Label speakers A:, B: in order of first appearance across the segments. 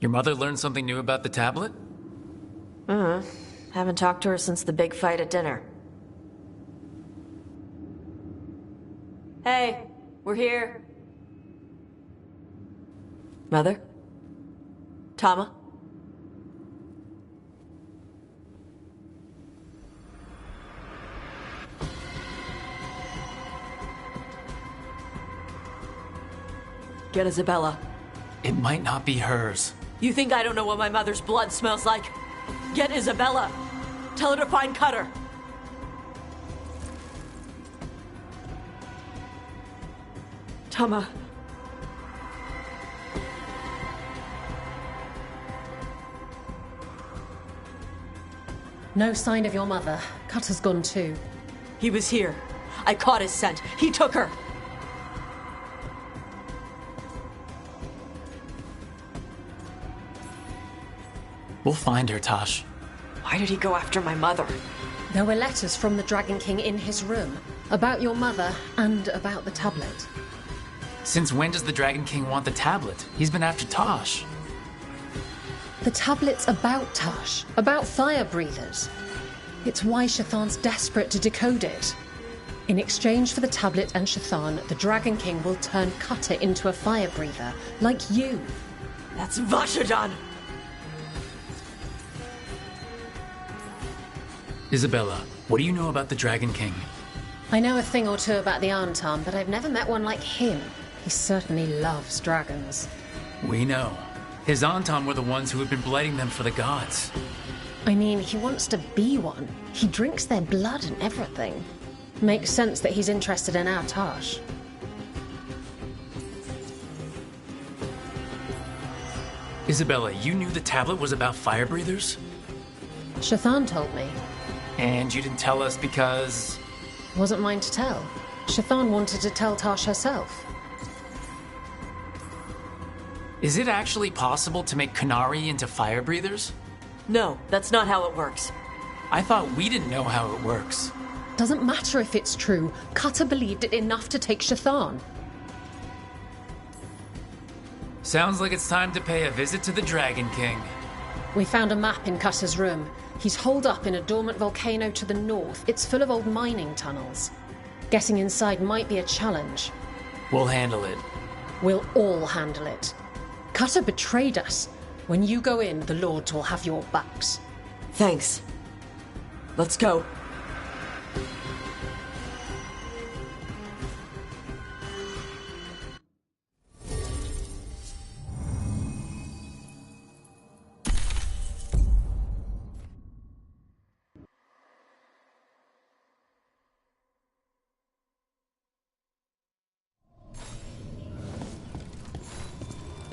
A: Your mother learned something new about the tablet?
B: Haven't talked to her since the big fight at dinner. Hey, we're here. Mother? Tama? Get Isabella.
A: It might not be hers.
B: You think I don't know what my mother's blood smells like? Get Isabella. Tell her to find Cutter. Tama.
C: No sign of your mother. Cutter's gone too.
B: He was here. I caught his scent. He took her.
A: We'll find her, Tosh.
B: Why did he go after my mother?
C: There were letters from the Dragon King in his room about your mother and about the tablet.
A: Since when does the Dragon King want the tablet? He's been after Tosh.
C: The tablet's about Tosh, about fire breathers. It's why Shathan's desperate to decode it. In exchange for the tablet and Shathan, the Dragon King will turn Cutter into a fire breather, like you.
B: That's Vashadan!
A: Isabella, what do you know about the Dragon King?
C: I know a thing or two about the Antam, but I've never met one like him. He certainly loves dragons.
A: We know. His Anton were the ones who have been blighting them for the gods.
C: I mean, he wants to be one. He drinks their blood and everything. Makes sense that he's interested in our Tosh.
A: Isabella, you knew the tablet was about fire breathers?
C: Shathan told me.
A: And you didn't tell us because...
C: Wasn't mine to tell. Shathan wanted to tell Tosh herself.
A: Is it actually possible to make Kunari into fire breathers?
B: No, that's not how it works.
A: I thought we didn't know how it works.
C: Doesn't matter if it's true. Cutter believed it enough to take Shathan.
A: Sounds like it's time to pay a visit to the Dragon King.
C: We found a map in Cutter's room. He's holed up in a dormant volcano to the north. It's full of old mining tunnels. Getting inside might be a challenge.
A: We'll handle it.
C: We'll all handle it. Cutter betrayed us. When you go in, the Lords will have your backs.
B: Thanks. Let's go.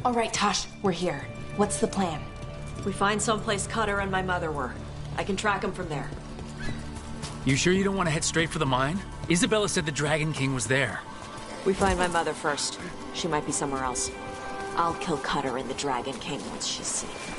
D: All right, Tosh, we're here. What's the plan?
B: We find someplace Cutter and my mother were. I can track them from there.
A: You sure you don't want to head straight for the mine? Isabella said the Dragon King was there.
B: We find my mother first. She might be somewhere else. I'll kill Cutter and the Dragon King once she's safe.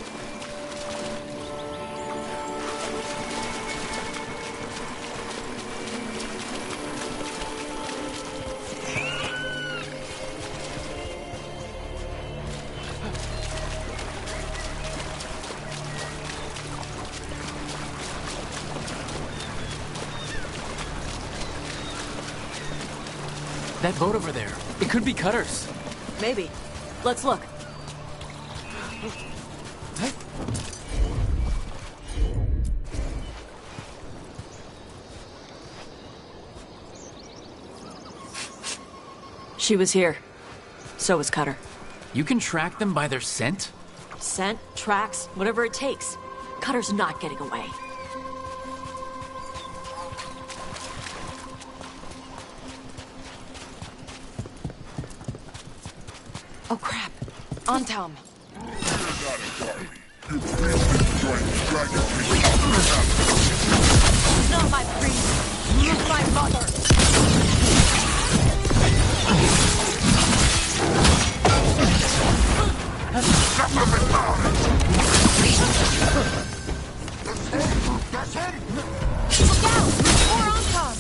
A: That boat over there. It could be Cutter's.
B: Maybe. Let's look. She was here. So was Cutter.
A: You can track them by their scent?
B: Scent, tracks, whatever it takes. Cutter's not getting away.
D: Oh, crap. On Tom.
B: Not my priest. Use my mother.
D: Look out! More on Tom!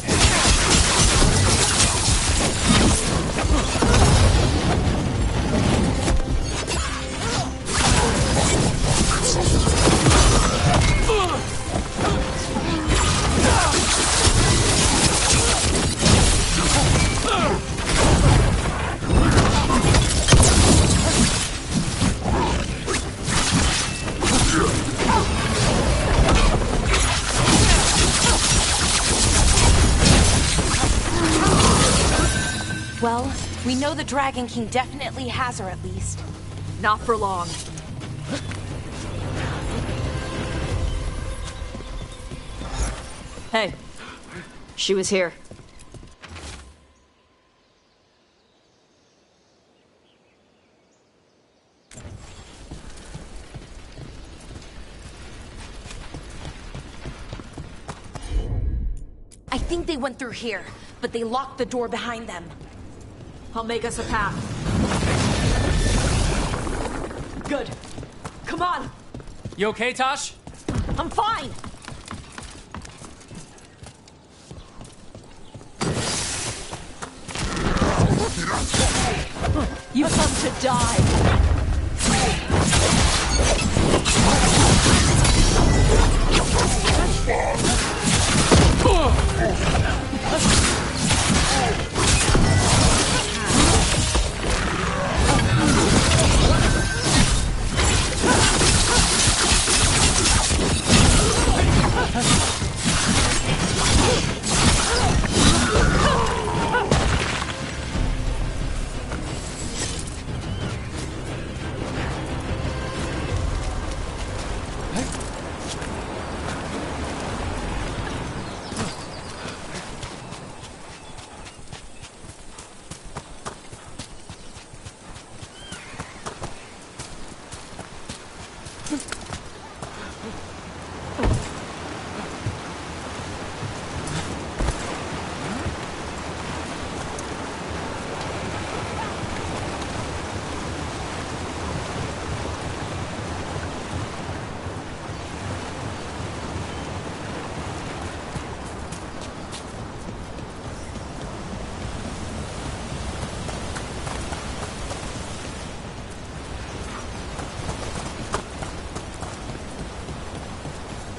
D: Well, we know the Dragon King definitely has her at least.
B: Not for long. Hey, she was here.
D: I think they went through here, but they locked the door behind them.
B: I'll make us a path. Good. Come on!
A: You okay, Tosh?
B: I'm fine! You come to die!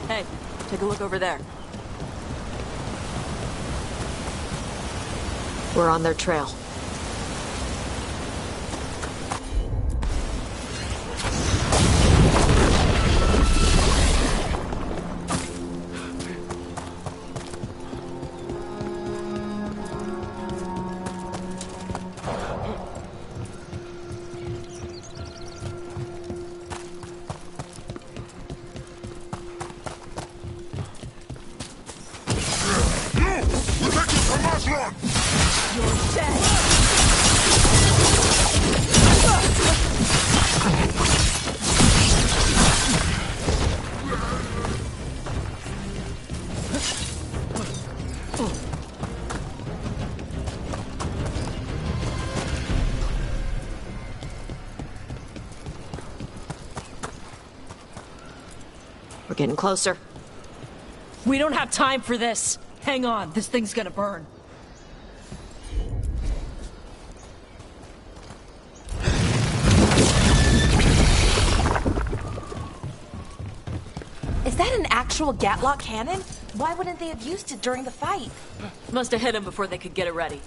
B: Hey, take a look over there. We're on their trail. You're dead! We're getting closer.
E: We don't have time for this. Hang on, this thing's gonna burn.
D: Is that an actual Gatlock cannon? Why wouldn't they have used it during the fight?
B: Must have hit him before they could get it ready.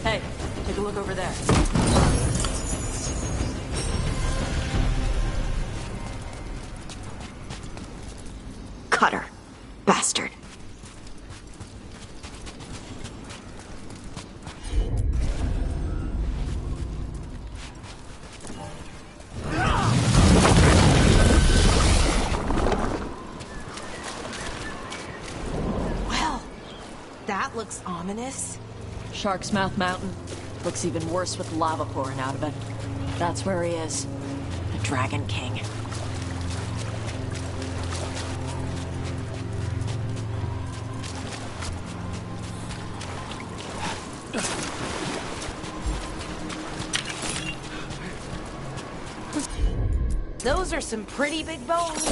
E: Hey, take a look over there.
B: Cutter. Bastard.
D: Well, that looks ominous.
E: Shark's Mouth Mountain. Looks even worse with lava pouring out of it. That's where he is.
B: The Dragon King.
D: Those are some pretty big bones.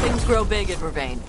E: Things grow big in Vervain.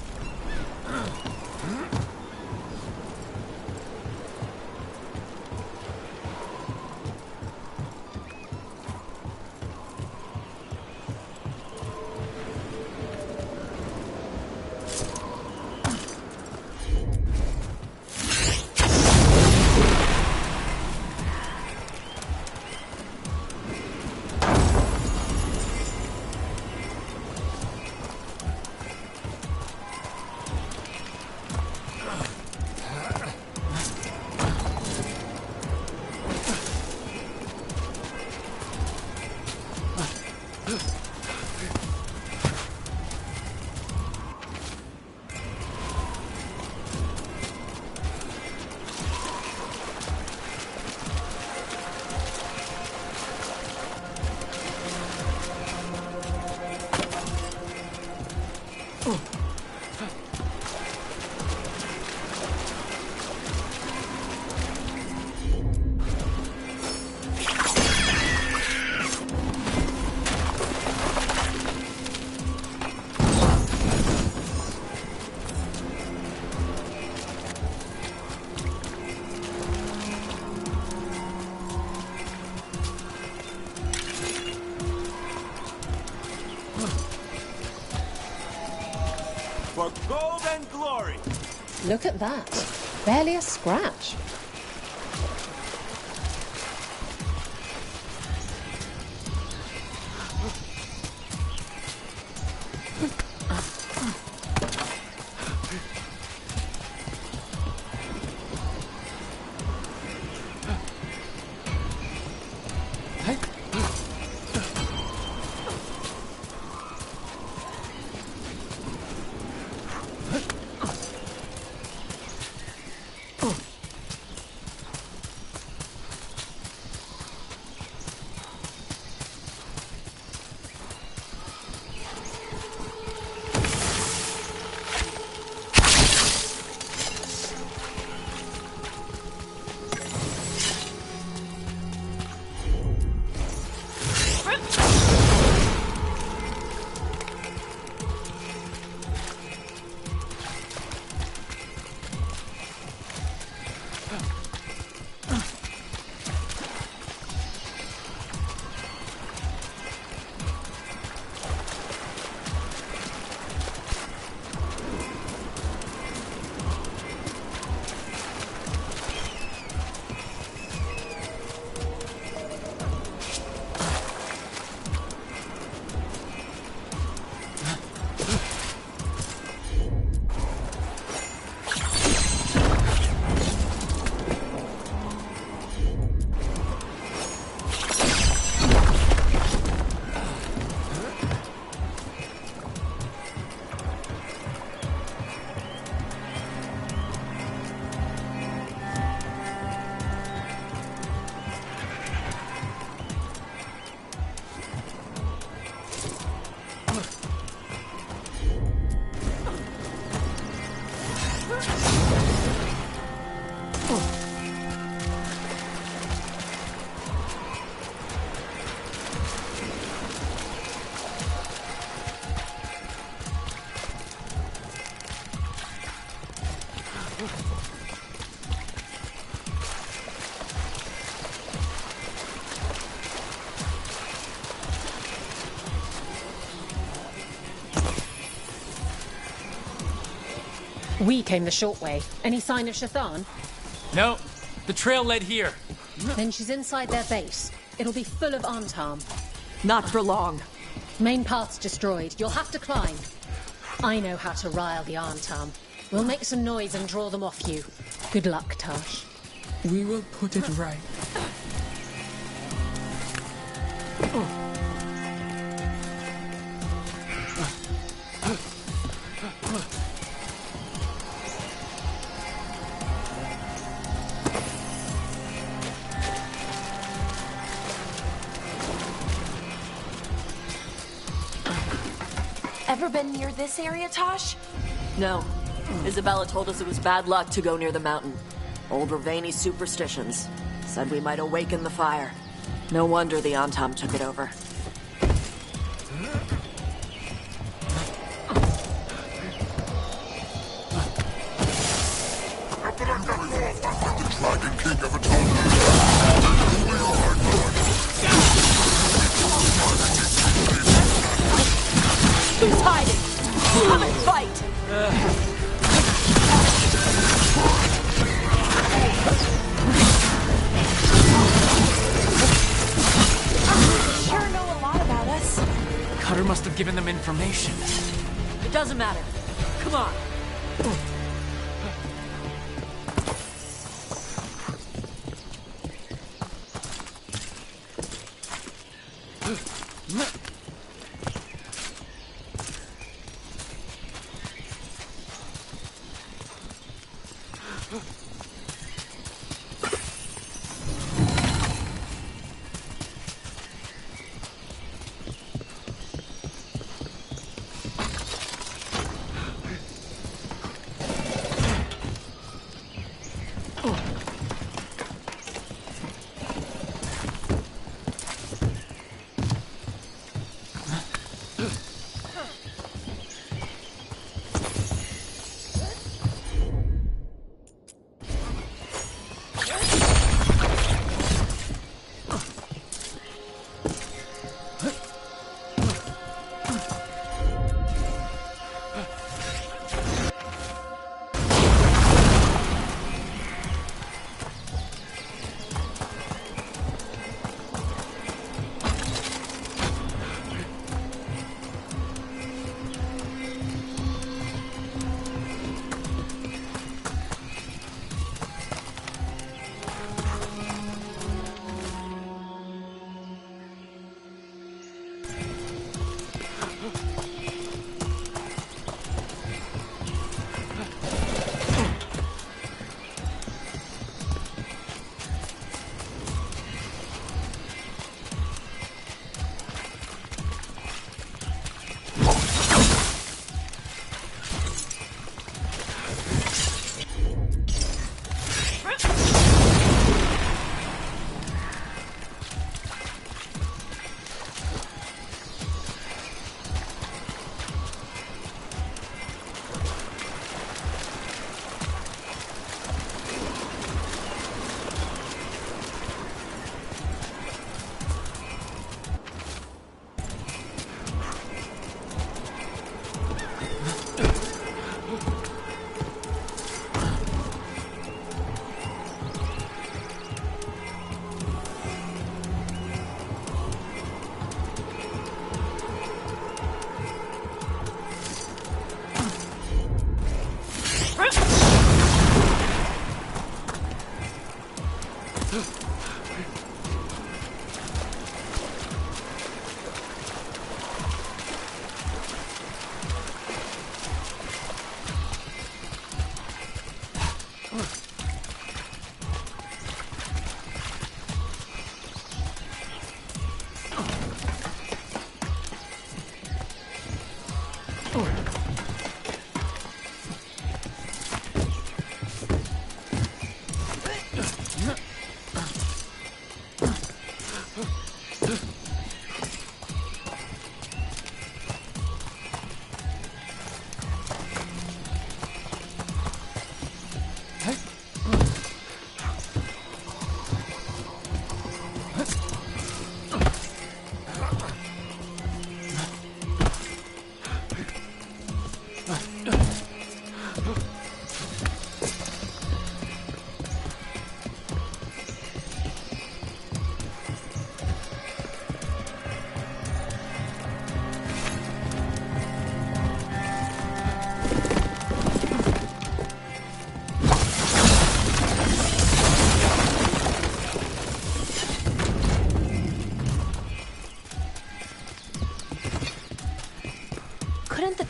F: For gold and glory!
C: Look at that. Barely a scratch. We came the short way. Any sign of Shathan?
A: No, the trail led here.
C: Then she's inside their base. It'll be full of Antam.
E: Not for long.
C: Main path's destroyed. You'll have to climb. I know how to rile the Antam. We'll make some noise and draw them off you. Good luck, Tash.
G: We will put it right.
D: Ever been near this area, Tosh?
E: No. Isabella told us it was bad luck to go near the mountain. Old Ravani superstitions. Said we might awaken the fire. No wonder the Antam took it over.
H: The Dragon King ever told you we are
E: Who's hiding? Come and fight!
D: Sure know a lot about us.
A: Cutter must have given them information.
E: It doesn't matter. Come on.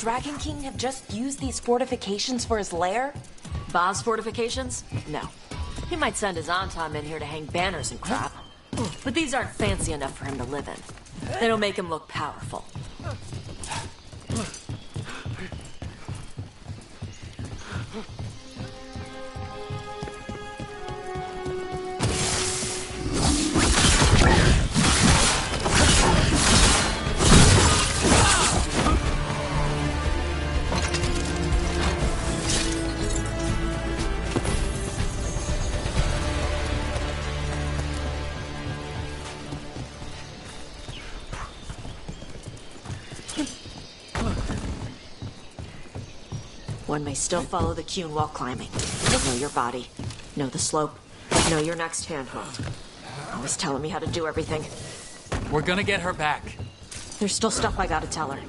D: Dragon King have just used these fortifications for his lair?
E: Boss fortifications? No. He might send his Antom in here to hang banners and crap. But these aren't fancy enough for him to live in. They don't make him look powerful. One may still follow the Cune while climbing. Know your body. Know the slope. Know your next handhold. Always telling me how to do everything.
A: We're gonna get her back.
E: There's still stuff I gotta tell her.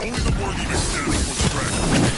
H: Only the worthy may stand before the dragon.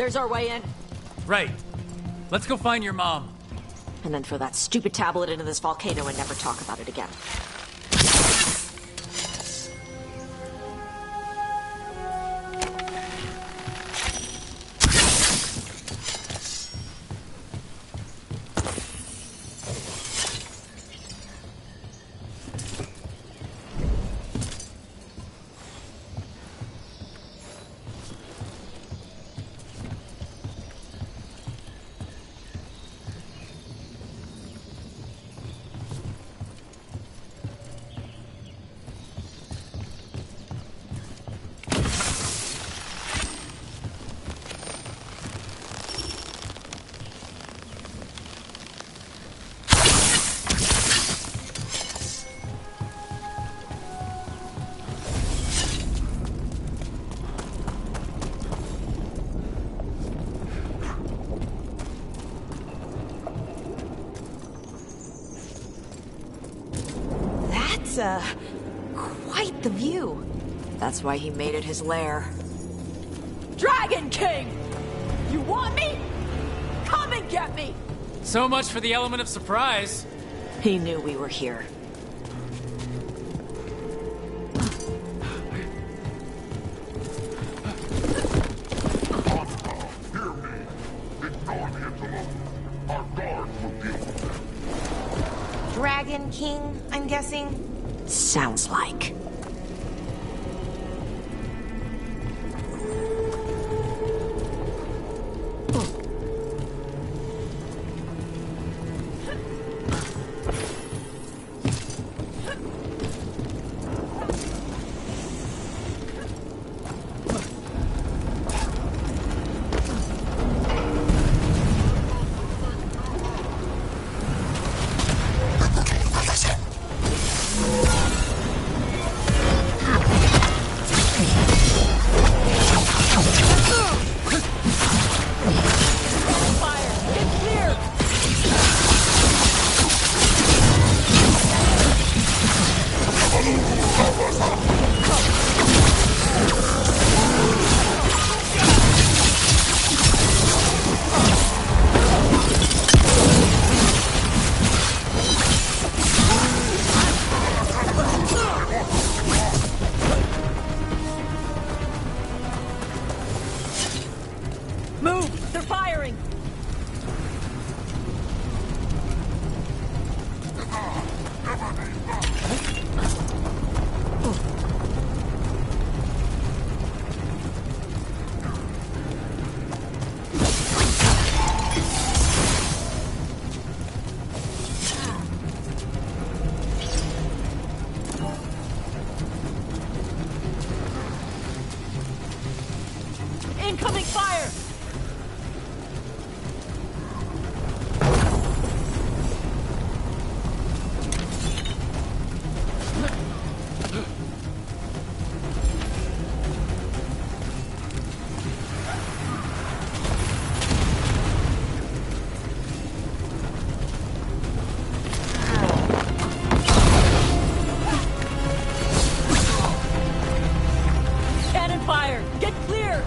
B: There's our way in.
A: Right. Let's go find your mom.
B: And then throw that stupid tablet into this volcano and never talk about it again.
D: Quite the view.
B: That's why he made it his lair.
E: Dragon King! You want me? Come and get me!
A: So much for the element of surprise.
B: He knew we were here.
H: Hear me. Ignore the interloper. Our guard will deal with them.
D: Dragon King, I'm guessing?
B: Sounds like.
E: Move! They're firing! Incoming fire! Cannon fire! Get clear!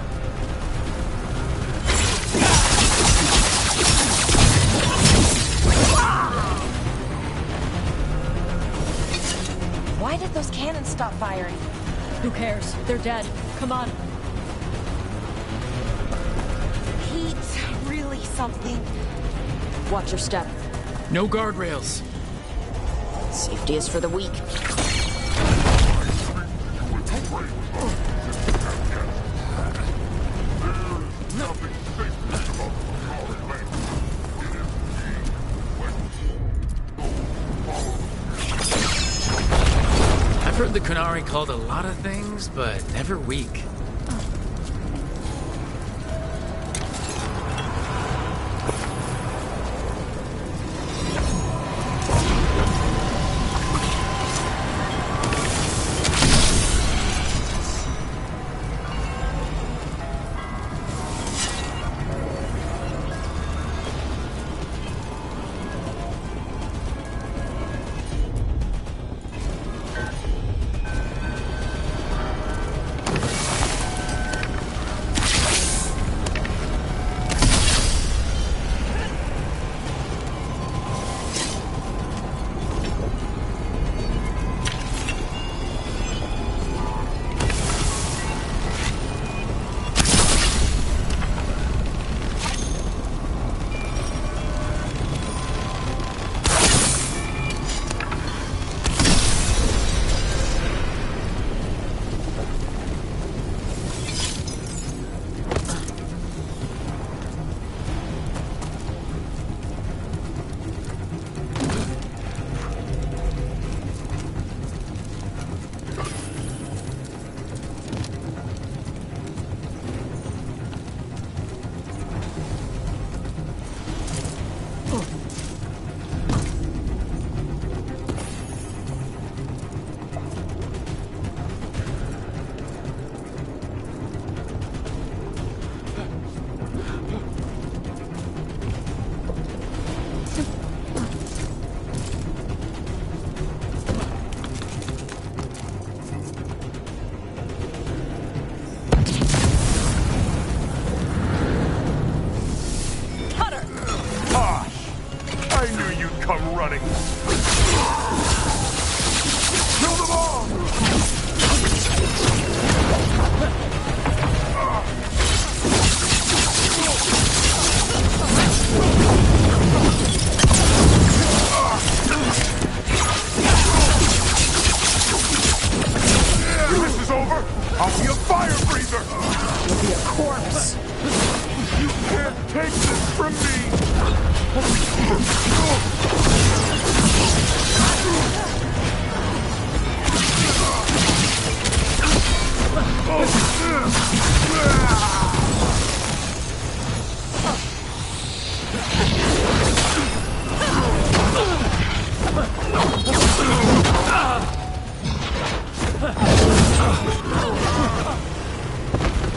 D: Why did those cannons stop firing?
E: Who cares? They're dead. Come on.
D: Heat's really something.
B: Watch your step.
A: No guardrails.
B: Safety is for the weak.
A: I've heard the Kunari called a lot of things, but never weak.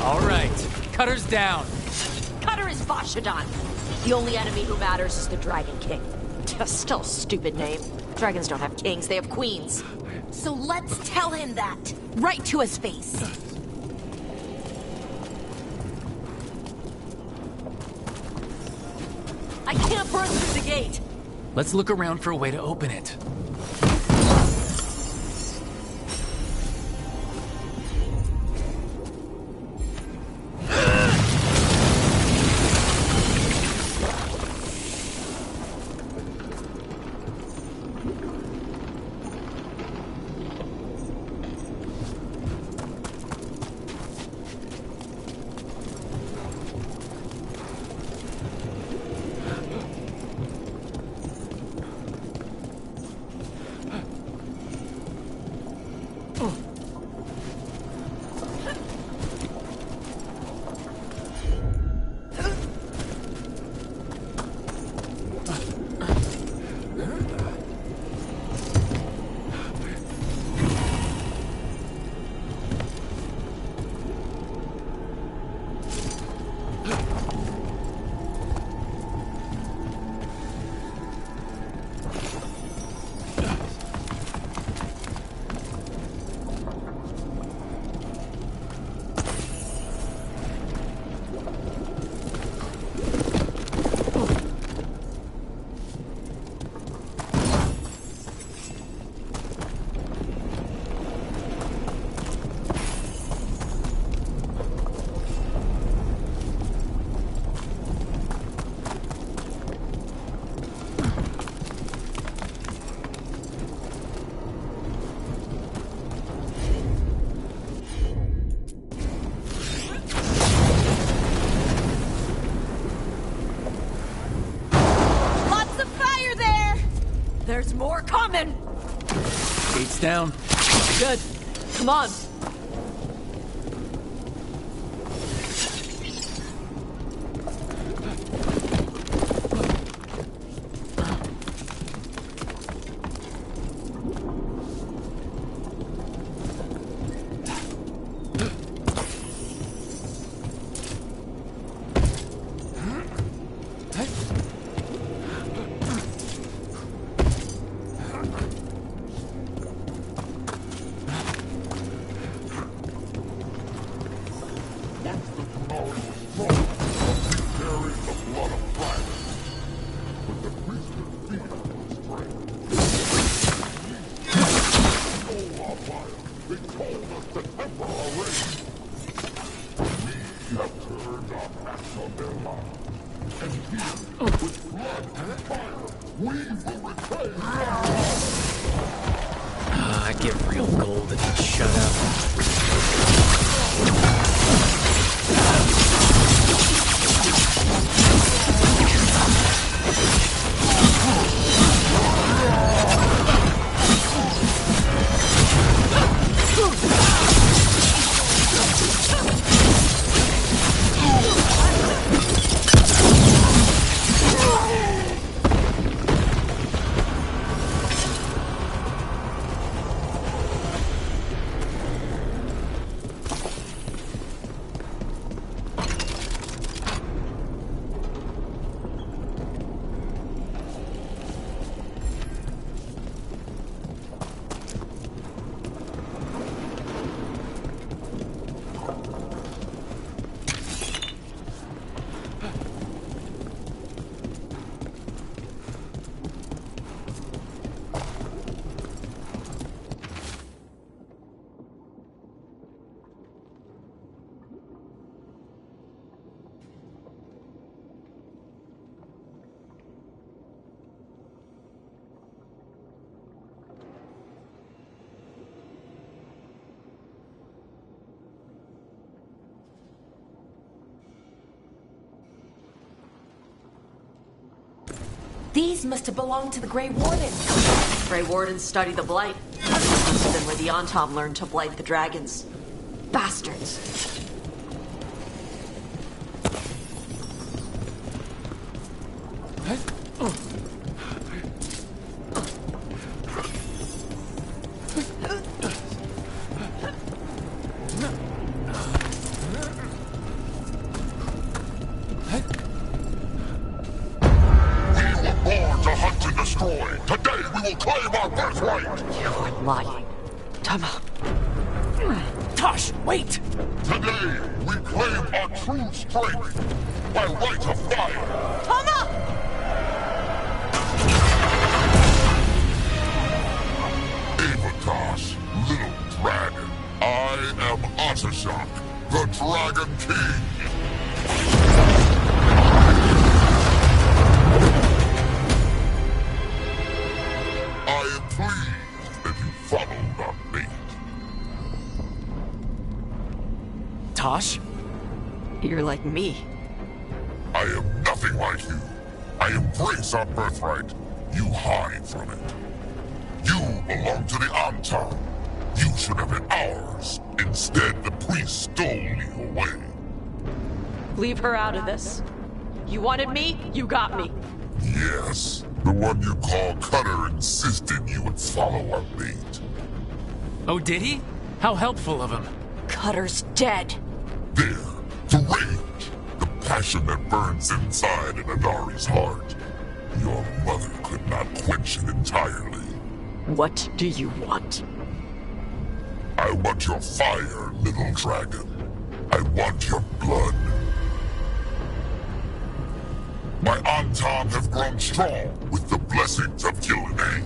A: All right, Cutter's down.
B: Cutter is Vashadon. The only enemy who matters is the Dragon King. Still a stupid name. Dragons don't have kings, they have queens.
D: So let's tell him that. Right to his face.
E: I can't burst through the gate.
A: Let's look around for a way to open it.
E: There's more coming!
A: Gates down.
E: Good. Come on.
A: I'd get real gold if you'd shut up.
D: These must have belonged to the Grey Warden.
E: Grey Wardens study the Blight. Must have been where the Antom learned to blight the dragons. Bastards. lying. Tama.
A: Tosh, wait!
H: Today, we claim our true strength by right of fire.
E: Tama!
H: Avatosh, little dragon. I am Atashok, the Dragon King. I am pleased that you followed our bait.
A: Tosh?
E: You're like me.
H: I am nothing like you. I embrace our birthright. You hide from it. You belong to the Antam. You should have been ours. Instead, the priest stole you away.
E: Leave her out of this. You wanted me, you got me.
H: Yes, the one you call Cutter insisted you would follow our bait.
A: Oh, did he? How helpful of him.
E: Cutter's dead.
H: There, the rage, the passion that burns inside an Adari's heart. Your mother could not quench it entirely.
E: What do you want?
H: I want your fire, little dragon. I want your blood. My Antam have grown strong with the blessings of Gillenay.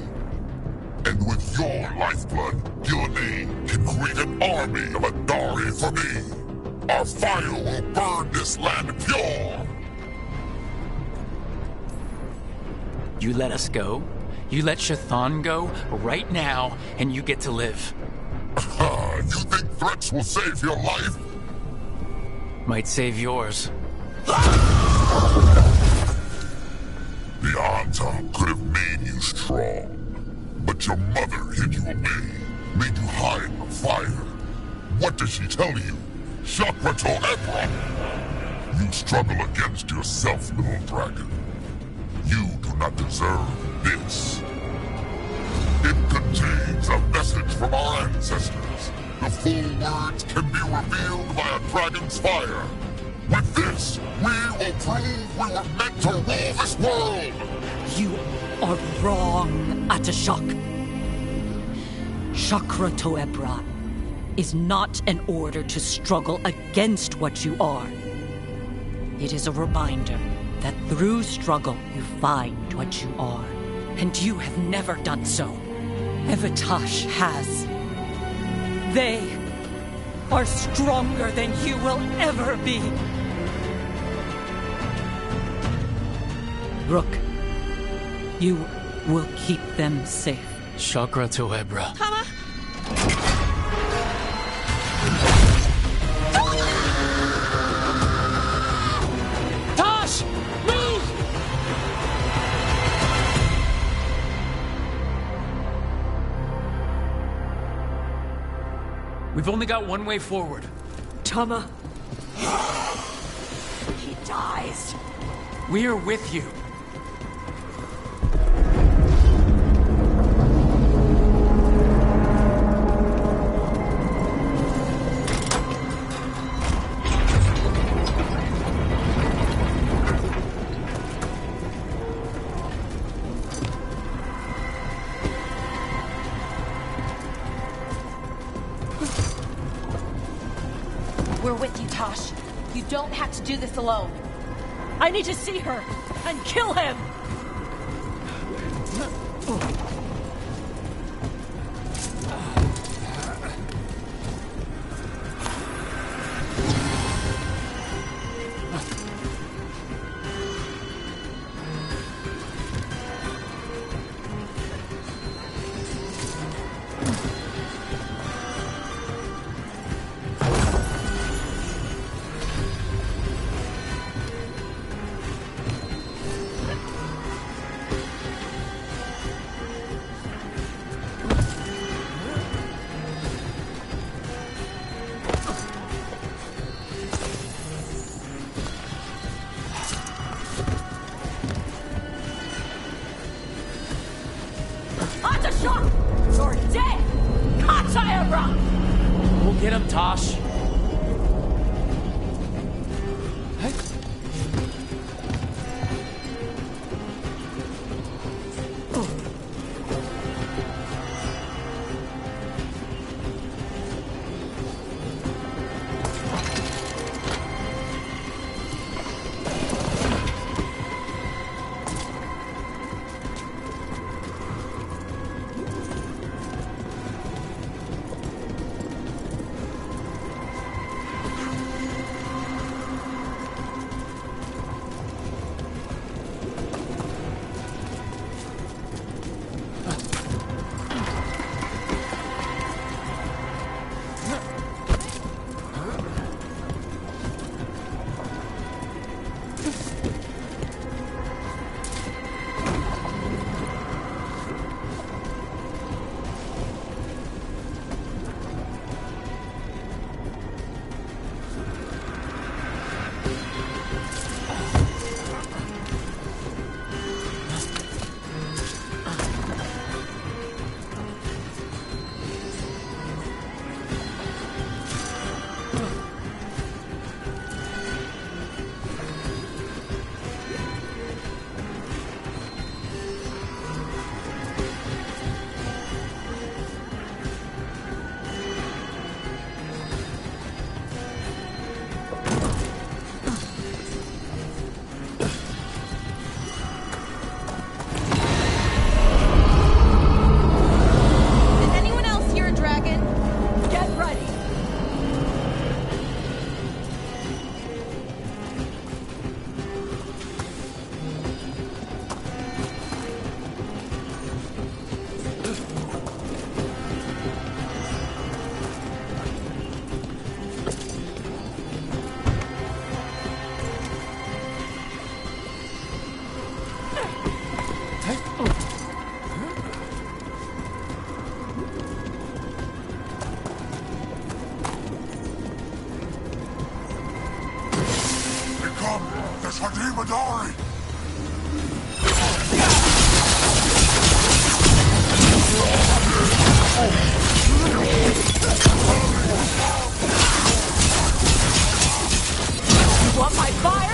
H: And with your lifeblood, Gillenay can create an army of Adari for me. Our fire will burn this land pure.
A: You let us go? You let Shathan go right now, and you get to live.
H: You think threats will save your life?
A: Might save yours.
H: The Antam could have made you strong. But your mother hid you away, made you hide the fire. What does she tell you? Chakra to Ebra! You struggle against yourself, little dragon. You do not deserve this. It contains a message from our ancestors. The full words can be revealed by a dragon's fire. With this, we will prove we were meant to rule this world!
I: You are wrong, Atashok. Chakra Toebra is not an order to struggle against what you are. It is a reminder that through struggle you find what you are. And you have never done so. Evatash has. They are stronger than you will ever be. Rook, you will keep them safe.
A: Chakra to Ebra.
E: Tama!
A: Tosh! Move! We've only got one way forward.
E: Tama. He dies.
A: We're with you.
D: We're with you, Tosh. You don't have to do this alone.
I: I need to see her and kill him!
E: You're dead! Katayabra!
A: We'll get him, Tosh.
H: Midori!
E: You want my fire?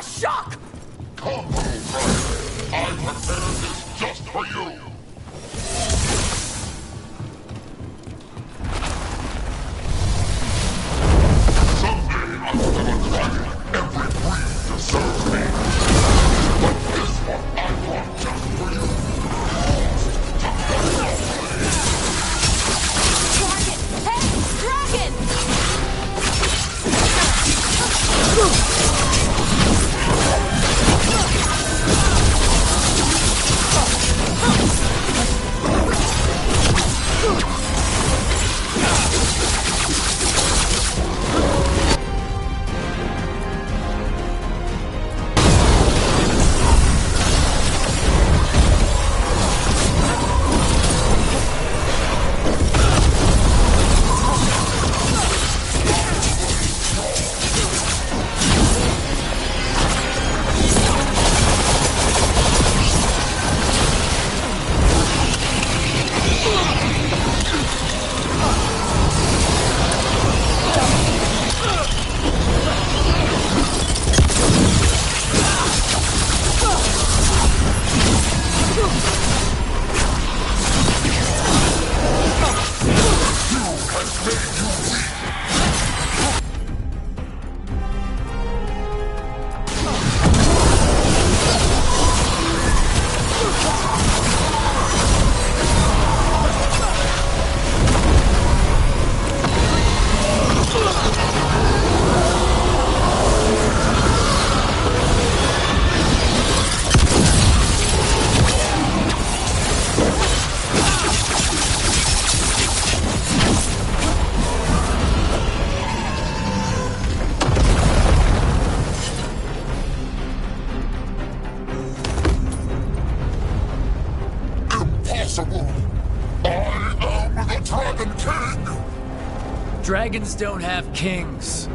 E: Shock!
H: Come, little friend. I prepared this just for you. Someday I will have a dragon. Every breed deserves me. But this one I brought just for you.
B: Dragon! Hey! Dragon!
A: Dragons don't have kings.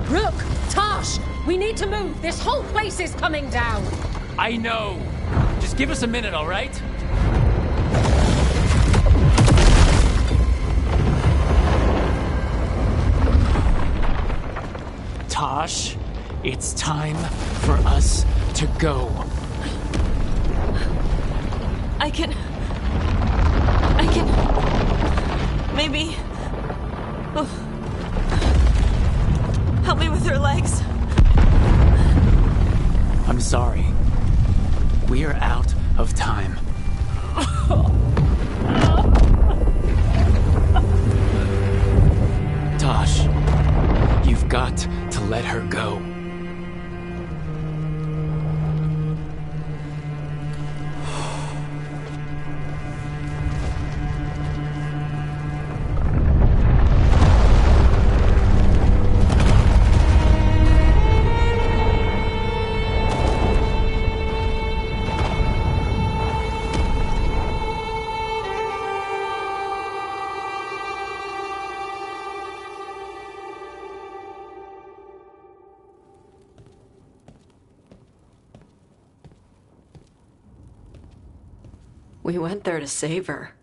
C: Rook! Tosh! We need to move! This whole place is coming down!
A: I know. Just give us a minute, all right? Tosh, it's time for us to go.
E: I can... Maybe... Oh. Help me with her legs.
A: I'm sorry. We are out of time. Tosh, you've got to let her go.
E: We went there to save her.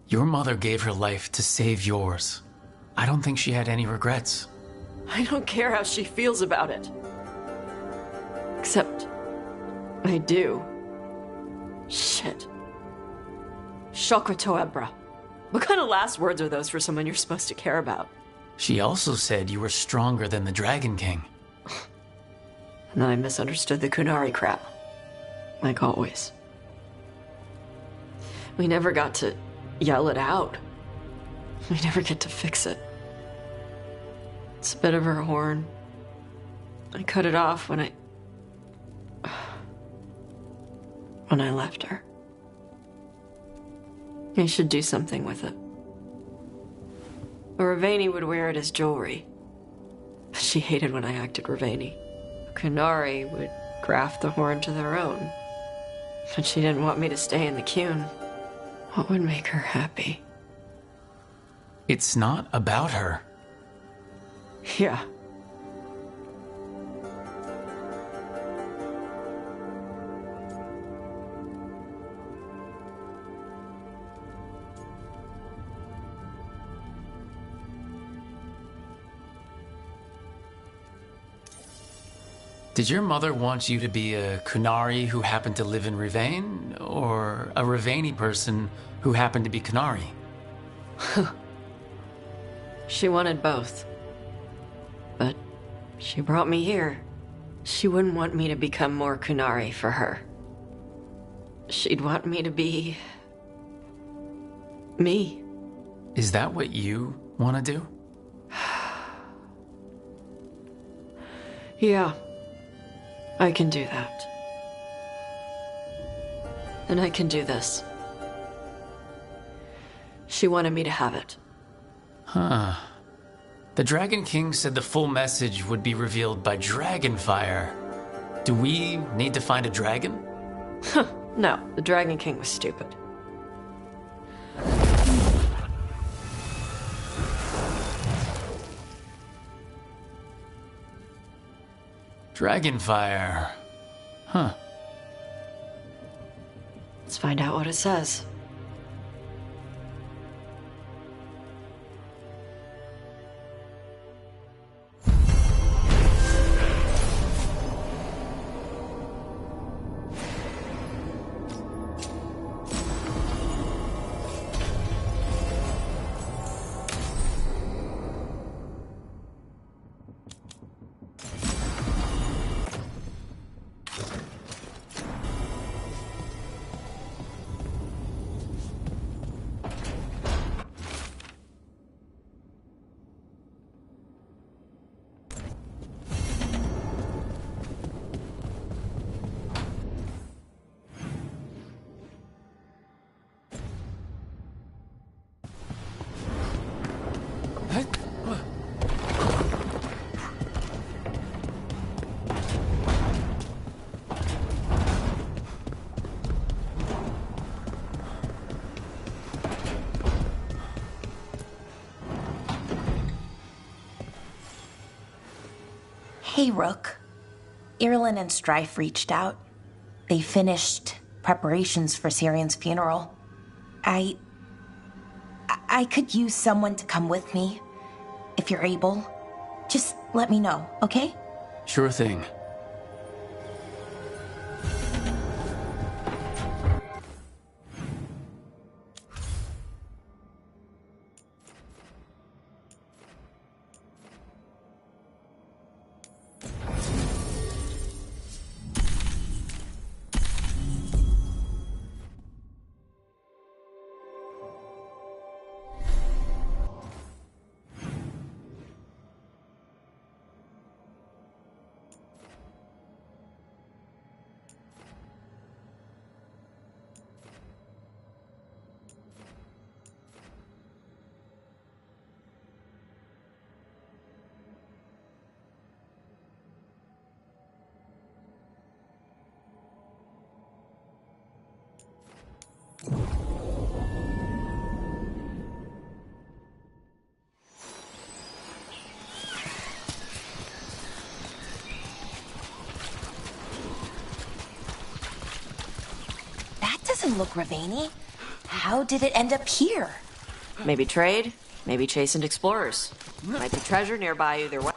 A: Your mother gave her life to save yours. I don't think she had any regrets.
E: I don't care how she feels about it. Except, I do. Shit. Chakra Toebra. What kind of last words are those for someone you're supposed to care about?
A: She also said you were stronger than the Dragon King.
E: And then I misunderstood the Kunari crap. Like always. We never got to yell it out. We never get to fix it. It's a bit of her horn. I cut it off when I left her. I should do something with it. Ravani would wear it as jewelry. But she hated when I acted Ravani. Kunari would graft the horn to their own. But she didn't want me to stay in the Qun. What would make her happy?
A: It's not about her.
E: Yeah.
A: Did your mother want you to be a Kunari who happened to live in Rivane, or a Rivani person who happened to be Kunari?
E: She wanted both. But she brought me here. She wouldn't want me to become more Kunari for her. She'd want me to be... me.
A: Is that what you want to do?
E: Yeah. I can do that. And I can do this. She wanted me to have it.
A: Huh. The Dragon King said the full message would be revealed by Dragonfire. Do we need to find a dragon?
E: No, the Dragon King was stupid.
A: Dragonfire. Huh.
E: Let's find out what it says.
D: Hey, Rook. Irulan and Strife reached out. They finished preparations for Syrion's funeral. I could use someone to come with me, if you're able. Just let me know, okay?
A: Sure thing.
D: doesn't look Ravani. How did it end up here?
E: Maybe trade, maybe chasing explorers. Might be treasure nearby either way.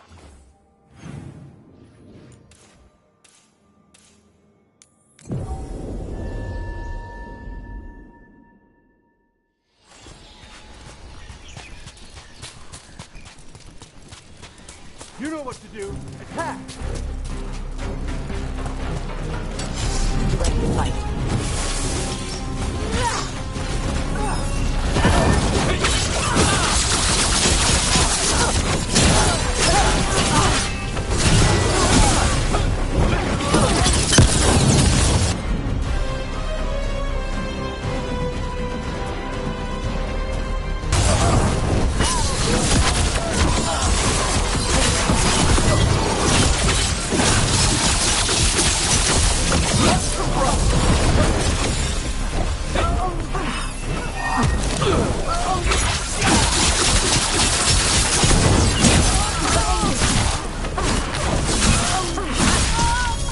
F: You know what to do. Attack!
B: Ready to fight.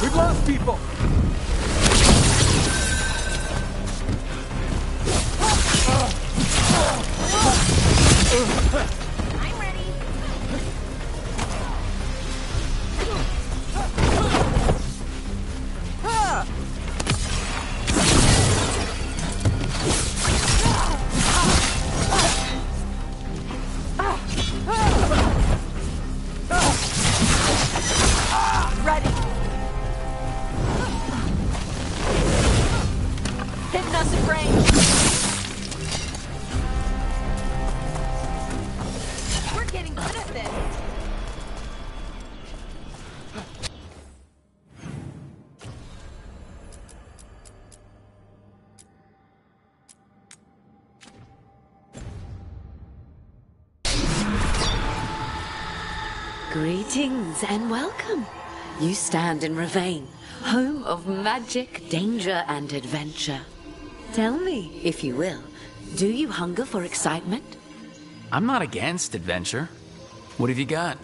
F: We've lost people!
D: I'm ready.
B: Ready. Hitting us at range.
D: We're getting good at this.
J: Greetings and welcome. You stand in Ravane, home of magic, danger, and adventure. Tell me, if you will, do you hunger for excitement?
A: I'm not against adventure. What have you got?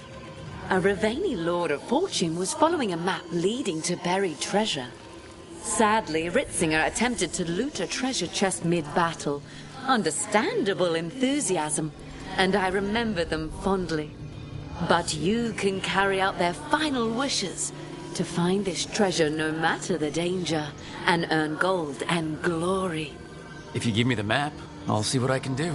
J: A Ravani Lord of Fortune was following a map leading to buried treasure. Sadly, Ritzinger attempted to loot a treasure chest mid-battle. Understandable enthusiasm, and I remember them fondly. But you can carry out their final wishes to find this treasure no matter the danger and earn gold and glory.
A: If you give me the map, I'll see what I can do.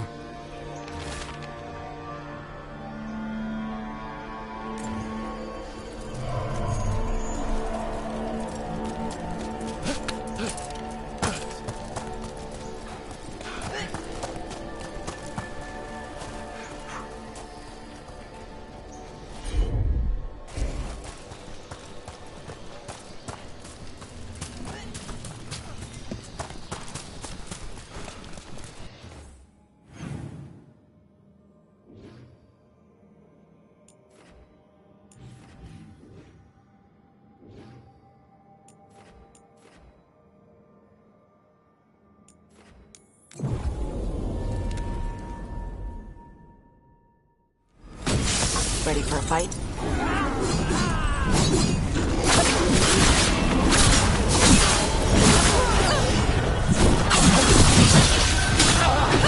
B: Ready for a fight?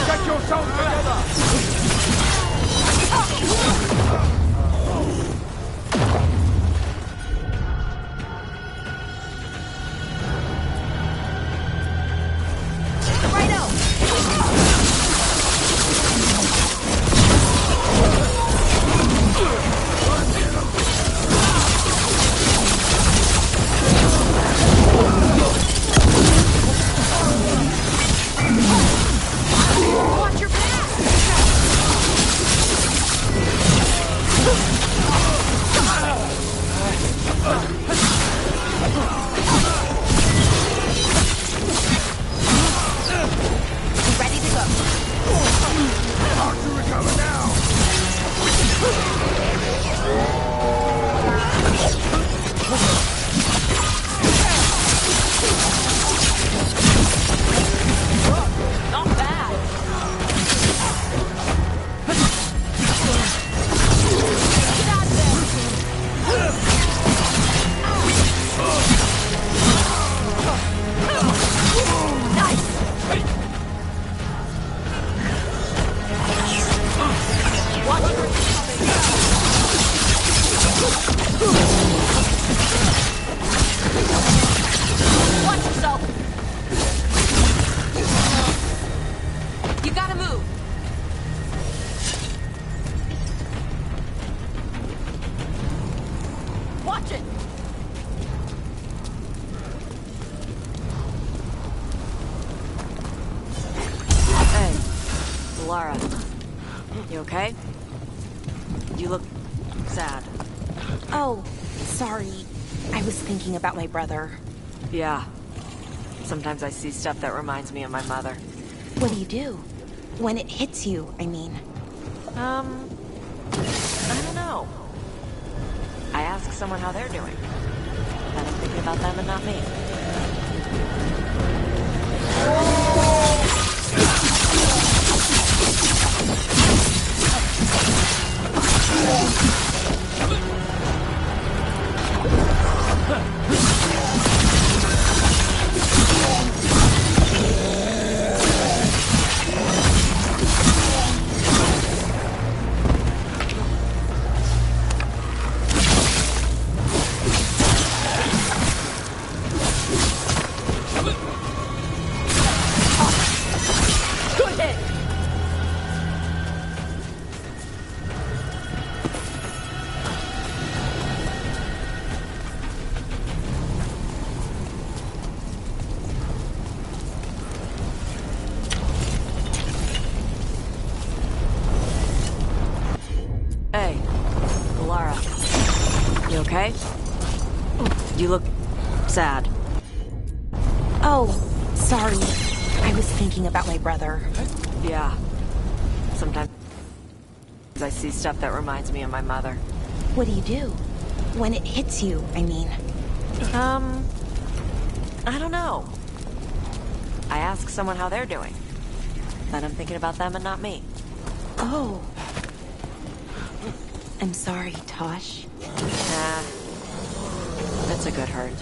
F: Get yourself together!
B: Watch your back! Lara, you okay? You look sad.
D: Oh, sorry. I was thinking about my brother.
B: Yeah. Sometimes I see stuff that reminds me of my mother.
D: What do? When it hits you, I mean.
B: I don't know. I ask someone how they're doing. Then I'm thinking about them and not me. Hey, Lara. You okay? You look sad.
D: Oh, sorry. I was thinking about my brother.
B: Yeah. Sometimes I see stuff that reminds me of my mother.
D: What do? When it hits you, I mean.
B: I don't know. I ask someone how they're doing. Then I'm thinking about them and not me.
D: Oh. I'm sorry, Tosh.
B: Nah. That's a good hurt.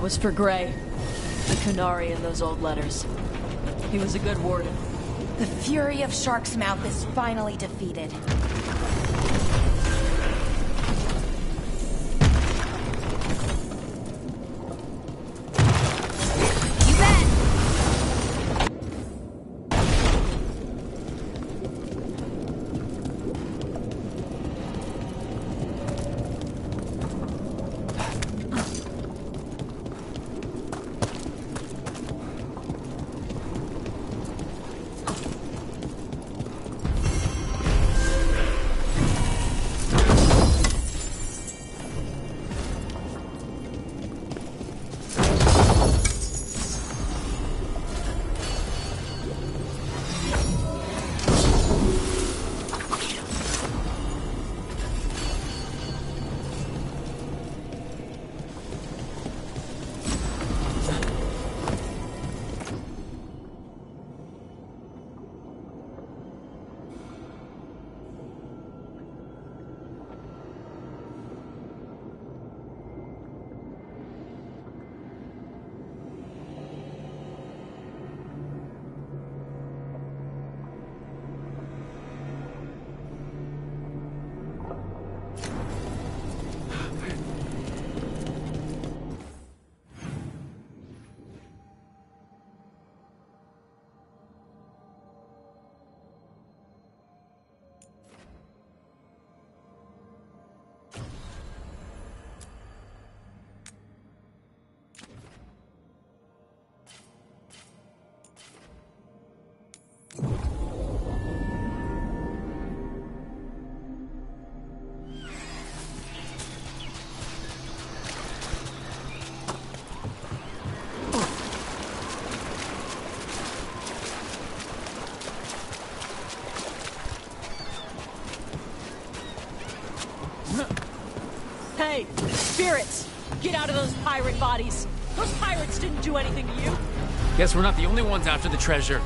E: was for Gray. The Kunari in those old letters. He was a good warden.
D: The fury of Shark's Mouth is finally defeated. You bet!
I: Hey, spirits! Get out of those pirate bodies! Those pirates didn't do anything to you!
A: Guess we're not the only ones after the treasure.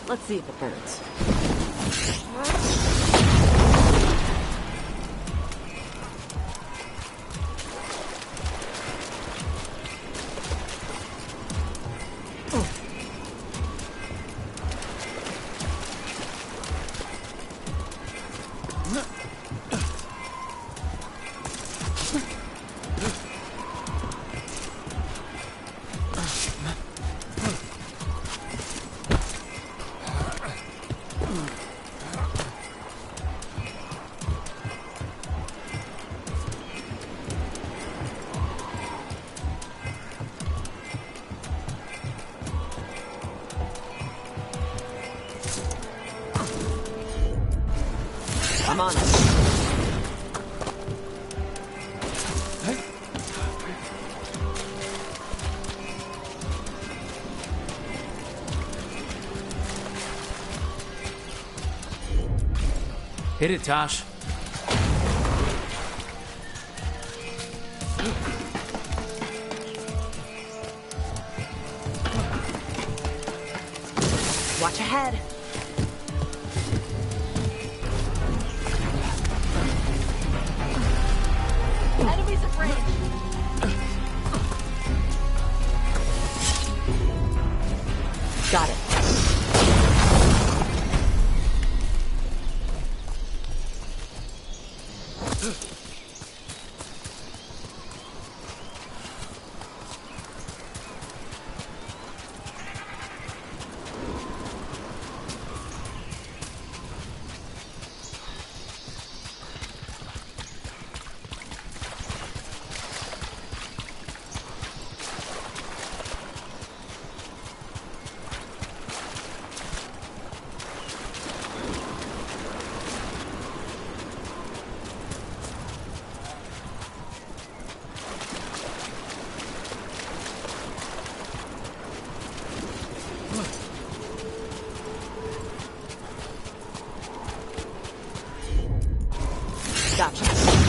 J: Let's see if it burns.
E: I'm on it.
A: Hit it, Tosh.
D: Watch ahead.
E: Enemies at range.
B: Got it. Gotcha.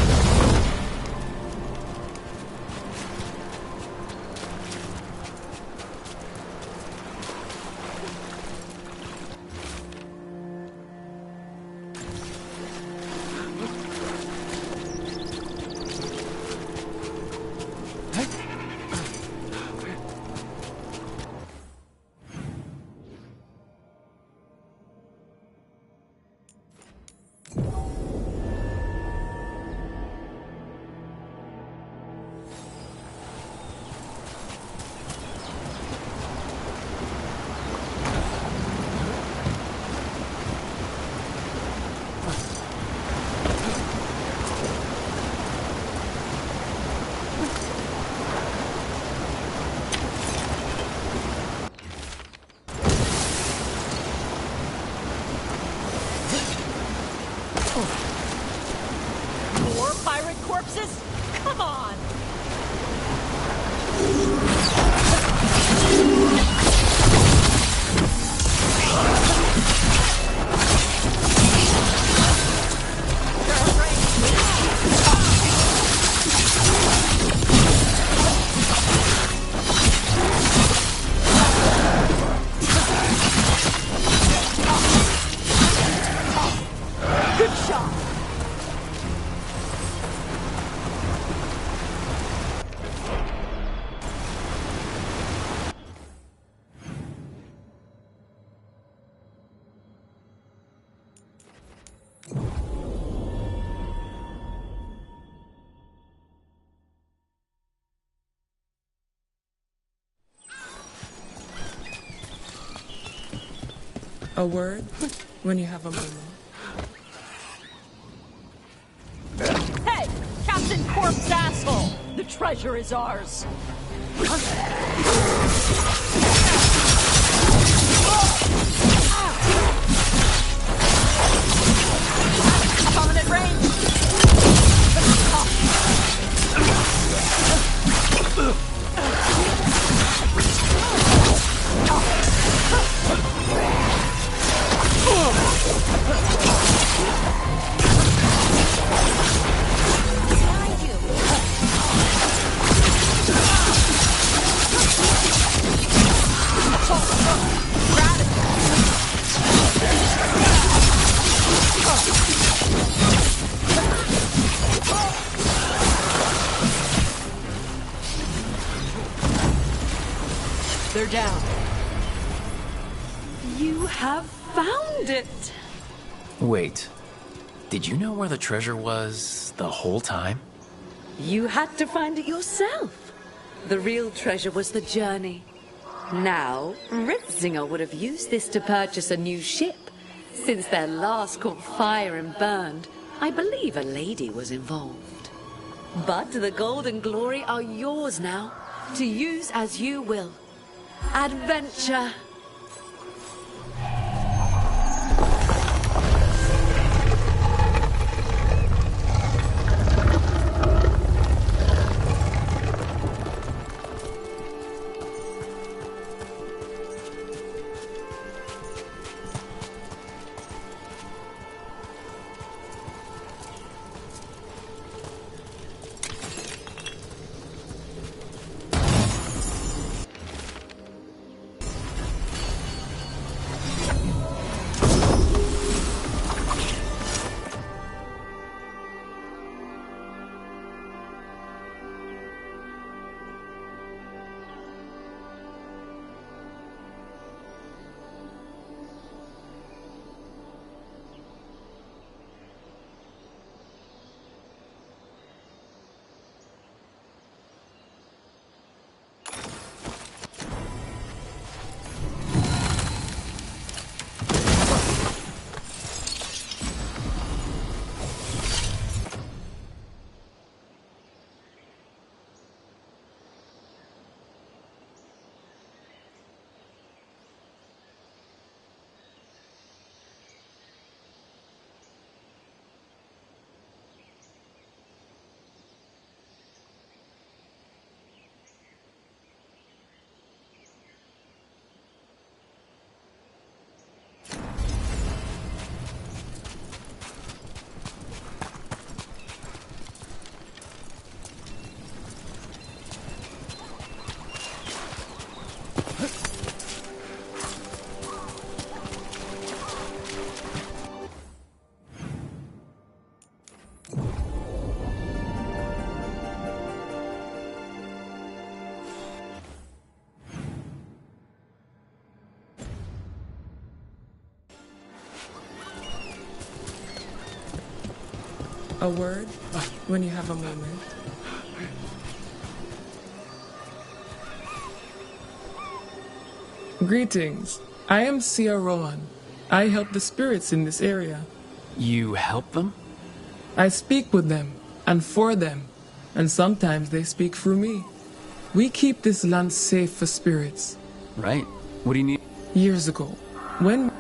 B: More pirate corpses? Come on! Good shot!
G: A word when you have a moment.
B: Hey! Captain Corpse asshole! The treasure is ours! Coming at range! They're down.
J: You have found it.
A: Wait, did you know where the treasure was the whole time?
J: You had to find it yourself. The real treasure was the journey. Now, Ritzinger would have used this to purchase a new ship. Since their last caught fire and burned, I believe a lady was involved. But the gold and glory are yours now, to use as you will. Adventure!
G: A word when you have a moment. Greetings. I am Sia Rowan. I help the spirits in this area.
A: You help them?
G: I speak with them and for them, and sometimes they speak through me. We keep this land safe for spirits.
A: Right. What do you need?
G: Years ago, when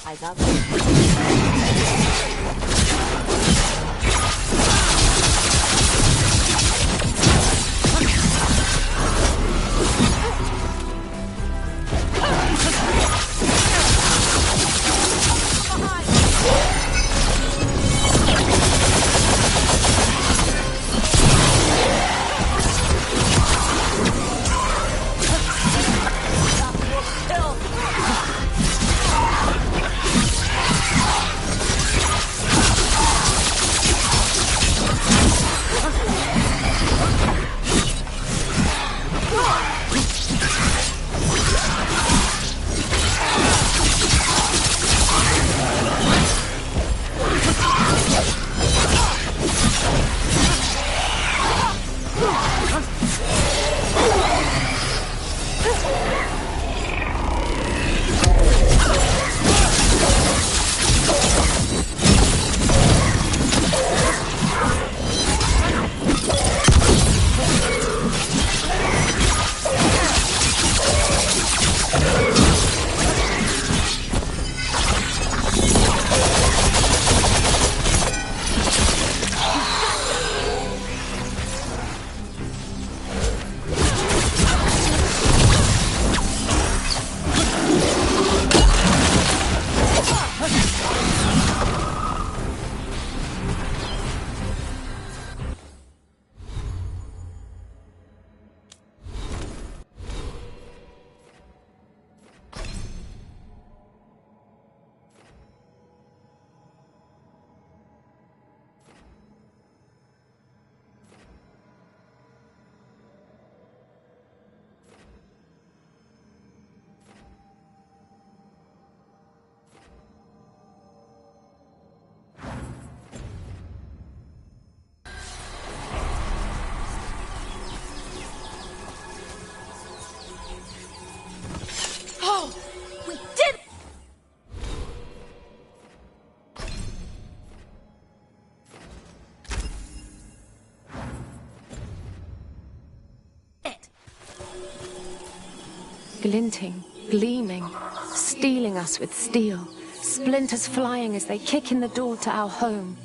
B: Eyes up.
C: Glinting, gleaming, stealing us with steel, splinters flying as they kick in the door to our home.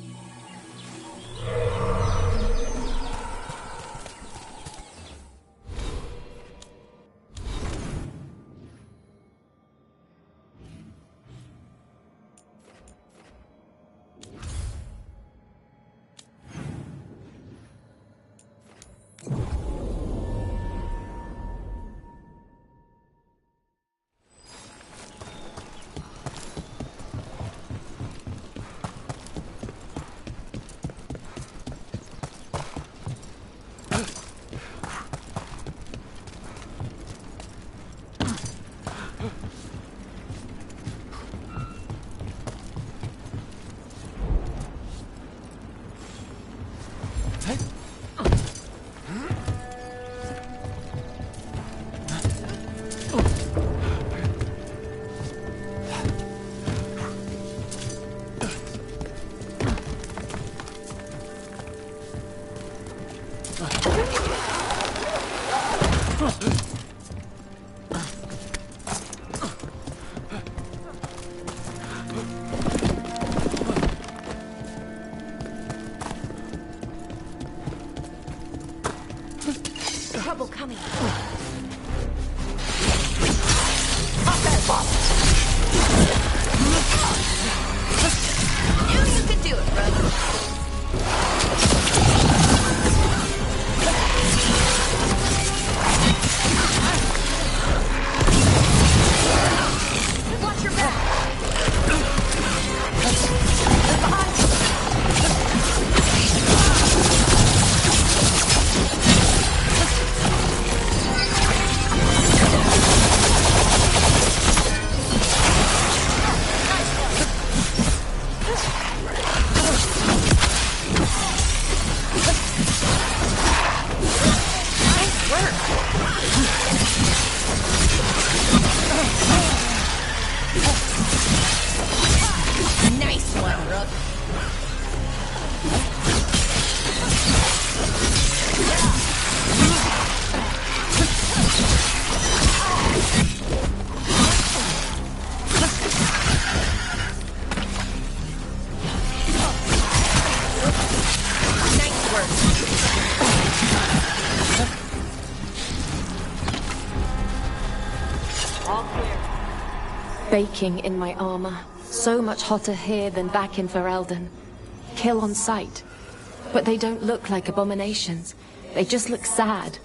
B: Trouble coming. Knew you could do it, brother. Watch your back. Behind you. Nice one, Rook. Nice work.
E: All clear.
B: Baking in my armor. So much hotter here than back in Ferelden. Kill on sight. But they don't look like abominations. They just look sad.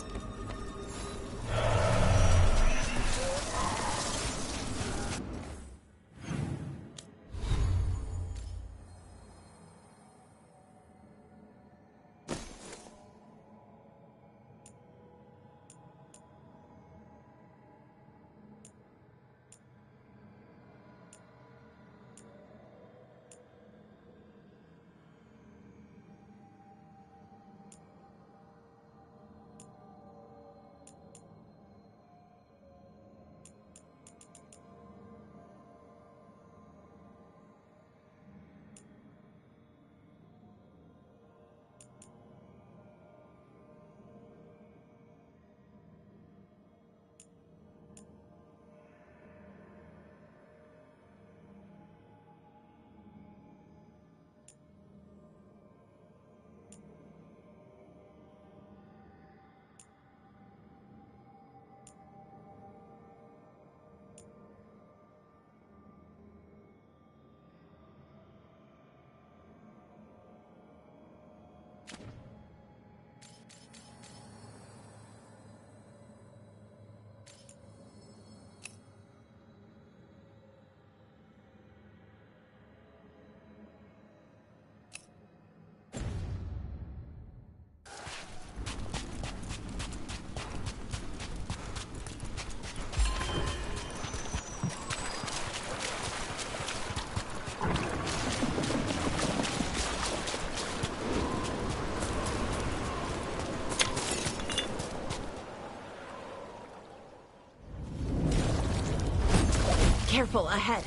B: Careful, ahead.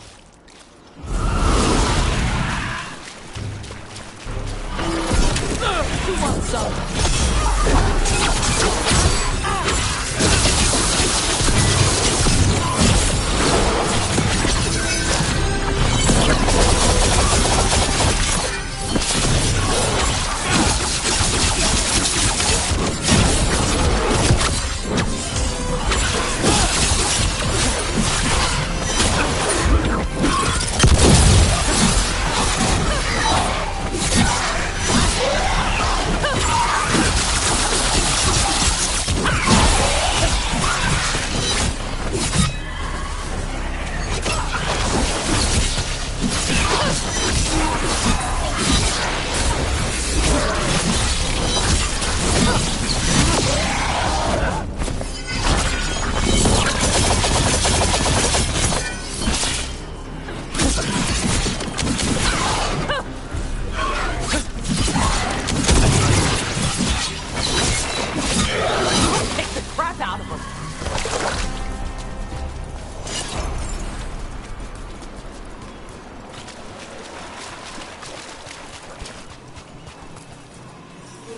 J: Who wants some?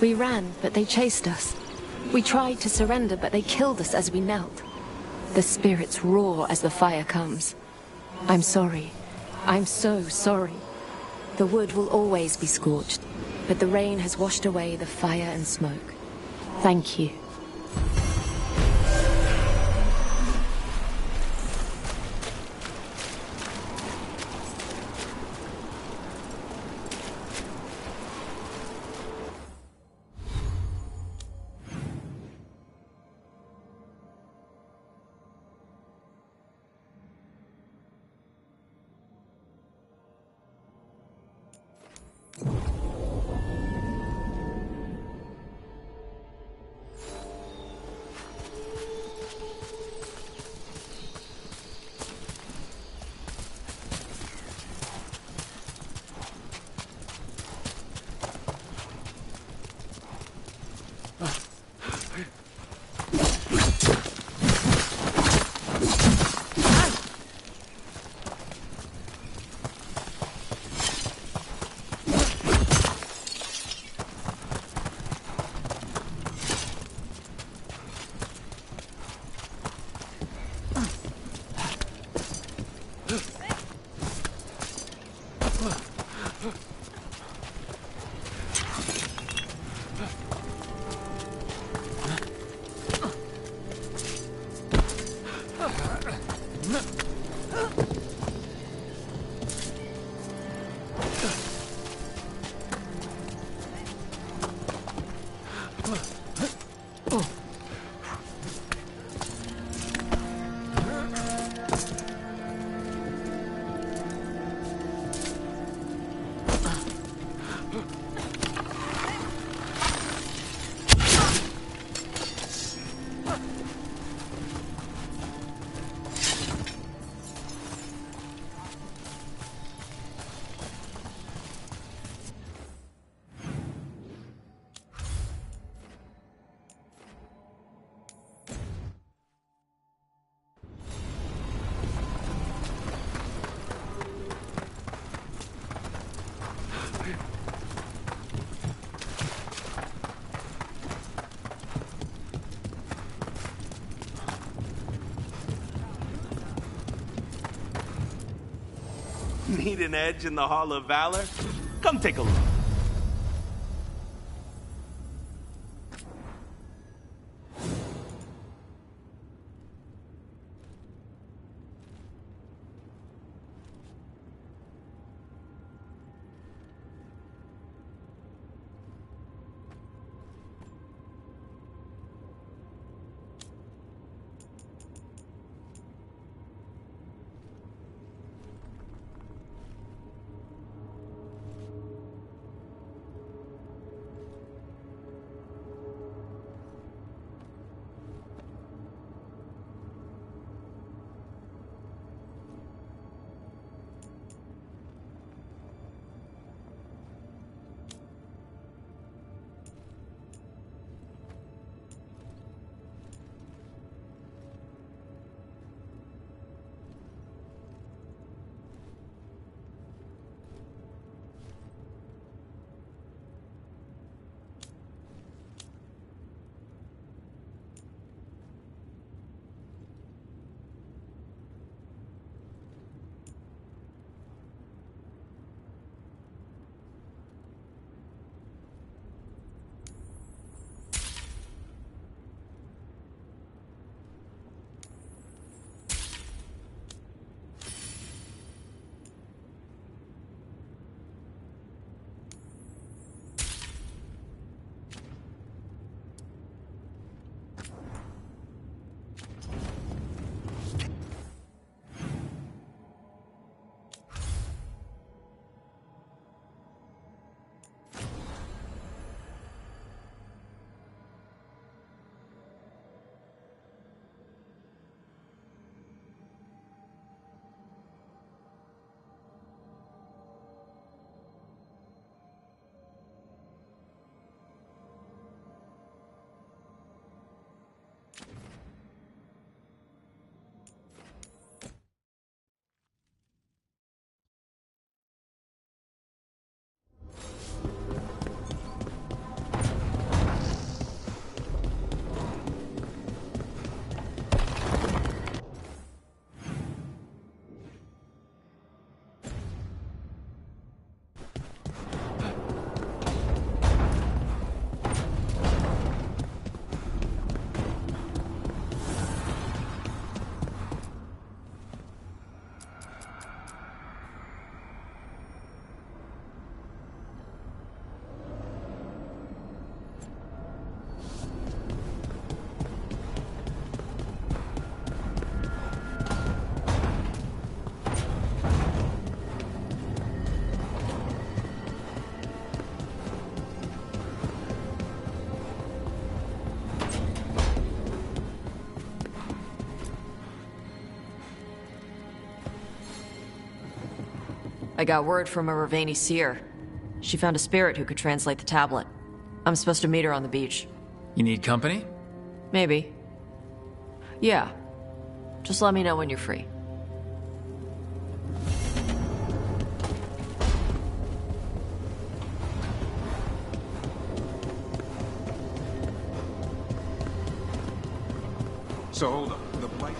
B: We ran, but they chased us. We tried to surrender, but they killed us as we knelt. The spirits roar as the fire comes. I'm sorry. I'm so sorry. The wood will always be scorched, but the rain has washed away the fire and smoke. Thank you.
K: Need an edge in the Hall of Valor? Come take a look.
E: I got word from a Ravani seer. She found a spirit who could translate the tablet. I'm supposed to meet her on the beach.
A: You need company?
E: Maybe. Yeah. Just let me know when you're free.
L: So hold on. The blight...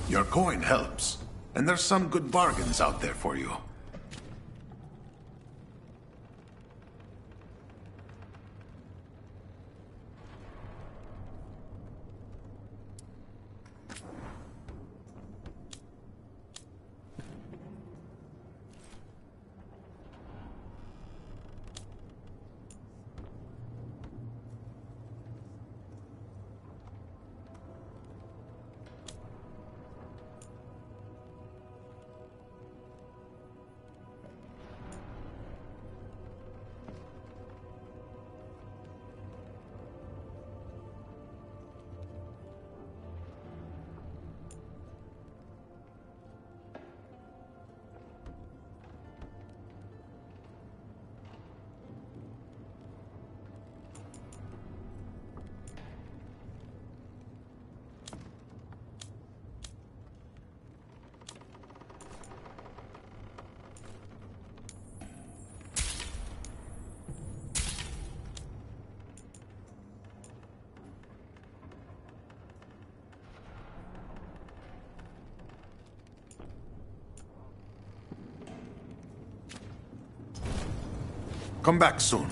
M: Your coin helps, and there's some good bargains out there for you. Come back soon.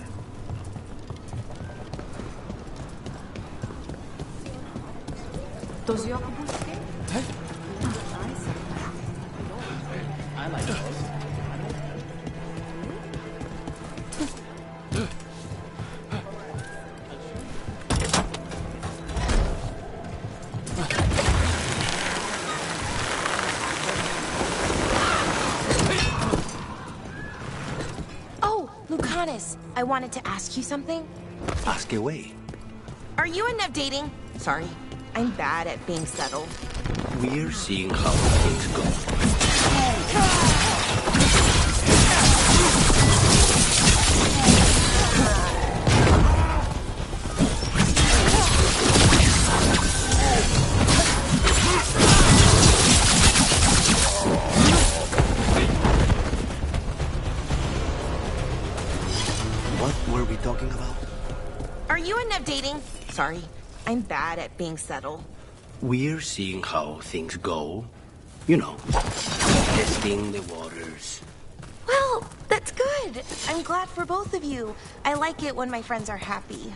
N: I like those.
D: I wanted to ask you something.
N: Ask away.
D: Are you and Nev dating? Sorry, I'm bad at being subtle.
N: We're seeing how things go. Talking about?
D: Are you and Nev dating? Sorry, I'm bad at being subtle.
N: We're seeing how things go. You know, testing the waters.
D: Well, that's good. I'm glad for both of you. I like it when my friends are happy.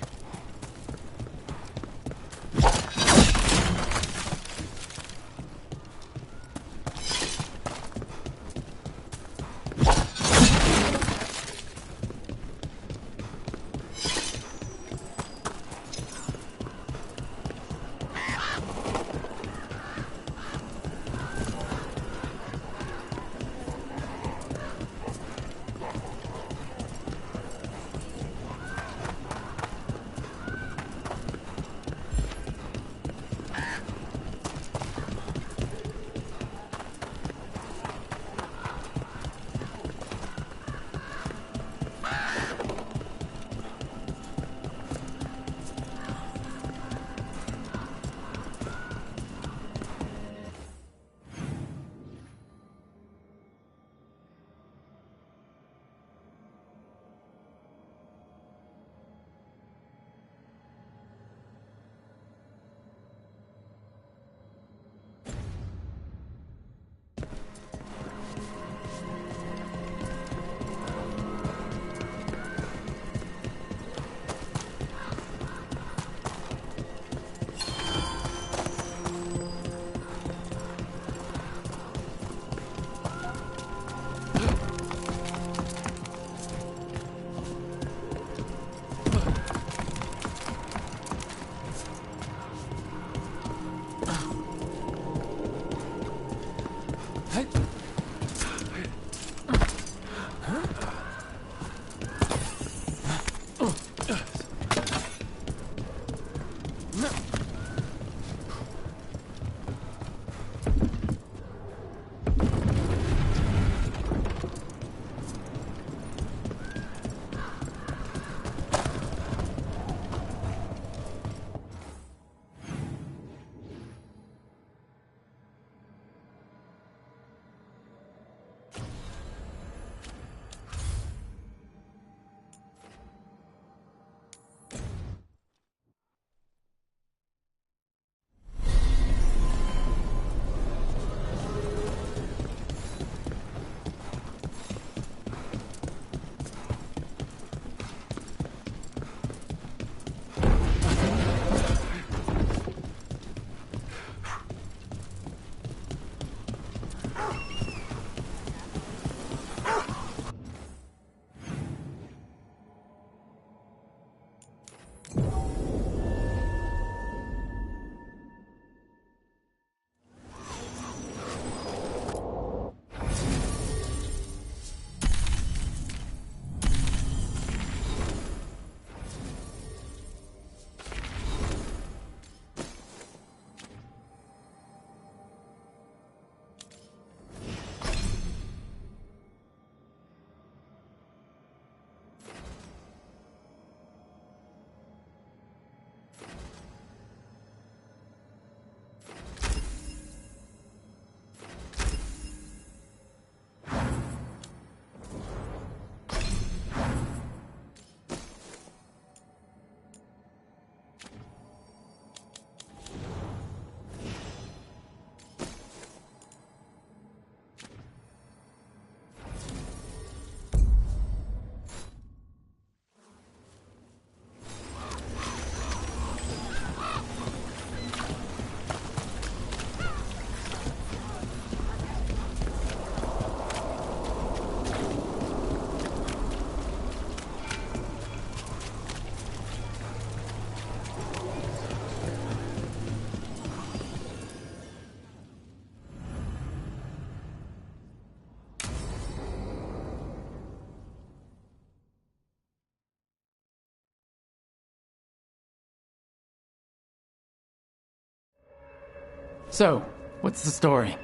A: So, what's the story?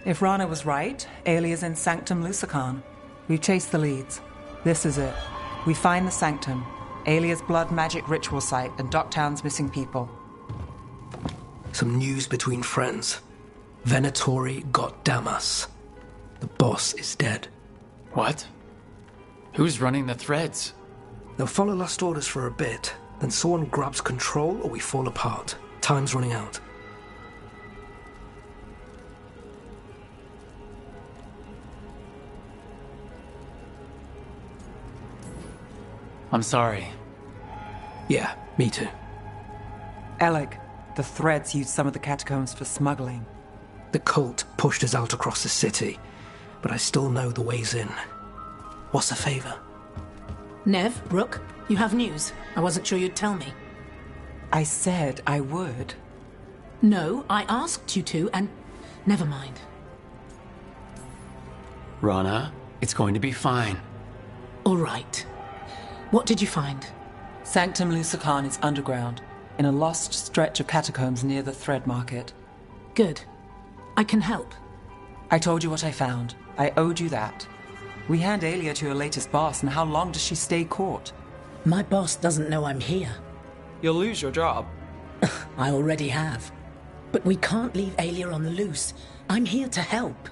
O: If Rana was right, Aelia's in Sanctum Lusican. We've chased the leads. This is it. We find the Sanctum, Aelia's blood magic ritual site, and Docktown's missing people.
P: Some news between friends. Venatori got Damas. The boss is dead.
A: What? Who's running the threads?
P: They'll follow last orders for a bit, then someone grabs control or we fall apart. Time's running out.
A: I'm sorry.
P: Yeah, me too.
O: Alec, the Threads used some of the catacombs for smuggling.
P: The cult pushed us out across the city, but I still know the ways in. What's the favor?
Q: Nev, Rook, you have news. I wasn't sure you'd tell me.
O: I said I would.
Q: No, I asked you to, and never mind.
A: Rana, it's going to be fine.
Q: All right. What did you find?
O: Sanctum Lucican is underground, in a lost stretch of catacombs near the Thread Market.
Q: Good. I can help.
O: I told you what I found. I owed you that. We hand Aelia to your latest boss, and how long does she stay caught?
Q: My boss doesn't know I'm here.
R: You'll lose your job.
Q: I already have. But we can't leave Aelia on the loose. I'm here to help.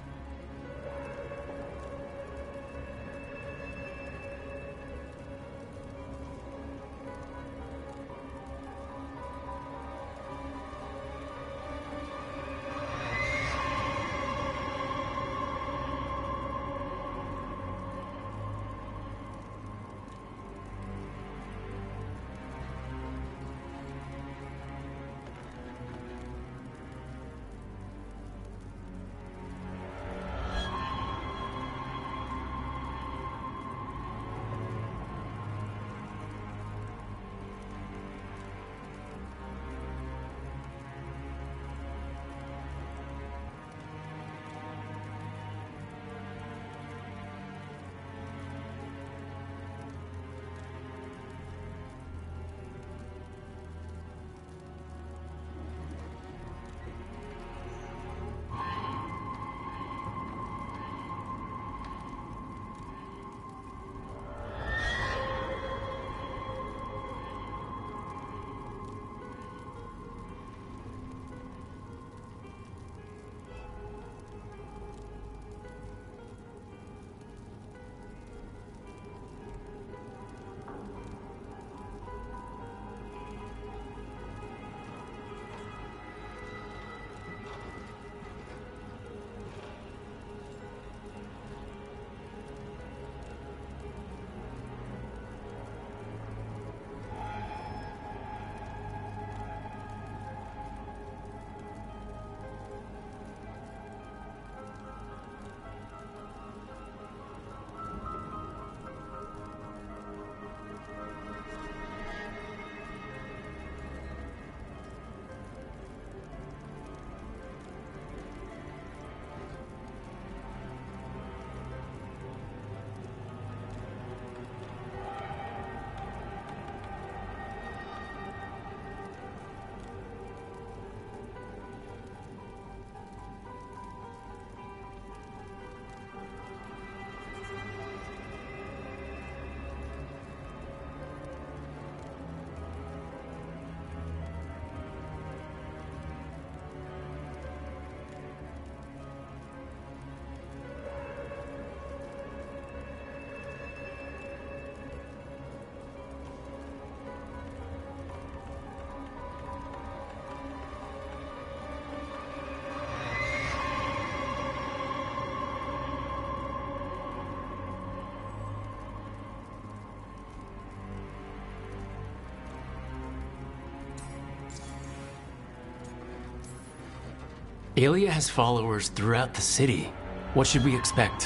A: Aelia has followers throughout the city. What should we expect?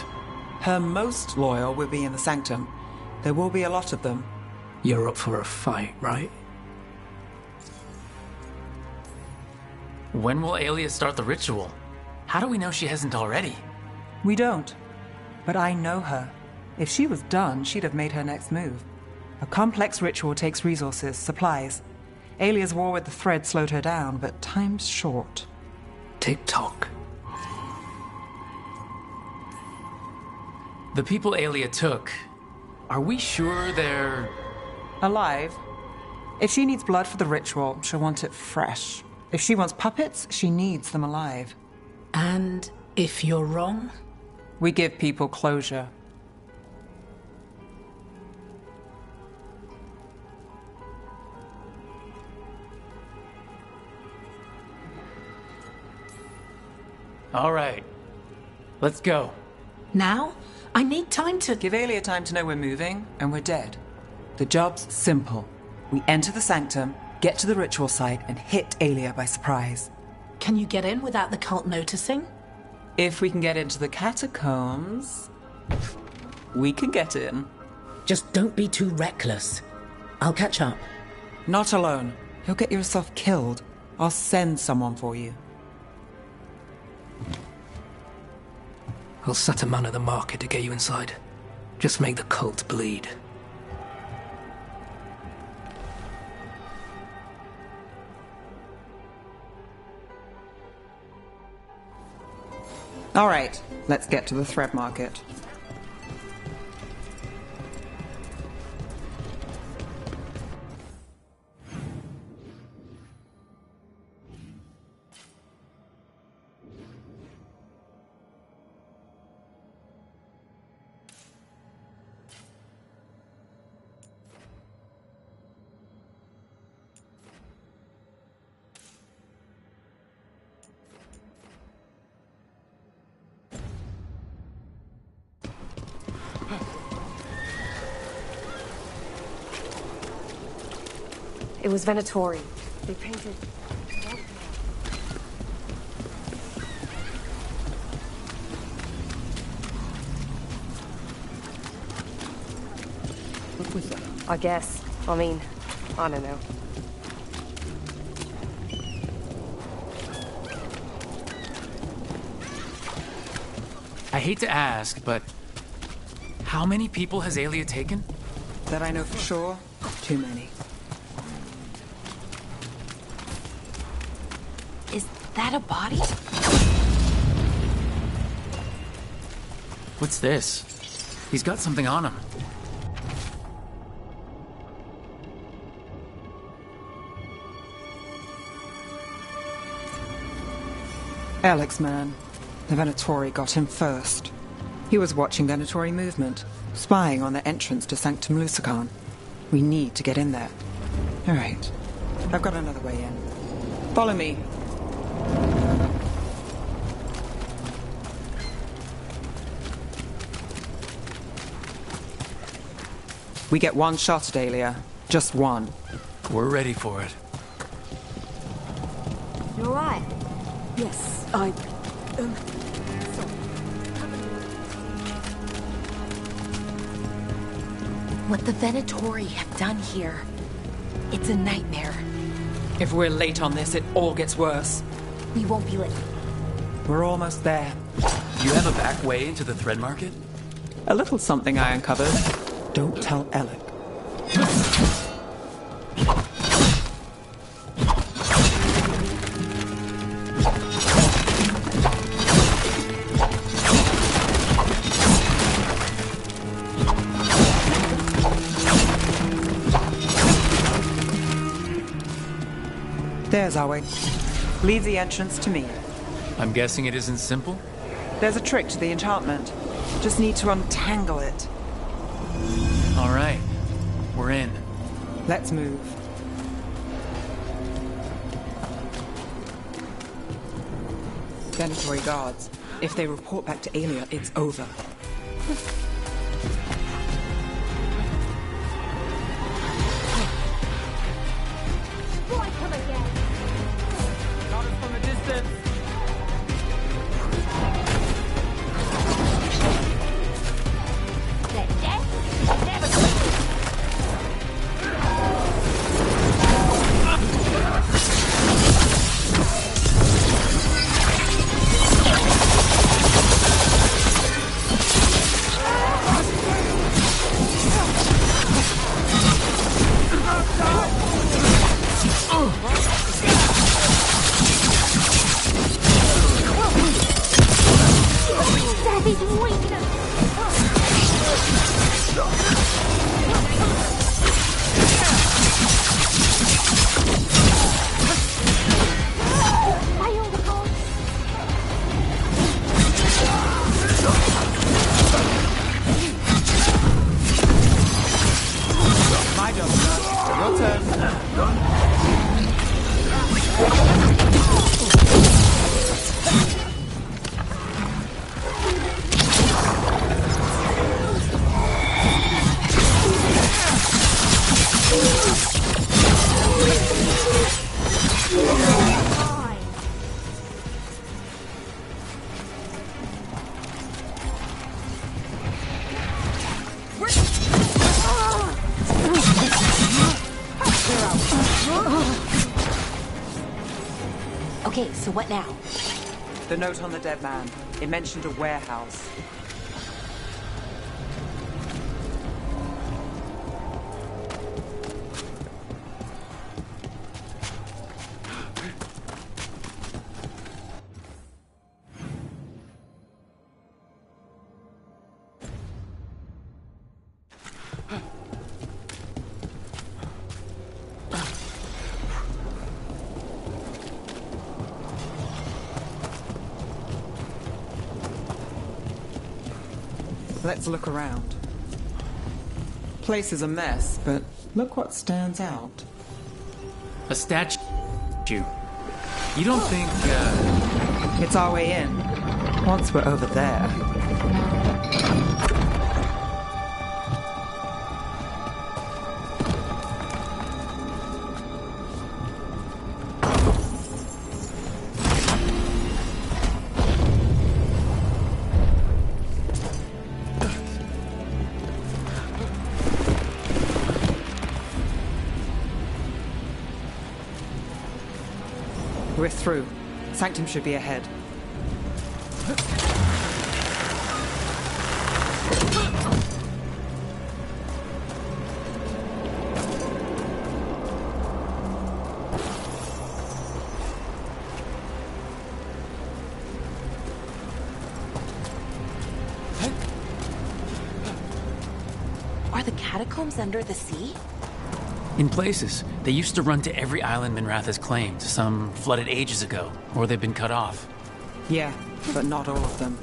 O: Her most loyal will be in the Sanctum. There will be a lot of them.
P: You're up for a fight, right?
A: When will Aelia start the ritual? How do we know she hasn't already?
O: We don't. But I know her. If she was done, she'd have made her next move. A complex ritual takes resources, supplies. Aelia's war with the Thread slowed her down, but time's short.
P: Tick-tock.
A: The people Aelia took, are we sure they're...
O: alive? If she needs blood for the ritual, she'll want it fresh. If she wants puppets, she needs them alive.
Q: And if you're wrong?
O: We give people closure.
A: All right. Let's go.
Q: Now? I need time to...
O: Give Aelia time to know we're moving, and we're dead. The job's simple. We enter the sanctum, get to the ritual site, and hit Aelia by surprise.
Q: Can you get in without the cult noticing?
O: If we can get into the catacombs, we can get in.
Q: Just don't be too reckless. I'll catch up.
O: Not alone. You'll get yourself killed. I'll send someone for you.
P: I'll set a man at the market to get you inside. Just make the cult bleed.
O: All right, let's get to the thread market.
B: It was Venatori. They painted...
P: What was that?
B: I guess. I mean, I don't know.
A: I hate to ask, but how many people has Aelia taken?
O: That I know for sure, too many.
D: Is that a body?
A: What's this? He's got something on him.
O: Alex, man. The Venatori got him first. He was watching Venatori movement, spying on the entrance to Sanctum Lusican. We need to get in there. All right. I've got another way in. Follow me. We get one shot at Aelia. Just one.
A: We're ready for it.
B: You alright?
J: Yes, I...
D: What the Venatori have done here, it's a nightmare.
O: If we're late on this, it all gets worse.
D: We won't be late.
O: We're almost there.
A: You have a back way into the thread market?
O: A little something I uncovered. Don't tell Alec. There's our way. Leave the entrance to me.
A: I'm guessing it isn't simple?
O: There's a trick to the enchantment. Just need to untangle it.
A: All right. We're in.
O: Let's move. Venatori guards. If they report back to Aelia, it's over.
F: Got us from a distance. My job, sir. Your turn.
D: Okay, so what now?
O: The note on the dead man. It mentioned a warehouse. Let's look around. Place is a mess, but look what stands out.
A: A statue. You don't think,
O: It's our way in. Once we're over there. We're through. Sanctum should be ahead.
D: Are the catacombs under the sea?
A: in places, they used to run to every island Minrath has claimed. Some flooded ages ago, or they've been cut off.
O: Yeah, but not all of them.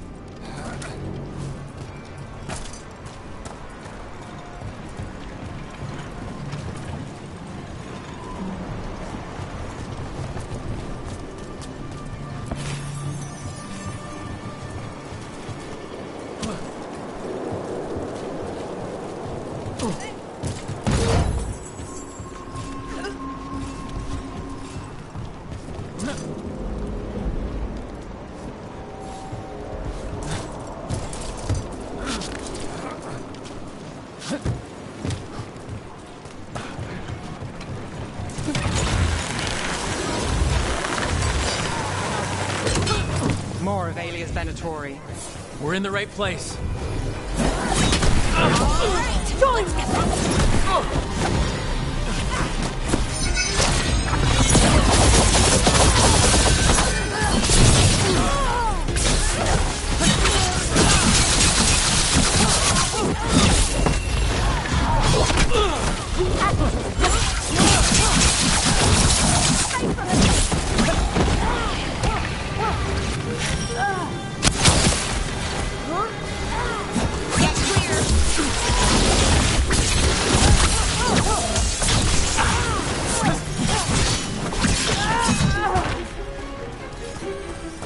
O: More of Alia's Venatori.
A: We're in the right place.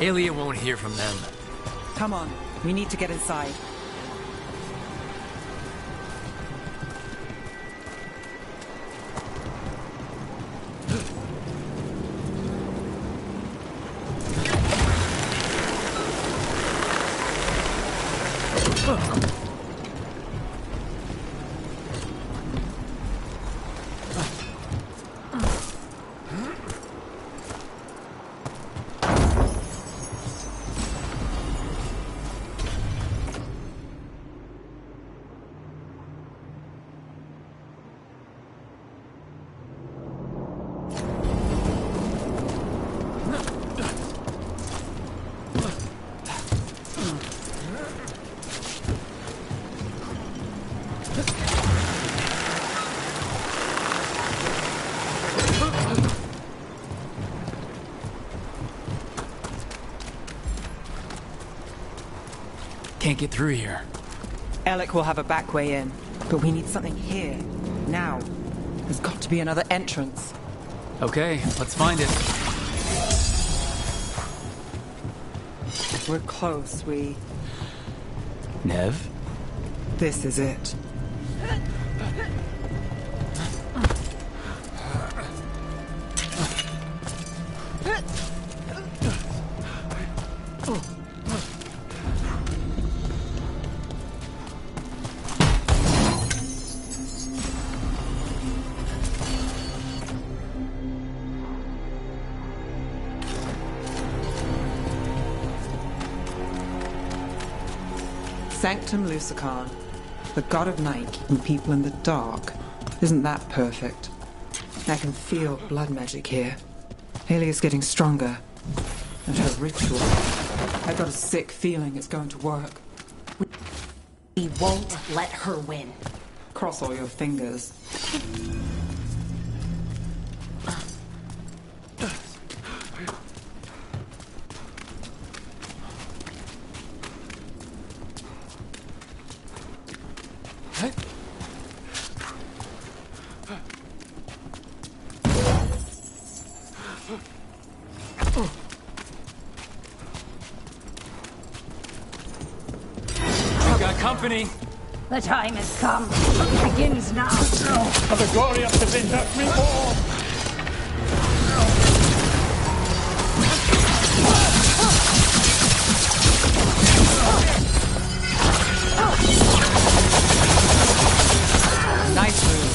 A: Alia won't hear from them.
O: Come on, we need to get inside.
A: Can't get through here.
O: Alec will have a back way in, but we need something here, now. There's got to be another entrance.
A: Okay, let's find it.
O: We're close,
A: Nev?
O: This is it. Sanctum Lucican, the god of night keeping people in the dark. Isn't that perfect? I can feel blood magic here. Alia's getting stronger. And her ritual. I got a sick feeling it's going to work.
Q: We won't let her win.
O: Cross all your fingers.
A: Company.
S: The time has come. It begins now.
F: For the glory of the wind, let me fall.
O: Nice move.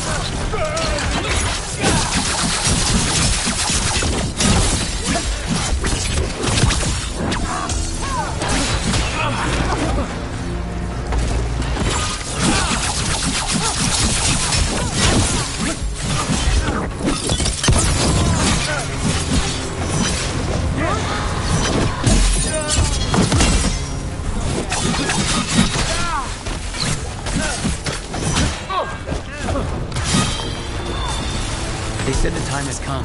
A: They said the time has come.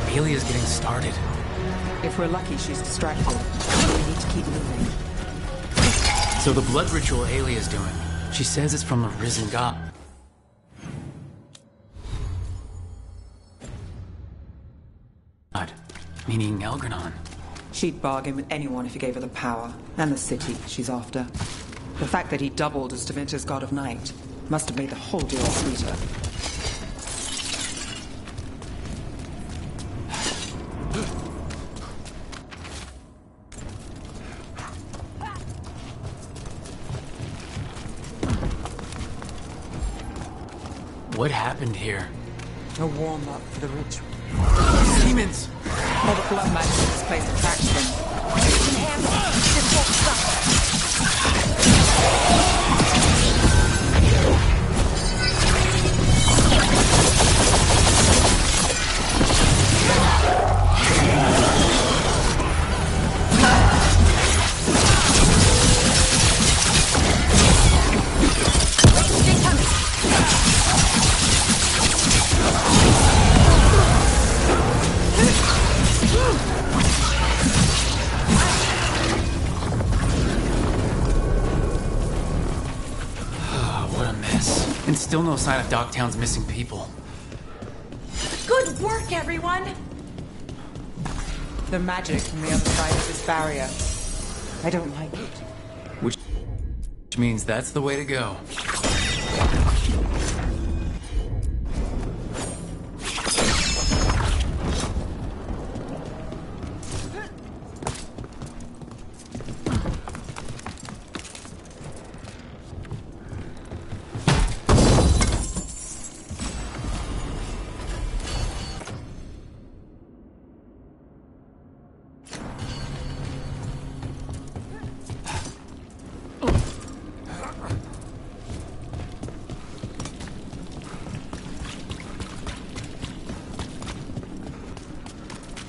A: Alia's getting started.
O: If we're lucky, she's distracted. We need to keep moving.
A: So the blood ritual Alia's doing, she says it's from a risen god. Meaning Algernon.
O: She'd bargain with anyone if he gave her the power, and the city she's after. The fact that he doubled as Devinter's god of night must have made the whole deal sweeter.
A: What happened here?
O: A warm-up for the ritual.
A: Demons!
O: All the blood magic in this place attracts them.
A: And still no sign of Dogtown's missing people.
D: Good work, everyone!
O: The magic from the other side of this barrier. I don't like it.
A: Which means that's the way to go.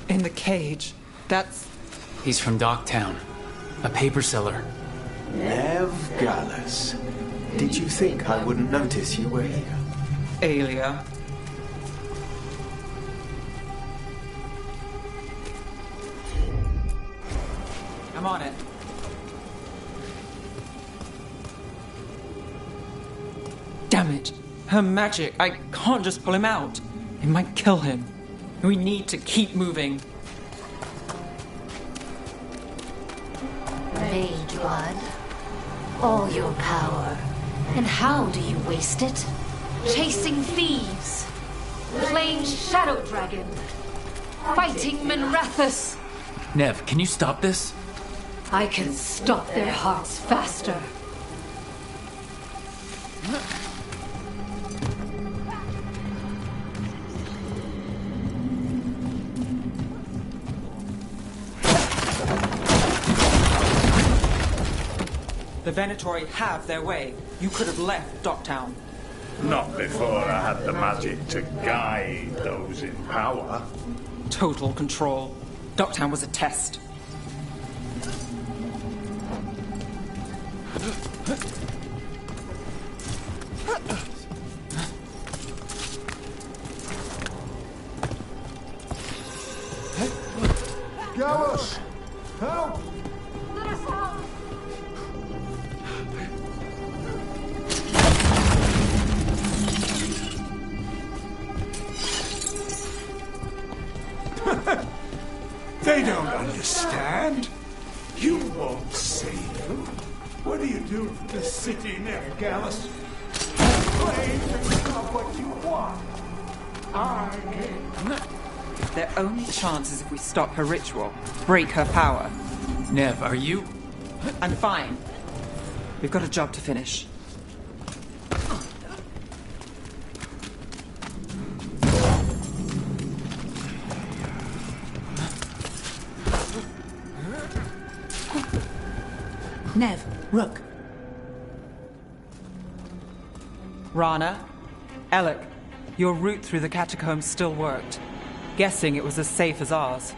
O: In the cage. That's...
A: He's from Dogtown. A paper seller.
T: Nev Gallus. Did you think I wouldn't notice you were here?
O: Alia. I'm on it. Damn it. Her magic. I can't just pull him out. It might kill him. We need to keep moving.
B: Veilguard, all your power. And how do you waste it? Chasing thieves, playing Shadow Dragon, fighting Minrathus.
A: Nev, can you stop this?
B: I can stop their hearts faster.
O: The Venatori have their way. You could have left Docktown.
L: Not before I had the magic to guide those in power.
O: Total control. Docktown was a test.
H: Gallus! Help!
S: Let us out!
M: They don't understand. You won't save them. What do you do for the city near Gallus? Claim it's not what you want.
O: Their only chance is if we stop her ritual, break her power.
A: Nev, are you...
O: I'm fine. We've got a job to finish.
Q: Nev, Rook.
O: Rana, Alec, your route through the catacombs still worked. Guessing it was as safe as ours.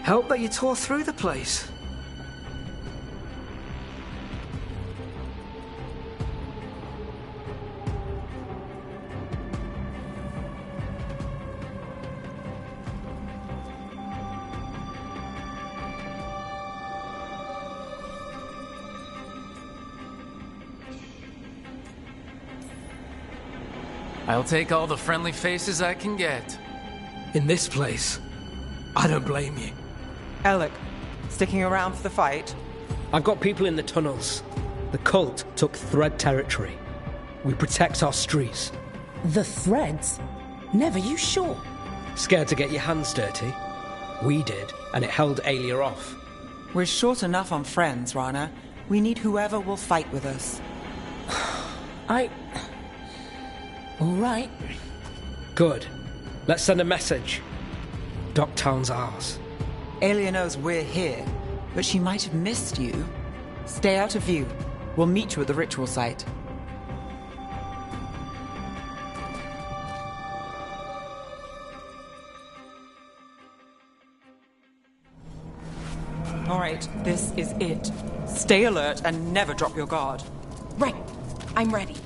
P: Help that you tore through the place.
A: I'll take all the friendly faces I can get.
P: In this place, I don't blame you.
O: Alec, sticking around for the fight?
P: I've got people in the tunnels. The cult took Thread territory. We protect our streets.
Q: The Threads? Nev, are you sure?
P: Scared to get your hands dirty? We did, and it held Aelia off.
O: We're short enough on friends, Rana. We need whoever will fight with us.
Q: All right.
P: Good. Let's send a message. Docktown's ours.
O: Aelia knows we're here, but she might have missed you. Stay out of view. We'll meet you at the ritual site. All right, this is it. Stay alert and never drop your guard.
D: Right. I'm ready.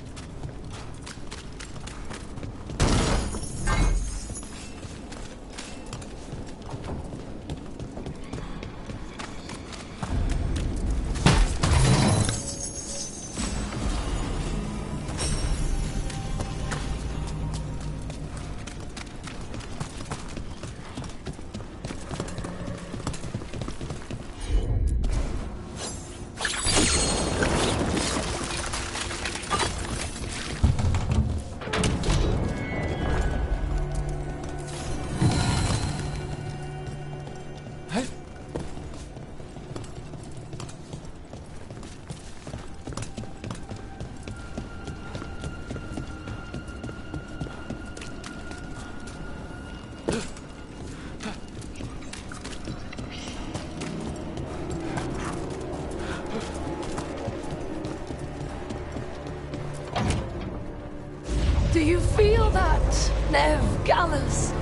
B: Do you feel that, Nev Gallus?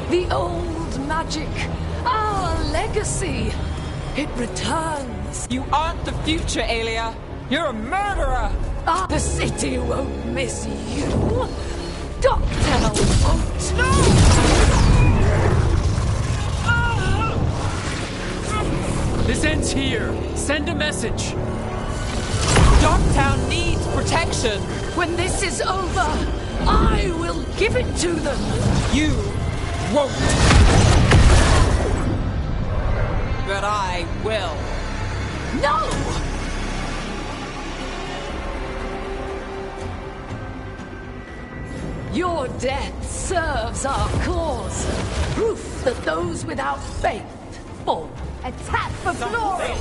B: The old magic, our legacy. It returns.
O: You aren't the future, Aelia. You're a murderer.
B: The city won't miss you. Docktown won't.
O: No!
A: This ends here. Send a message.
O: Docktown needs protection.
B: When this is over, I will give it to them.
O: You won't. But I will.
B: No! Your death serves our cause. Proof that those without faith fall. Attack for glory!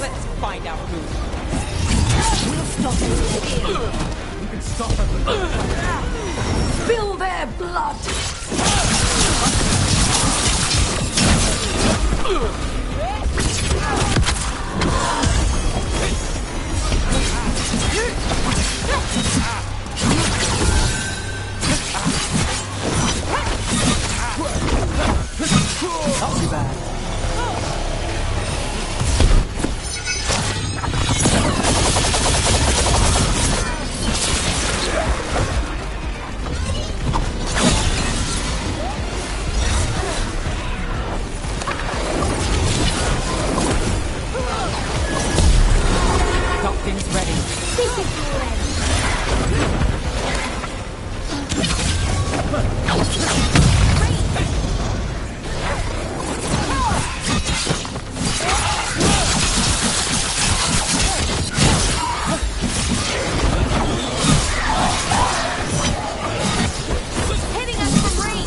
O: Let's find out who.
B: We'll stop it here.
F: You can stop it.
B: Spill their blood.
O: Not too bad.
I: Something's ready.
S: This is hitting us from range.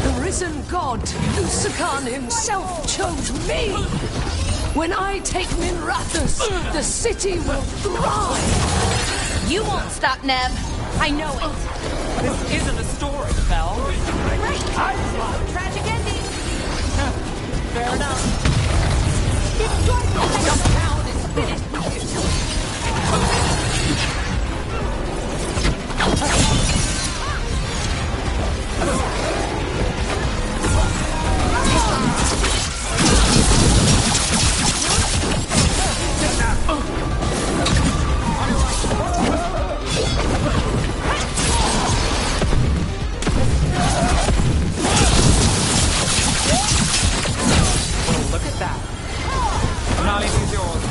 U: The risen god, Lusakan himself, chose me. When I take Minrathous, the city will thrive.
D: You won't stop, Neb. I know it.
I: This isn't a story, Belle.
D: Right. Tragic ending.
I: Fair enough.
U: This town is finished with you.
I: Look at that. Nolly is yours.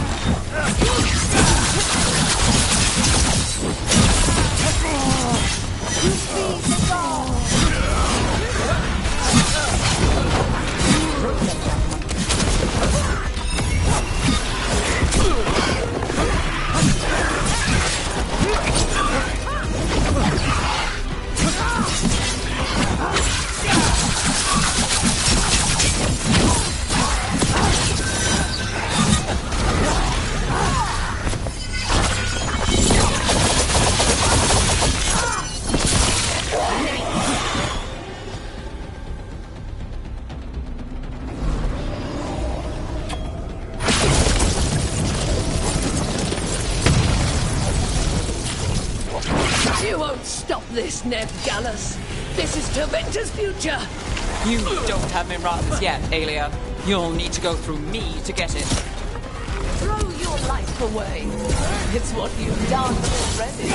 U: You won't stop this, Neb Gallus. This is Tevinter's future.
I: You don't have Minrathous yet, Aelia. You'll need to go through me to get it.
U: Throw your life away. It's what you've done already.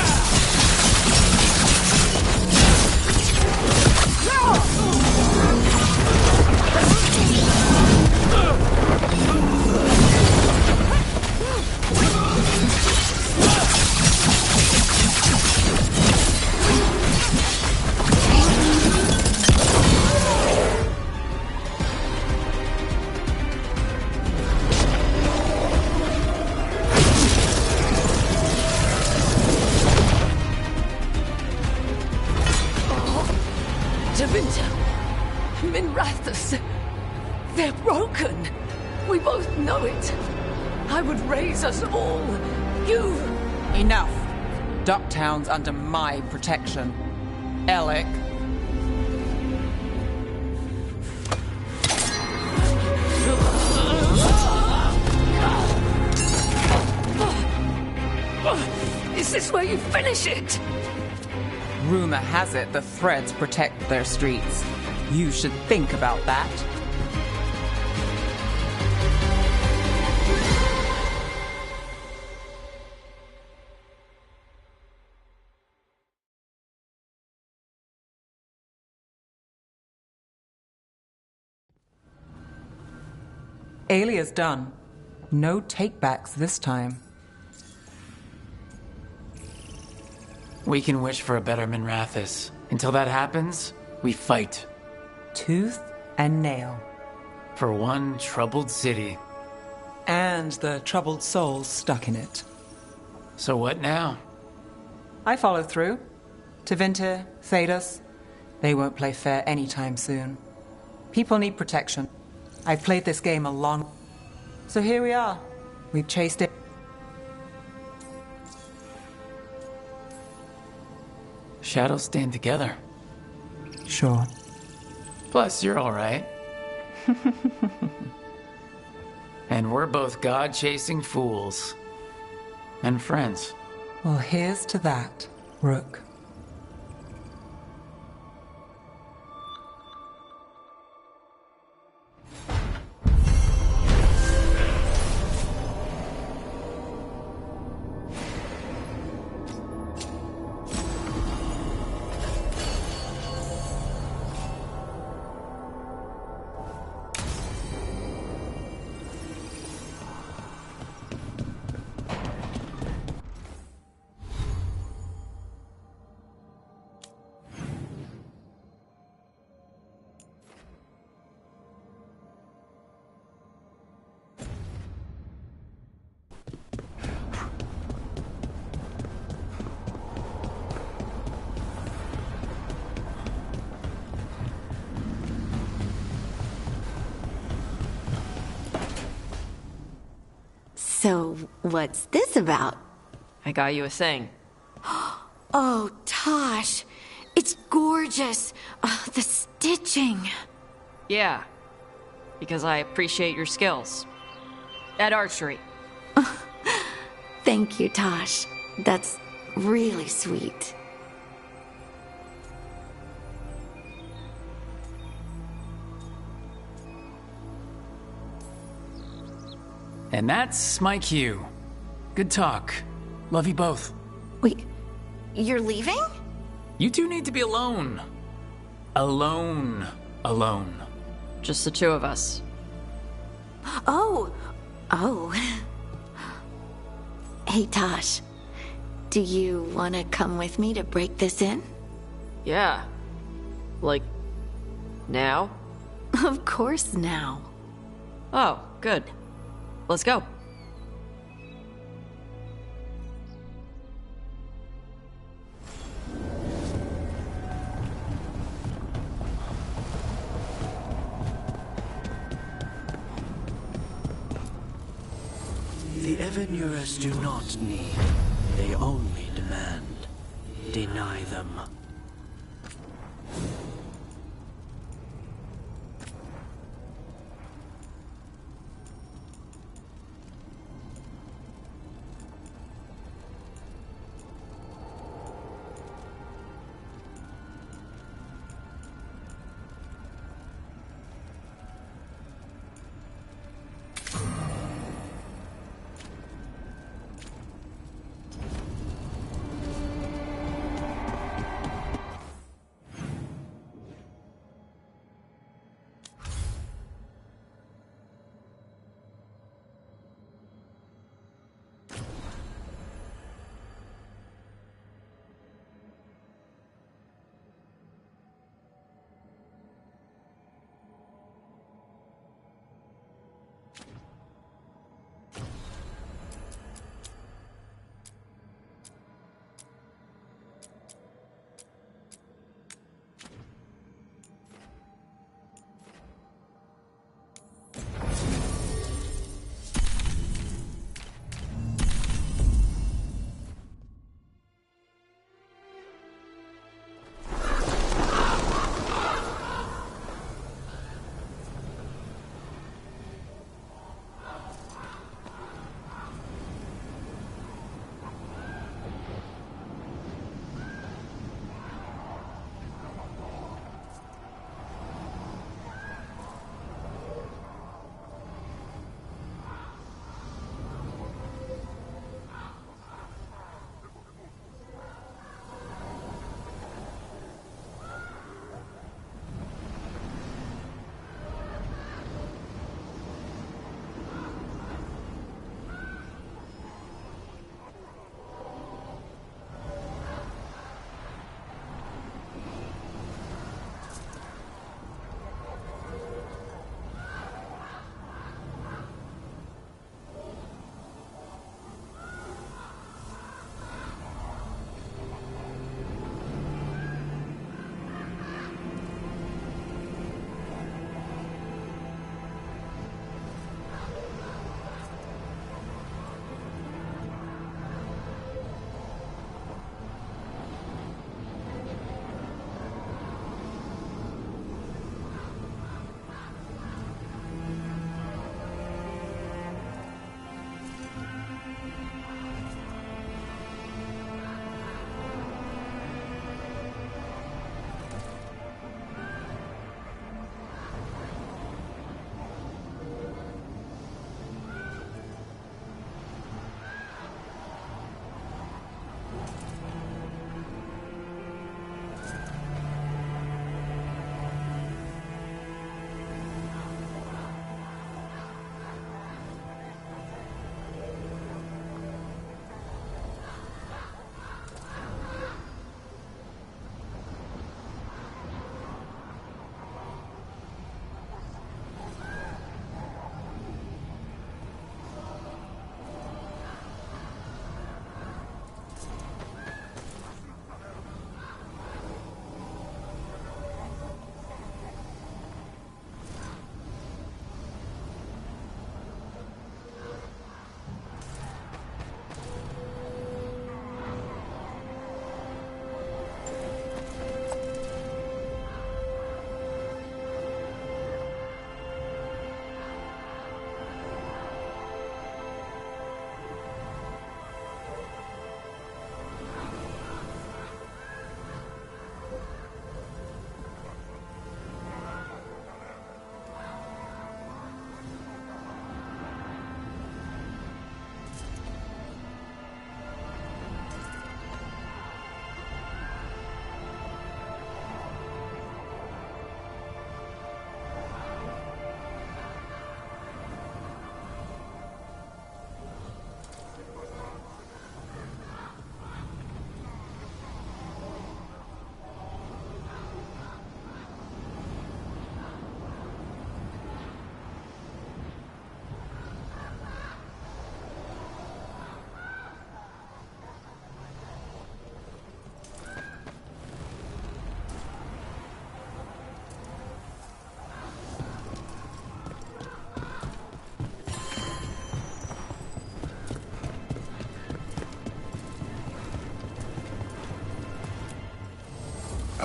U: Tevinter, Minrathous, they're broken. We both know it. I would raise us all. You...
I: Enough. Ducktown's under my protection. Alec.
U: Is this where you finish it?
I: Rumor has it the Threads protect their streets. You should think about that.
O: Aelia's done. No takebacks this time.
A: We can wish for a better Minrathous. Until that happens, we fight.
O: Tooth and nail.
A: For one troubled city.
O: And the troubled souls stuck in it.
A: So what now?
O: I follow through. Tevinter, Thedas. They won't play fair anytime soon. People need protection. I've played this game a long... So here we are. We've chased it.
A: Shadows stand together.
O: Sure.
A: Plus, you're all right. And we're both god-chasing fools. And friends.
O: Well, here's to that, Rook.
J: So, what's this about?
E: I got you a thing.
J: Oh, Tosh. It's gorgeous. The stitching.
E: Yeah. Because I appreciate your skills. At archery.
J: Thank you, Tosh. That's really sweet.
A: And that's my cue. Good talk. Love you both.
J: Wait, you're leaving?
A: You two need to be alone. Alone. Alone.
E: Just the two of us.
J: Oh. Hey, Tosh. Do you want to come with me to break this in?
E: Yeah. Like, now?
J: Of course now.
E: Oh, good. Let's go.
N: The Evenures do not need. They only demand. Deny them.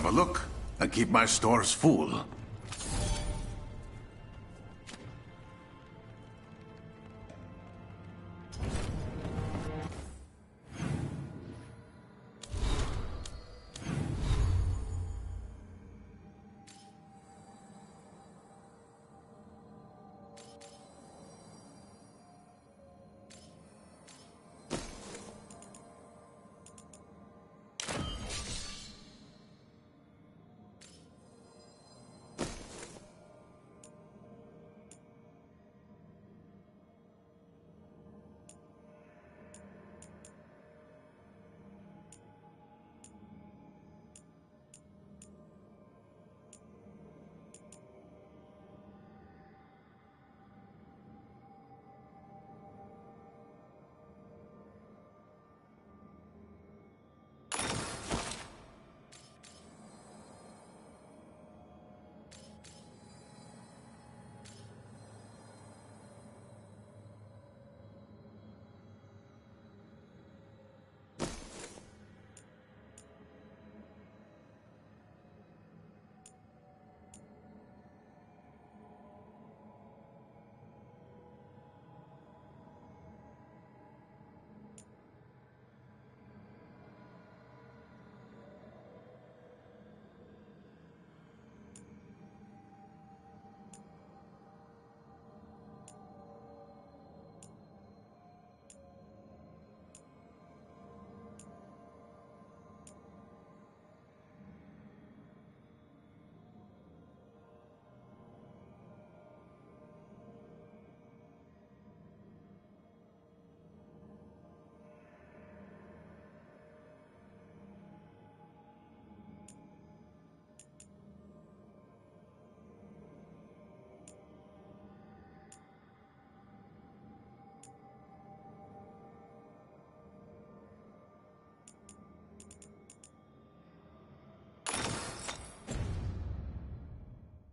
G: have a look and keep my stores full.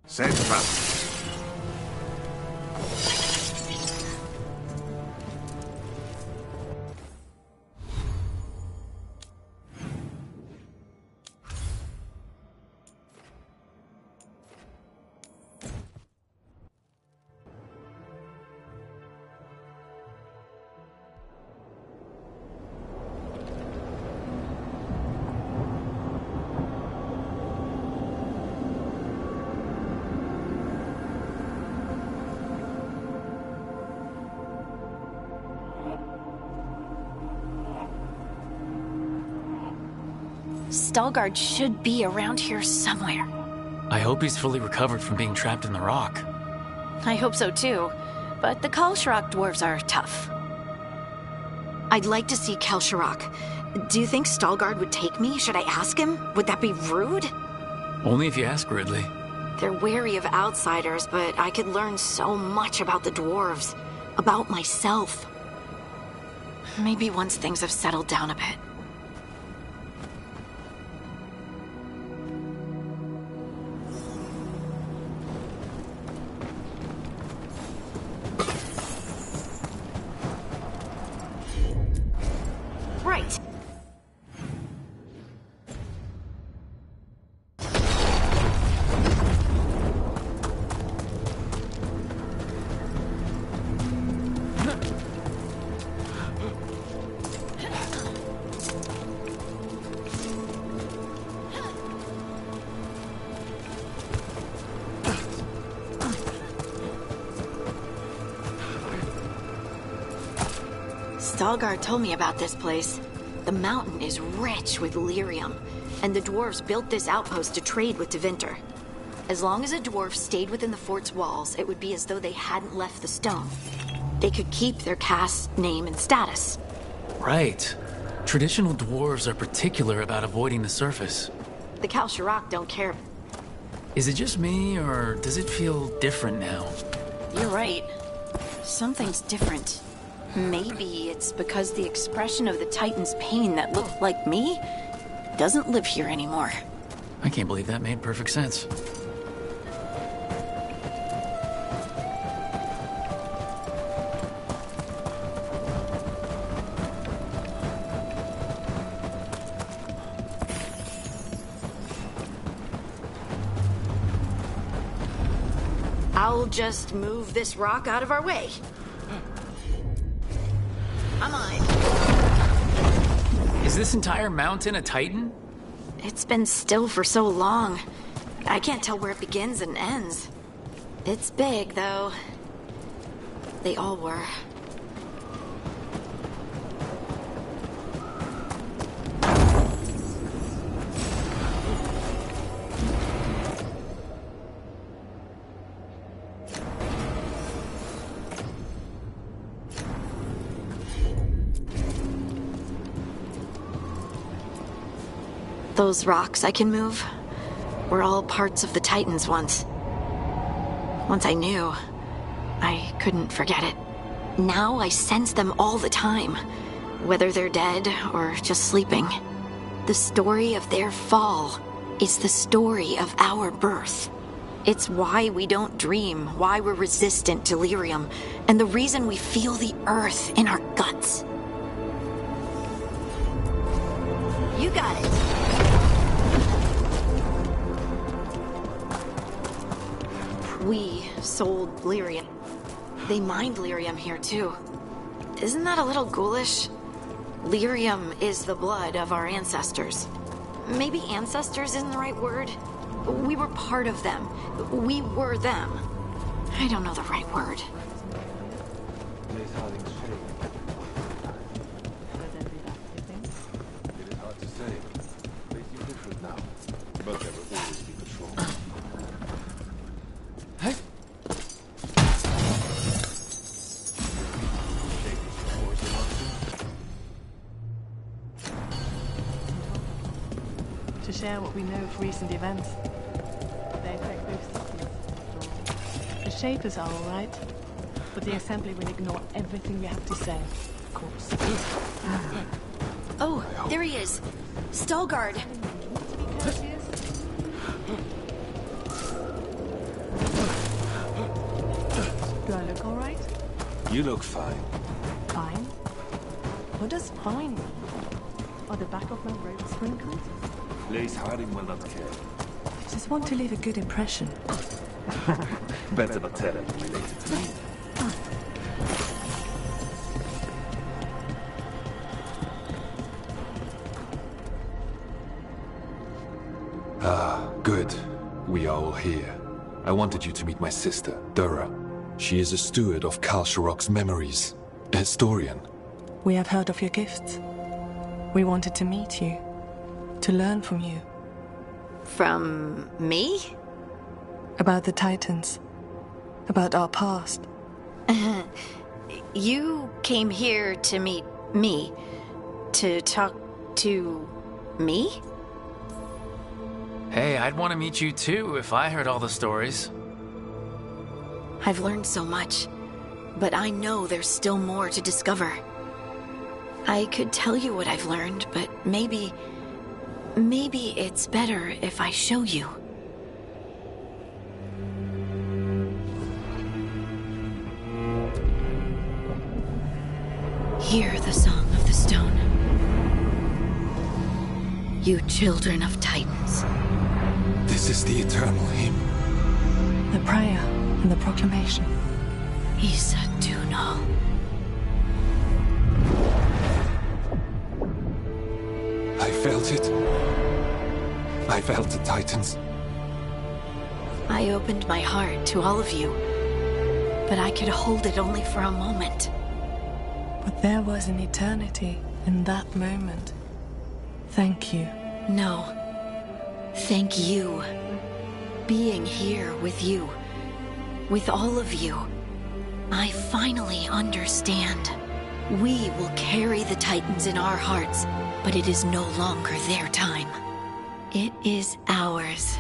G: Safe travel.
V: Veilguard should be around here somewhere.
A: I hope he's fully recovered from being trapped in the rock.
V: I hope so too, but the Kalsharok dwarves are tough.
D: I'd like to see Kalsharok. Do you think Veilguard would take me? Should I ask him? Would that be rude?
A: Only if you ask rudely.
D: They're wary of outsiders, but I could learn so much about the dwarves. About myself. Maybe once things have settled down a bit. Right. Veilguard told me about this place. The mountain is rich with lyrium, and the dwarves built this outpost to trade with Tevinter. As long as a dwarf stayed within the fort's walls, it would be as though they hadn't left the stone. They could keep their caste, name, and status.
A: Right. Traditional dwarves are particular about avoiding the surface.
D: The Kalsharok don't care.
A: Is it just me, or does it feel different now?
D: You're right. Something's different. Maybe it's because the expression of the Titan's pain that looked like me doesn't live here anymore.
A: I can't believe that made perfect sense.
V: I'll just move this rock out of our way. I'm on it.
A: Is this entire mountain a Titan?
V: It's been still for so long. I can't tell where it begins and ends. It's big, though. They all were. Those rocks I can move were all parts of the Titans once. Once I knew, I couldn't forget it. Now I sense them all the time, whether they're dead or just sleeping. The story of their fall is the story of our birth. It's why we don't dream, why we're resistant to lyrium, and the reason we feel the earth in our guts. You got it. We sold lyrium. They mined lyrium here, too. Isn't that a little ghoulish? Lyrium is the blood of our ancestors. Maybe ancestors isn't the right word. We were part of them. We were them. I don't know the right word.
C: It is hard to say. They seem different now, but there will always be patrol.
K: To share what we know of recent events. They affect both cities. The Shapers are all right, but the Assembly will ignore everything we have to say, of course.
V: Oh, there he is. Veilguard.
K: Do I look all right?
C: You look fine.
K: Fine? What does fine mean? Are the back of my robe sprinkled?
C: Lace Harding will not care.
K: I just want to leave a good impression.
C: Better not tell it related to me. Good. We are all here. I wanted you to meet my sister, Dura. She is a steward of Kalsharok's memories. A historian.
K: We have heard of your gifts. We wanted to meet you. To learn from you.
V: From me?
K: About the Titans. About our past.
V: You came here to meet me. To talk to me?
A: Hey, I'd want to meet you too if I heard all the stories.
V: I've learned so much, but I know there's still more to discover. I could tell you what I've learned, but maybe it's better if I show you. Hear the song of the stone. You children of Titans.
C: This is the eternal hymn.
K: The prayer and the proclamation.
V: Isa Dunal.
C: I felt it. I felt the Titans.
V: I opened my heart to all of you, but I could hold it only for a moment.
K: But there was an eternity in that moment. Thank you.
V: No. Thank you. Being here with you. With all of you. I finally understand. We will carry the Titans in our hearts, but it is no longer their time. It is ours.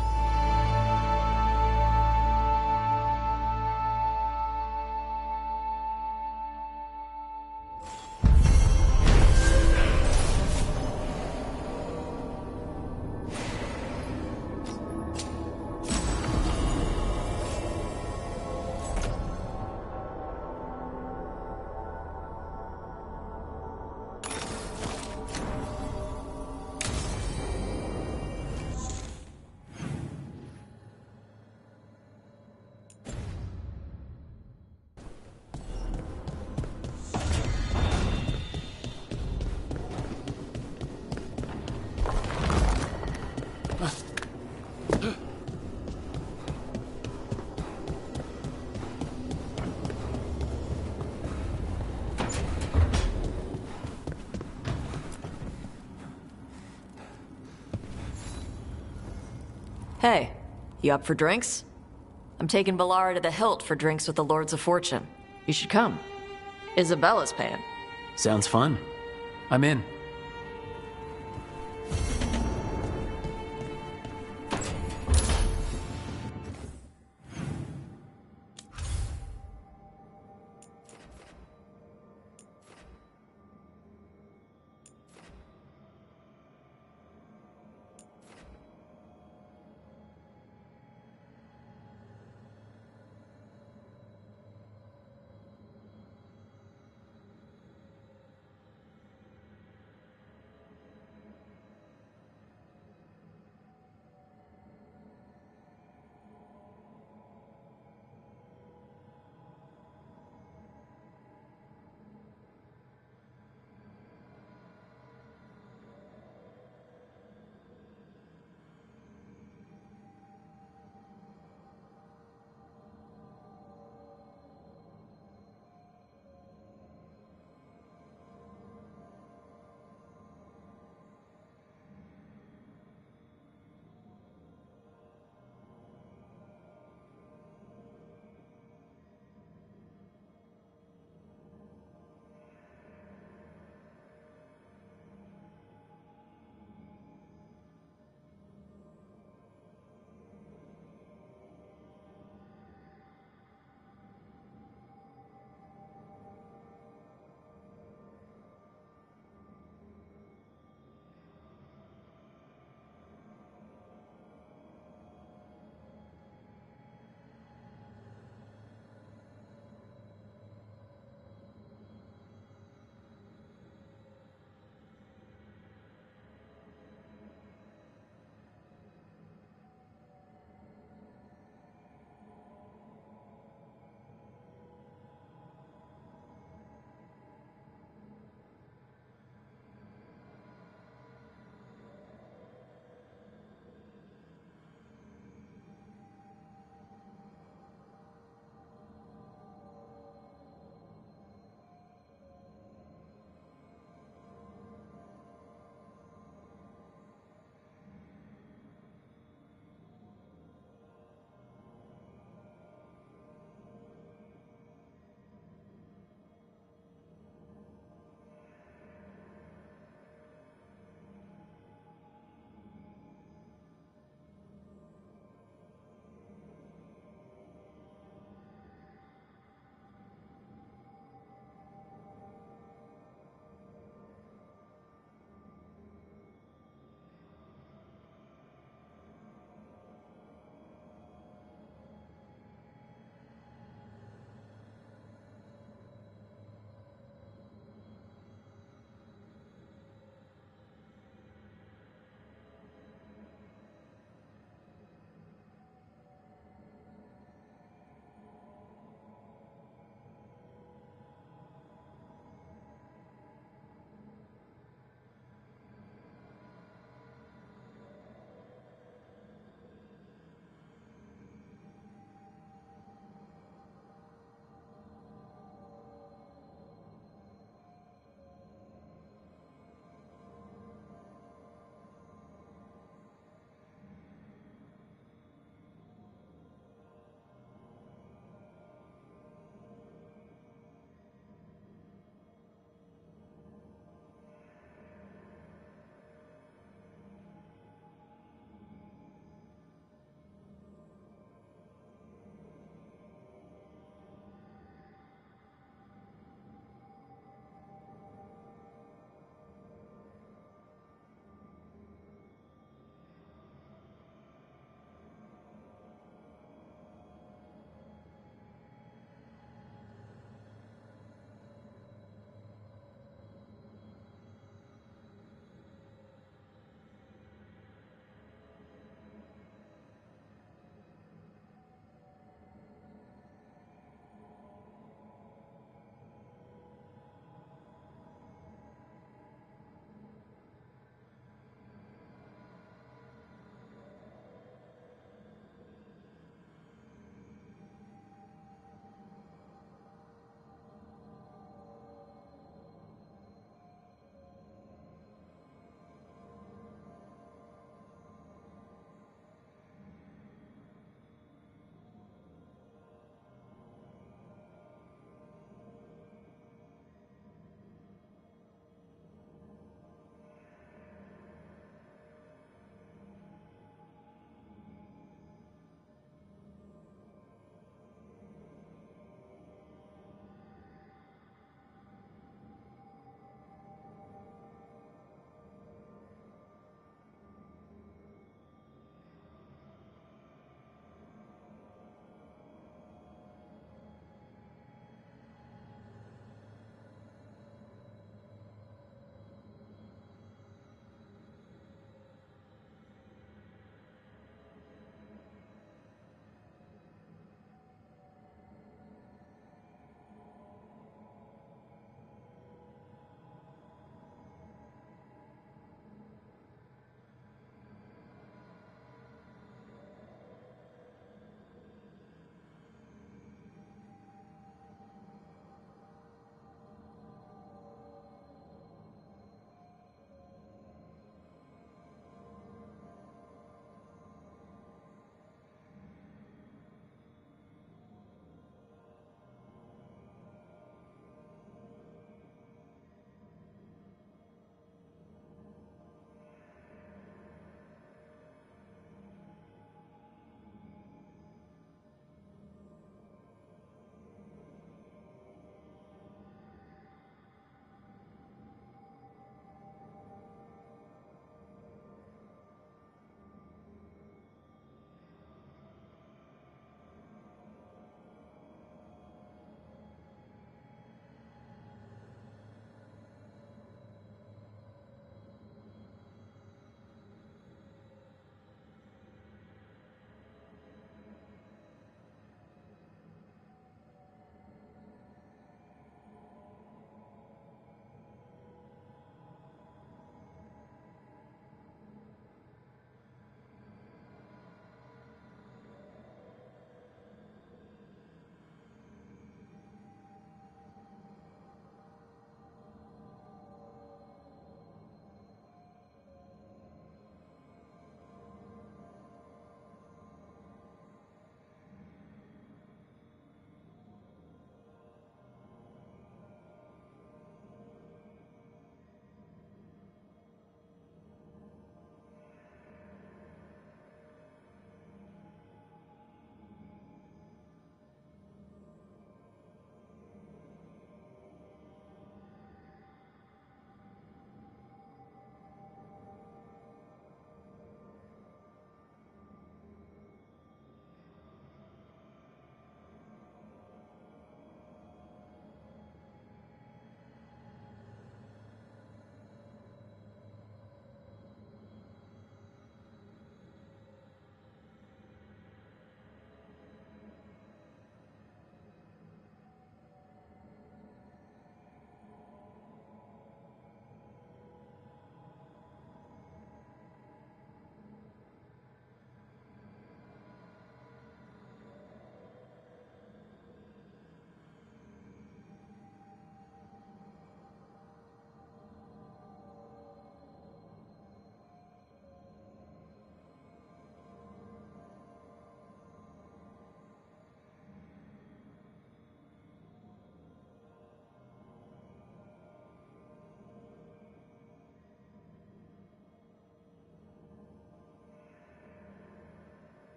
E: Hey, you up for drinks? I'm taking Valara to the Hilt for drinks with the Lords of Fortune. You should come. Isabella's paying.
A: Sounds fun. I'm in.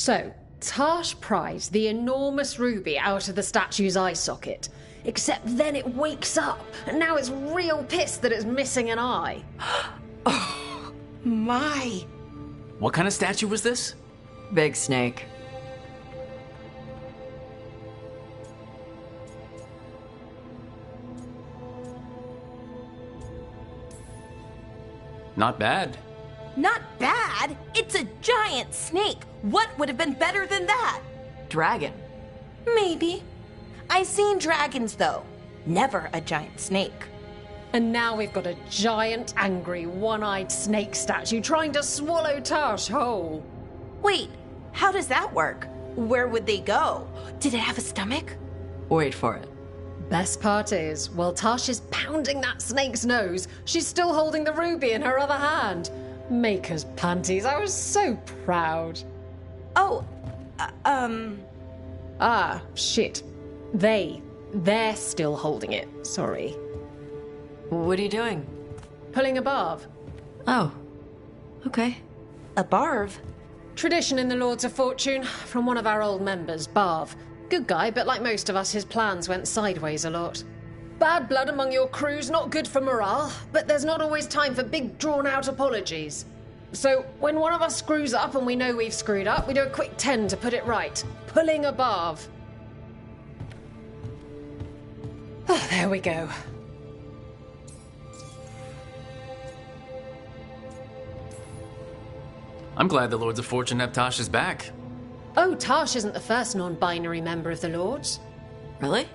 R: So, Tash pries the enormous ruby out of the statue's eye socket. Except then it wakes up, and now it's real pissed that it's missing an eye.
D: Oh, my.
A: What kind of statue was this?
E: Big snake.
A: Not bad.
D: Not bad? It's a giant snake. What would have been better than that?
E: Dragon.
D: Maybe. I've seen dragons, though. Never a giant snake.
R: And now we've got a giant, angry, one-eyed snake statue trying to swallow Tash whole.
D: Wait, how does that work? Where would they go? Did it have a stomach?
E: Wait for it.
R: Best part is, while Tash is pounding that snake's nose, she's still holding the ruby in her other hand. Maker's panties, I was so proud.
D: Oh,
R: Ah, shit. They're still holding it, sorry.
E: What are you doing?
R: Pulling a barv.
E: Oh, okay.
D: A barv?
R: Tradition in the Lords of Fortune, from one of our old members, Barv. Good guy, but like most of us, his plans went sideways a lot. Bad blood among your crew's not good for morale, but there's not always time for big, drawn-out apologies. So, when one of us screws up and we know we've screwed up, we do a quick 10 to put it right. Pulling a barv. Oh, there we go.
A: I'm glad the Lords of Fortune have Tasha's back.
R: Oh, Tash isn't the first non-binary member of the Lords.
E: Really?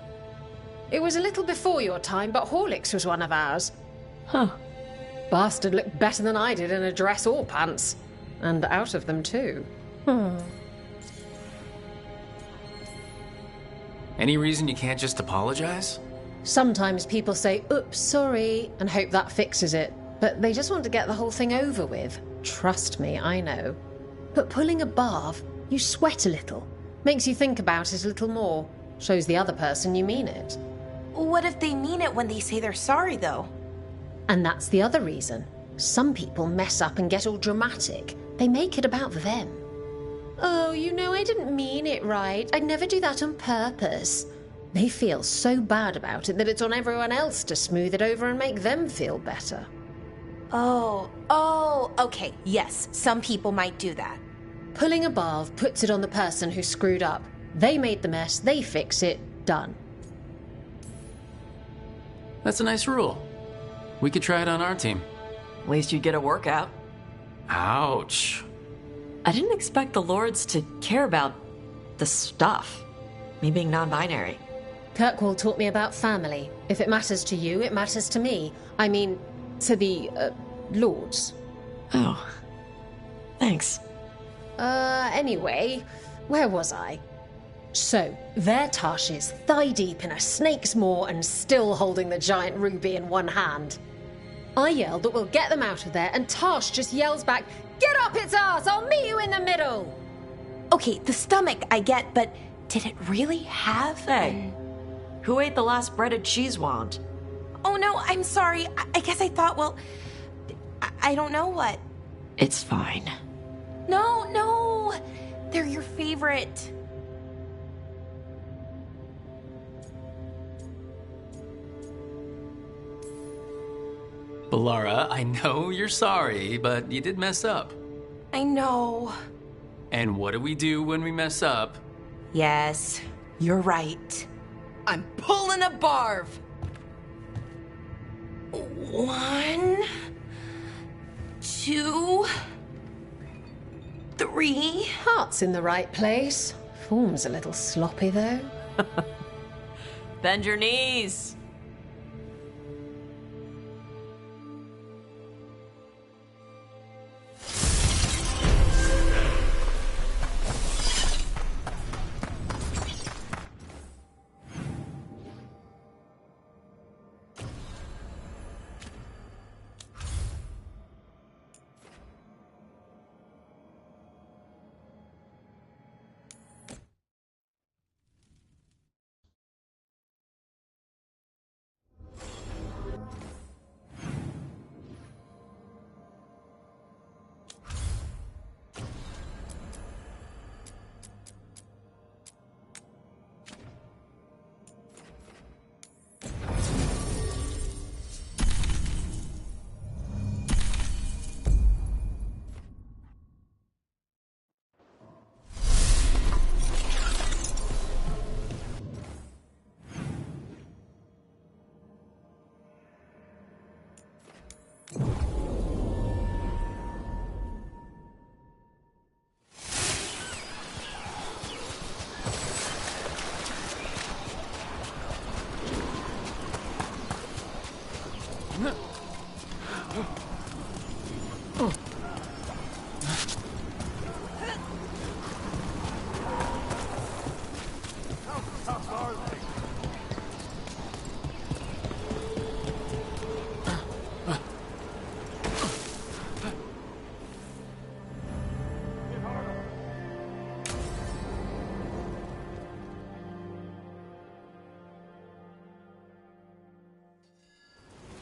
R: It was a little before your time, but Horlicks was one of ours.
E: Huh.
R: Bastard looked better than I did in a dress or pants. And out of them, too.
A: Any reason you can't just apologize?
R: Sometimes people say, oops, sorry, and hope that fixes it. But they just want to get the whole thing over with. Trust me, I know. But pulling a barv, you sweat a little. Makes you think about it a little more. Shows the other person you mean it.
D: What if they mean it when they say they're sorry, though?
R: And that's the other reason. Some people mess up and get all dramatic. They make it about them. Oh, you know, I didn't mean it right. I'd never do that on purpose. They feel so bad about it that it's on everyone else to smooth it over and make them feel better.
D: Oh, okay, yes, some people might do that.
R: Pulling a barv puts it on the person who screwed up. They made the mess, they fix it, done.
A: That's a nice rule. We could try it on our team.
E: At least you'd get a workout.
A: Ouch.
E: I didn't expect the Lords to care about the stuff. Me being non-binary.
R: Kirkwall taught me about family. If it matters to you, it matters to me. I mean, to the, Lords.
E: Oh. Thanks.
R: Anyway, where was I? So, there Tash is, thigh-deep in a snake's maw and still holding the giant ruby in one hand. I yell that we'll get them out of there, and Tash just yells back, "Get up its ass! I'll meet you in the middle!"
D: Okay, the stomach I get, but did it really have...
E: Hey, who ate the last breaded cheese wand?
D: Oh no, I'm sorry. I guess I thought, well... I don't know what.
E: It's fine.
D: No! They're your favorite.
A: Balara, I know you're sorry, but you did mess up.
D: I know.
A: And what do we do when we mess up?
D: Yes, you're right. I'm pulling a barv. 1, 2, 3.
R: Heart's in the right place. Form's a little sloppy, though.
E: Bend your knees.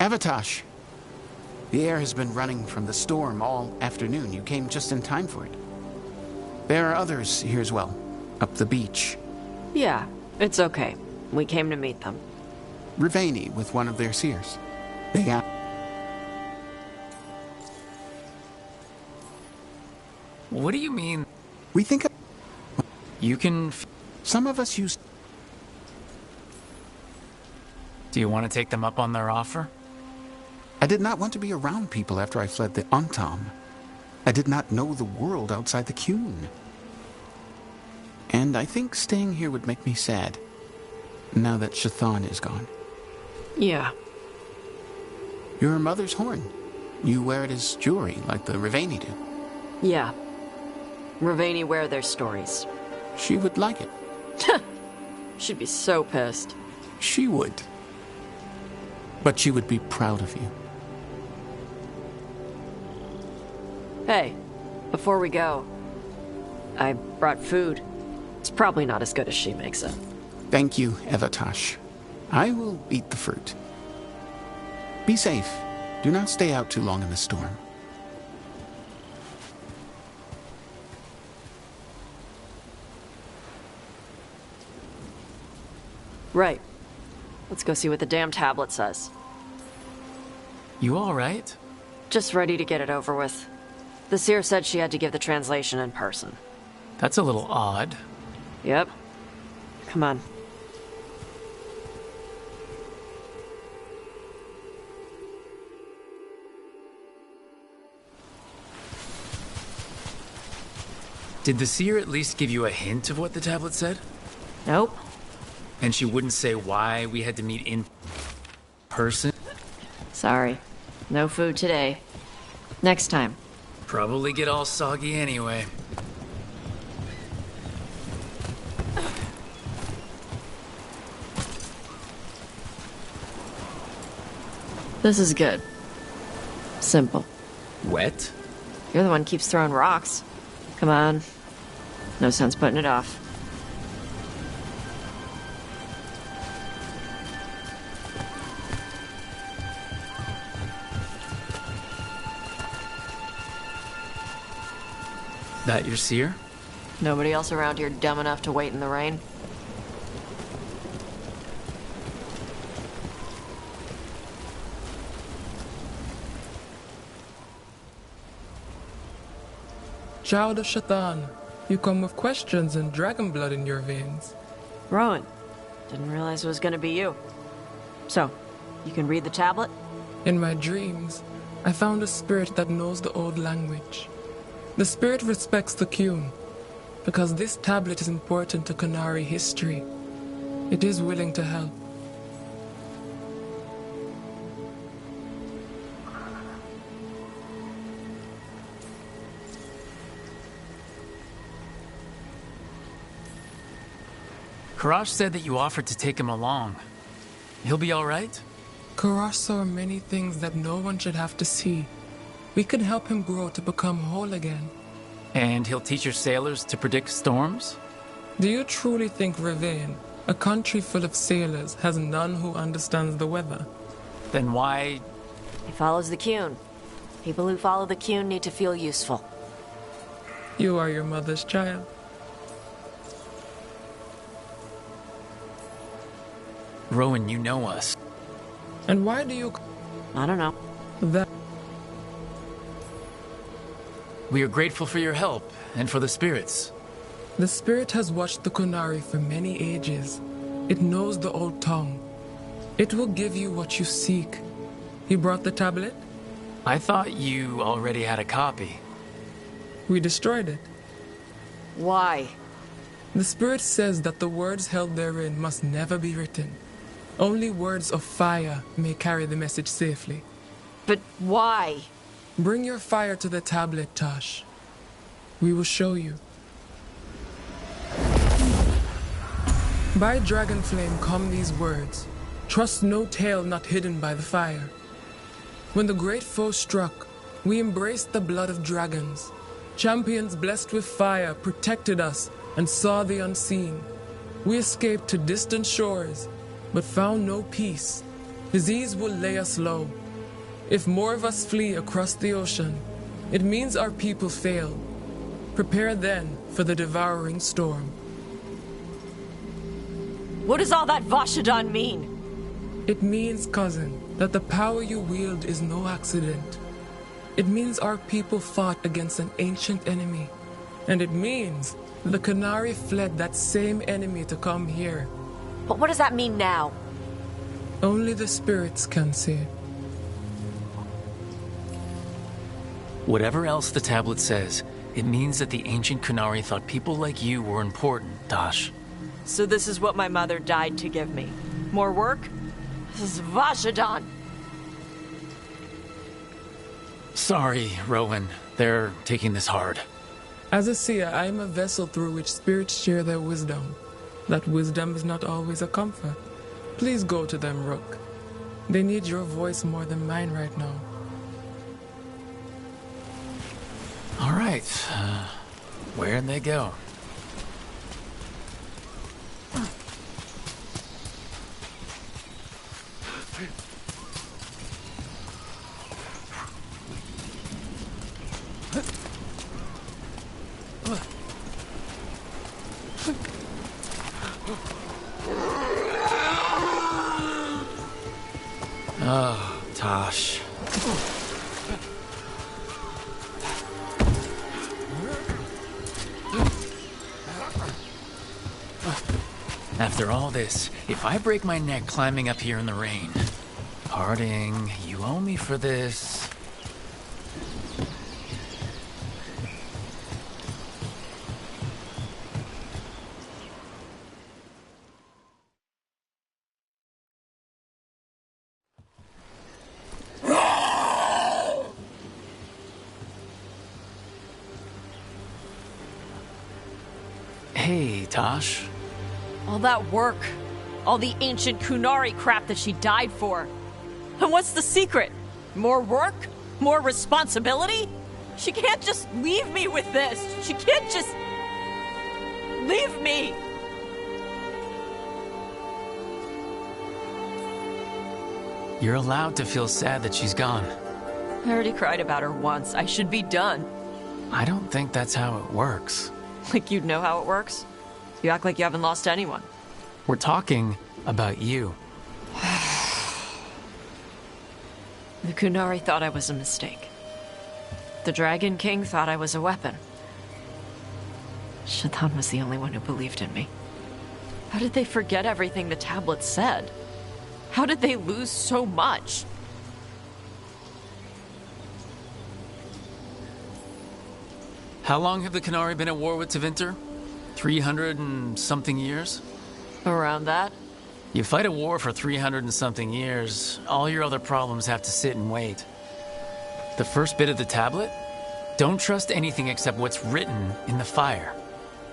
L: Avatosh, the air has been running from the storm all afternoon. You came just in time for it. There are others here as well, up the beach.
E: Yeah, it's okay. We came to meet them.
L: Rivaini with one of their seers. They got...
A: What do you mean?
L: We think...
A: You can...
L: Some of us use...
A: Do you want to take them up on their offer?
L: I did not want to be around people after I fled the Antam. I did not know the world outside the Qun. And I think staying here would make me sad, now that Shathan is gone.
E: Yeah.
L: Your mother's horn. You wear it as jewelry, like the Rivaini do.
E: Yeah. Rivaini wear their stories.
L: She would like it.
E: She'd be so pissed.
L: She would. But she would be proud of you.
E: Hey, before we go, I brought food. It's probably not as good as she makes it.
L: Thank you, Avatosh. I will eat the fruit. Be safe. Do not stay out too long in the storm.
E: Right. Let's go see what the damn tablet says.
A: You all right?
E: Just ready to get it over with. The seer said she had to give the translation in person.
A: That's a little odd.
E: Yep. Come on.
A: Did the seer at least give you a hint of what the tablet said?
E: Nope.
A: And she wouldn't say why we had to meet in person?
E: Sorry. No food today. Next time.
A: Probably get all soggy anyway.
E: This is good. Simple.
A: Wet?
E: You're the one who keeps throwing rocks. Come on. No sense putting it off.
A: That your seer?
E: Nobody else around here dumb enough to wait in the rain?
T: Child of Shathan, you come with questions and dragon blood in your veins.
E: Rowan, didn't realize it was gonna be you. So, you can read the tablet?
T: In my dreams, I found a spirit that knows the old language. The spirit respects the Qun, because this tablet is important to Qunari history. It is willing to help.
A: Karash said that you offered to take him along. He'll be all right?
T: Karash saw many things that no one should have to see. We can help him grow to become whole again.
A: And he'll teach your sailors to predict storms?
T: Do you truly think Rivain, a country full of sailors, has none who understands the weather?
A: Then why...
E: He follows the Qun. People who follow the Qun need to feel useful.
T: You are your mother's child.
A: Rowan, you know us.
T: And why do you...
E: I don't know.
T: That...
A: We are grateful for your help, and for the spirits.
T: The spirit has watched the Qunari for many ages. It knows the old tongue. It will give you what you seek. You brought the tablet?
A: I thought you already had a copy.
T: We destroyed it.
E: Why?
T: The spirit says that the words held therein must never be written. Only words of fire may carry the message safely.
E: But why?
T: Bring your fire to the tablet, Tosh. We will show you. By dragon flame come these words. Trust no tale not hidden by the fire. When the great foe struck, we embraced the blood of dragons. Champions blessed with fire protected us and saw the unseen. We escaped to distant shores, but found no peace. Disease will lay us low. If more of us flee across the ocean, it means our people fail. Prepare then for the devouring storm.
E: What does all that Vashadan mean?
T: It means, cousin, that the power you wield is no accident. It means our people fought against an ancient enemy. And it means the Qunari fled that same enemy to come here.
E: But what does that mean now?
T: Only the spirits can say.
A: Whatever else the tablet says, it means that the ancient Qunari thought people like you were important, Dash.
E: So this is what my mother died to give me. More work? This is Vashadan.
A: Sorry, Rowan. They're taking this hard.
T: As a seer, I am a vessel through which spirits share their wisdom. That wisdom is not always a comfort. Please go to them, Rook. They need your voice more than mine right now.
A: All right. Where'd they go? Oh, Tosh. After all this, if I break my neck climbing up here in the rain, Harding, you owe me for this. Hey, Tosh.
E: All that work. All the ancient Qunari crap that she died for. And what's the secret? More work? More responsibility? She can't just leave me with this. She can't just... leave me.
A: You're allowed to feel sad that she's gone.
E: I already cried about her once. I should be done.
A: I don't think that's how it works.
E: Like you'd know how it works? You act like you haven't lost anyone.
A: We're talking about you.
E: The Qunari thought I was a mistake. The Dragon King thought I was a weapon. Shaitan was the only one who believed in me. How did they forget everything the tablet said? How did they lose so much?
A: How long have the Qunari been at war with Tevinter? 300 and something years?
E: Around that?
A: You fight a war for 300 and something years, all your other problems have to sit and wait. The first bit of the tablet? Don't trust anything except what's written in the fire.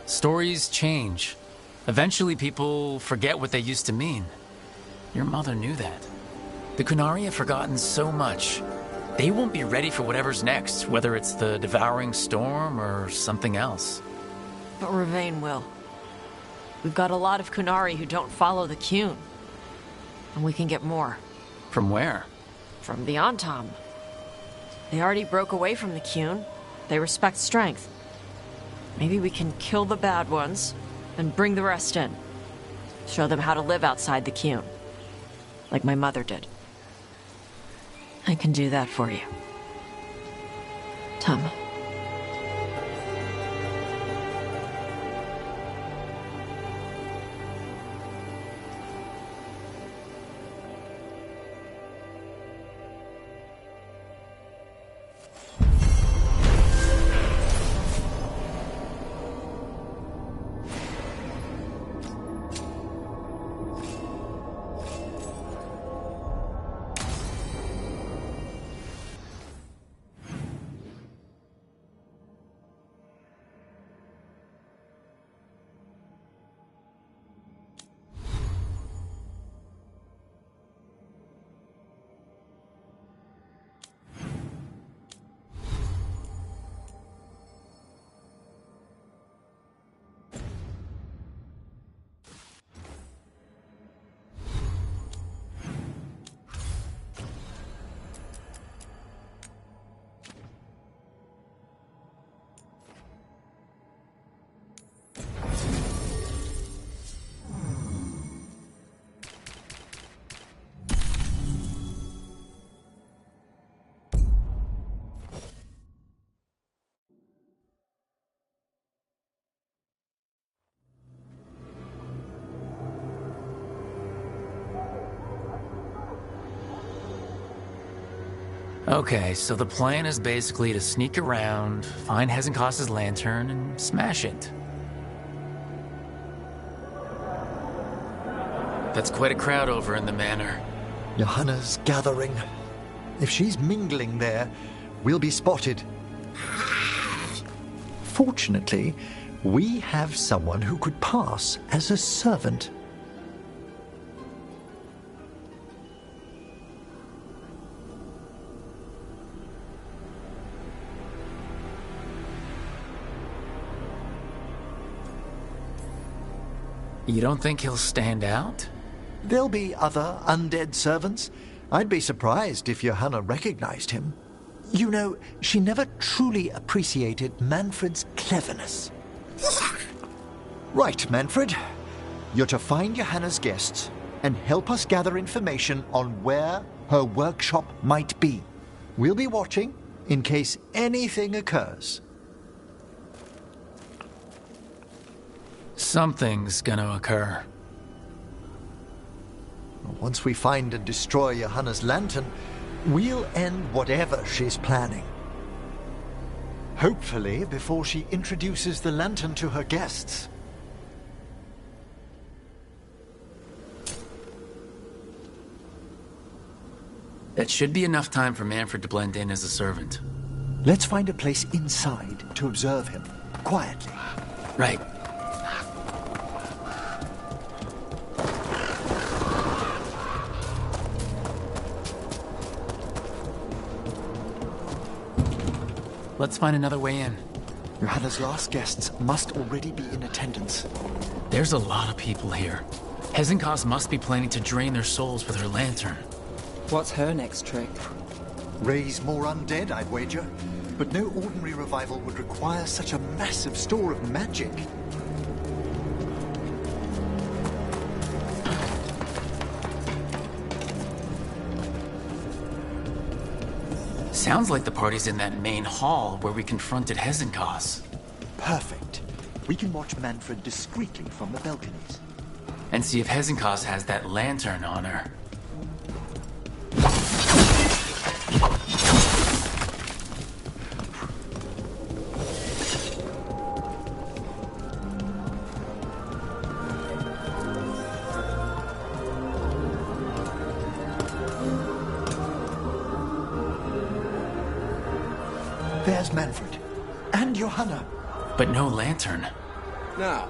A: Stories change. Eventually people forget what they used to mean. Your mother knew that. The Qunari have forgotten so much. They won't be ready for whatever's next, whether it's the devouring storm or something else.
E: But Ravain will. We've got a lot of Qunari who don't follow the Qun. And we can get more.
A: From where?
E: From the Antam. They already broke away from the Qun. They respect strength. Maybe we can kill the bad ones and bring the rest in. Show them how to live outside the Qun. Like my mother did. I can do that for you. Tama.
A: Okay, so the plan is basically to sneak around, find Hezenkos's lantern, and smash it. That's quite a crowd over in the manor.
H: Johanna's gathering. If she's mingling there, we'll be spotted. Fortunately, we have someone who could pass as a servant.
A: You don't think he'll stand out?
H: There'll be other undead servants. I'd be surprised if Johanna recognized him. You know, she never truly appreciated Manfred's cleverness. Right, Manfred. You're to find Johanna's guests and help us gather information on where her workshop might be. We'll be watching in case anything occurs.
A: Something's gonna occur.
H: Once we find and destroy Johanna's lantern, we'll end whatever she's planning. Hopefully before she introduces the lantern to her guests.
A: That should be enough time for Manfred to blend in as a servant.
H: Let's find a place inside to observe him, quietly.
A: Right. Let's find another way in.
H: Johanna's last guests must already be in attendance.
A: There's a lot of people here. Hezenkos must be planning to drain their souls with her lantern.
O: What's her next trick?
H: Raise more undead, I'd wager. But no ordinary revival would require such a massive store of magic.
A: Sounds like the party's in that main hall where we confronted Hezenkos.
H: Perfect. We can watch Manfred discreetly from the balconies.
A: And see if Hezenkos has that lantern on her.
H: There's Manfred. And Johanna.
A: But no lantern.
M: Now,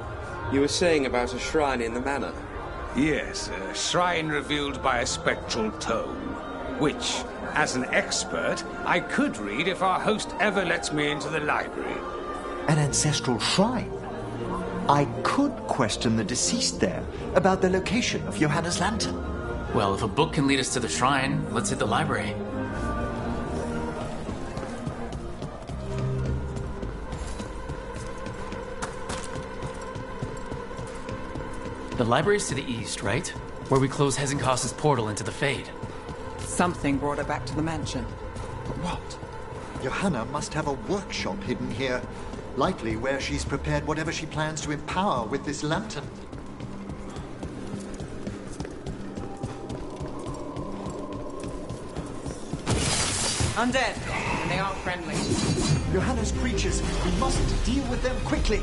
M: you were saying about a shrine in the manor.
W: Yes, a shrine revealed by a spectral tome, which, as an expert, I could read if our host ever lets me into the library.
H: An ancestral shrine? I could question the deceased there about the location of Johanna's lantern.
A: Well, if a book can lead us to the shrine, let's hit the library. The library's to the east, right? Where we close Hezenkos's portal into the Fade.
O: Something brought her back to the mansion.
H: But what? Johanna must have a workshop hidden here. Likely where she's prepared whatever she plans to empower with this lantern.
O: Undead, and they aren't friendly.
H: Johanna's creatures, we must deal with them quickly.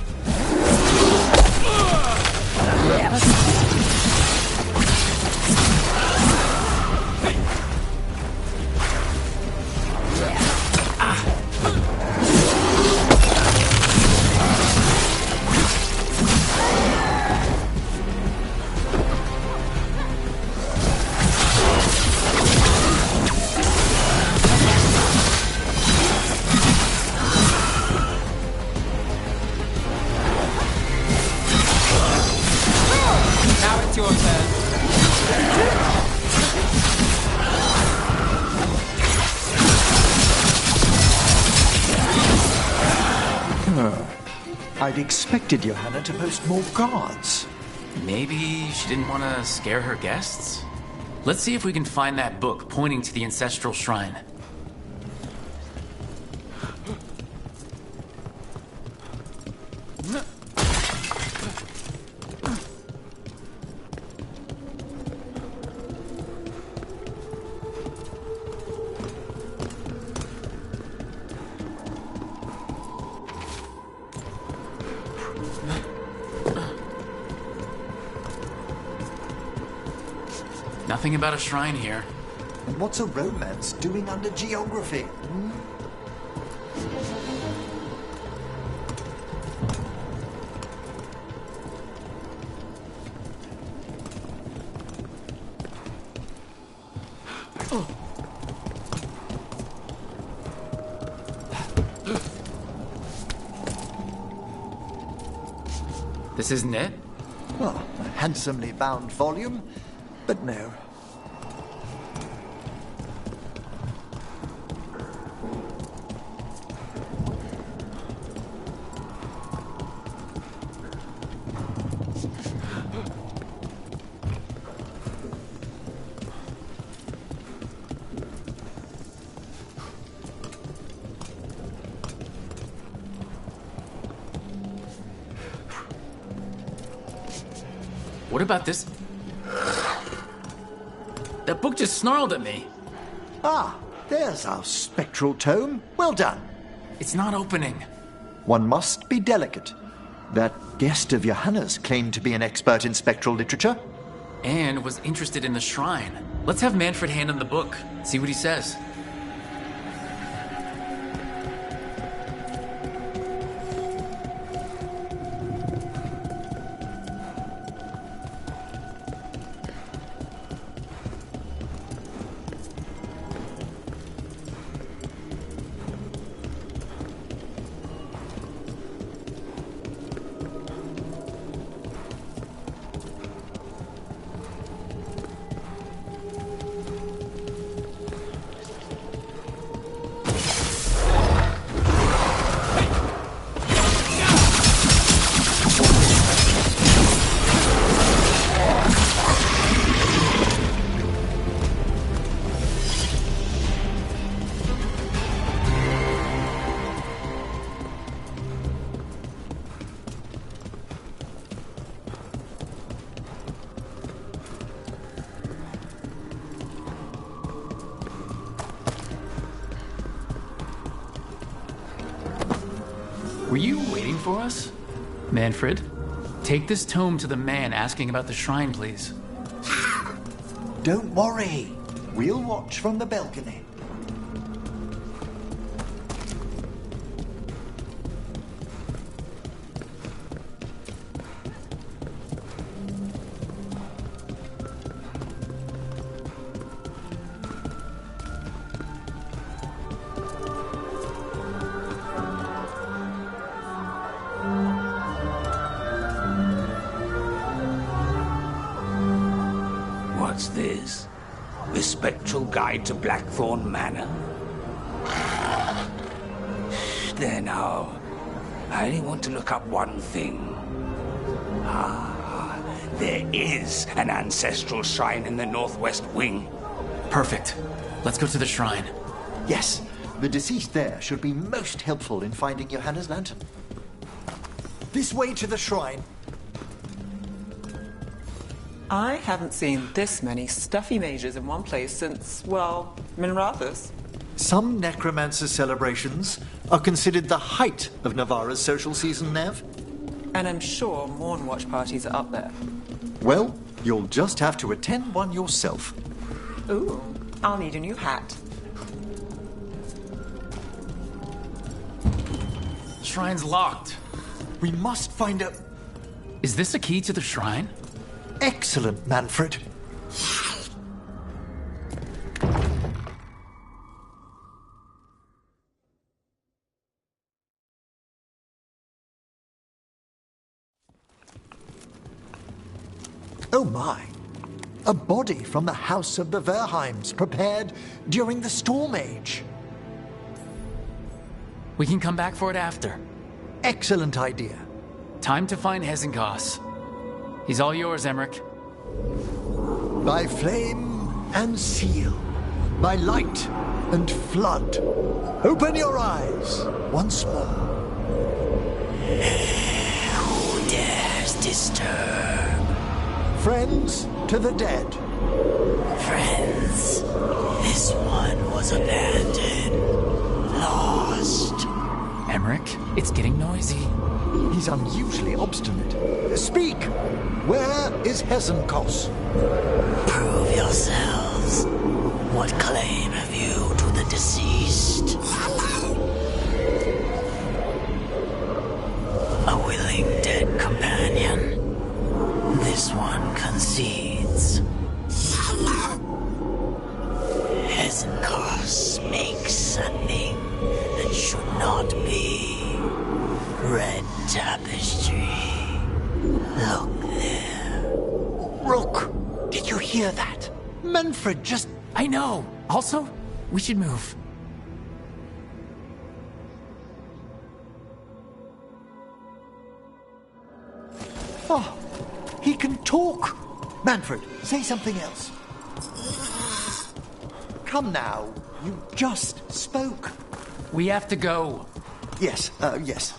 H: I'd expected Johanna to post more guards.
A: Maybe she didn't want to scare her guests? Let's see if we can find that book pointing to the ancestral shrine. Nothing about a shrine here.
H: And what's a romance doing under geography?
A: This isn't it?
H: Well, a handsomely bound volume, but no.
A: What about this? That book just snarled at me.
H: Ah, there's our spectral tome. Well done.
A: It's not opening.
H: One must be delicate. That guest of Johanna's claimed to be an expert in spectral literature.
A: And was interested in the shrine. Let's have Manfred hand him the book, see what he says. Were you waiting for us? Manfred, take this tome to the man asking about the shrine, please.
H: Don't worry. We'll watch from the balcony.
W: What's this? The Spectral Guide to Blackthorn Manor? There now. I only want to look up one thing. Ah, there is an ancestral shrine in the northwest wing.
A: Perfect. Let's go to the shrine.
H: Yes, the deceased there should be most helpful in finding Johanna's lantern. This way to the shrine.
O: I haven't seen this many stuffy mages in one place since, well, Minrathous.
H: Some necromancer celebrations are considered the height of Navarra's social season, Nev.
O: And I'm sure Morn Watch parties are up there.
H: Well, you'll just have to attend one yourself.
O: Ooh, I'll need a new hat.
A: Shrine's locked.
H: We must find a...
A: Is this a key to the shrine?
H: Excellent, Manfred. Oh my! A body from the house of the Verheims, prepared during the Storm Age.
A: We can come back for it after.
H: Excellent idea.
A: Time to find Hezenkos. He's all yours, Emmerich.
H: By flame and seal, by light and flood, open your eyes once more.
F: Who dares disturb?
H: Friends to the dead.
F: Friends, this one was abandoned, lost.
A: Emmerich, it's getting noisy.
H: He's unusually obstinate. Speak! Where is Hesenkos?
F: Prove yourselves. What claim have you to the deceased? A willing dead companion. This one concedes. Hesenkos makes a thing that should not be. Red tapestry. Look there.
H: Rook, did you hear that? Manfred just...
A: I know. Also, we should move.
H: Oh, he can talk. Manfred, say something else. Come now, you just spoke.
A: We have to go.
H: Yes, yes.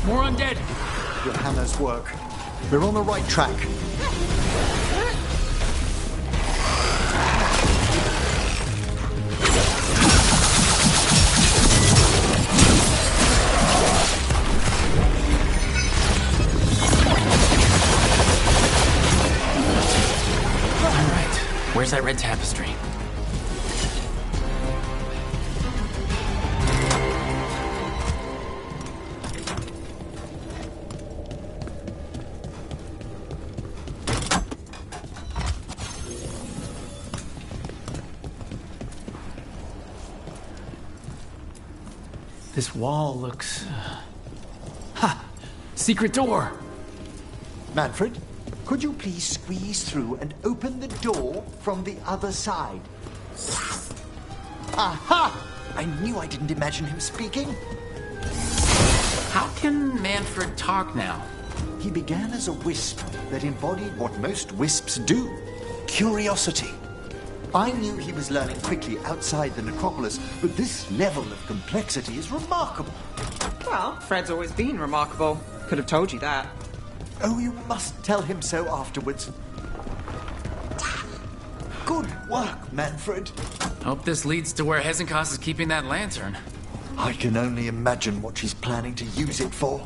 A: More undead.
H: Johanna's work. We're on the right track.
A: All right. Where's that red tapestry? This wall looks... Ha! Secret door!
H: Manfred, could you please squeeze through and open the door from the other side? Aha! I knew I didn't imagine him speaking.
A: How can Manfred talk now?
H: He began as a wisp that embodied what most wisps do. Curiosity. I knew he was learning quickly outside the necropolis, but this level of complexity is remarkable.
B: Well, Fred's always been remarkable. Could have told you that.
H: Oh, you must tell him so afterwards. Good work, Manfred.
A: Hope this leads to where Hesenkos is keeping that lantern.
H: I can only imagine what she's planning to use it for.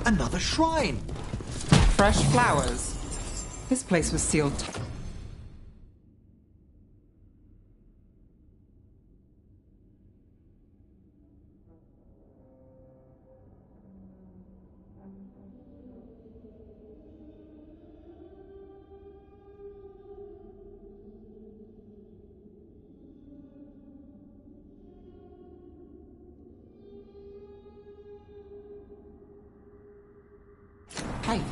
H: Another shrine!
O: Fresh flowers. This place was sealed. Tight.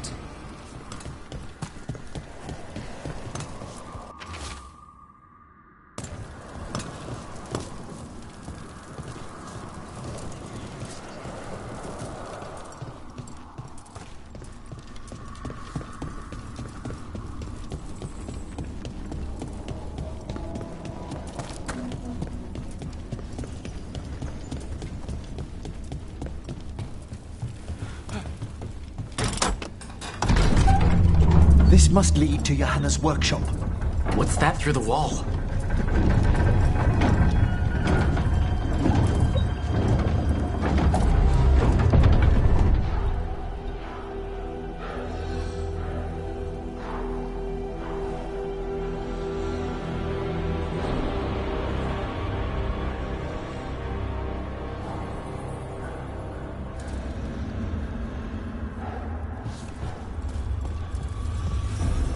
H: This must lead to Johanna's workshop.
A: What's that through the wall?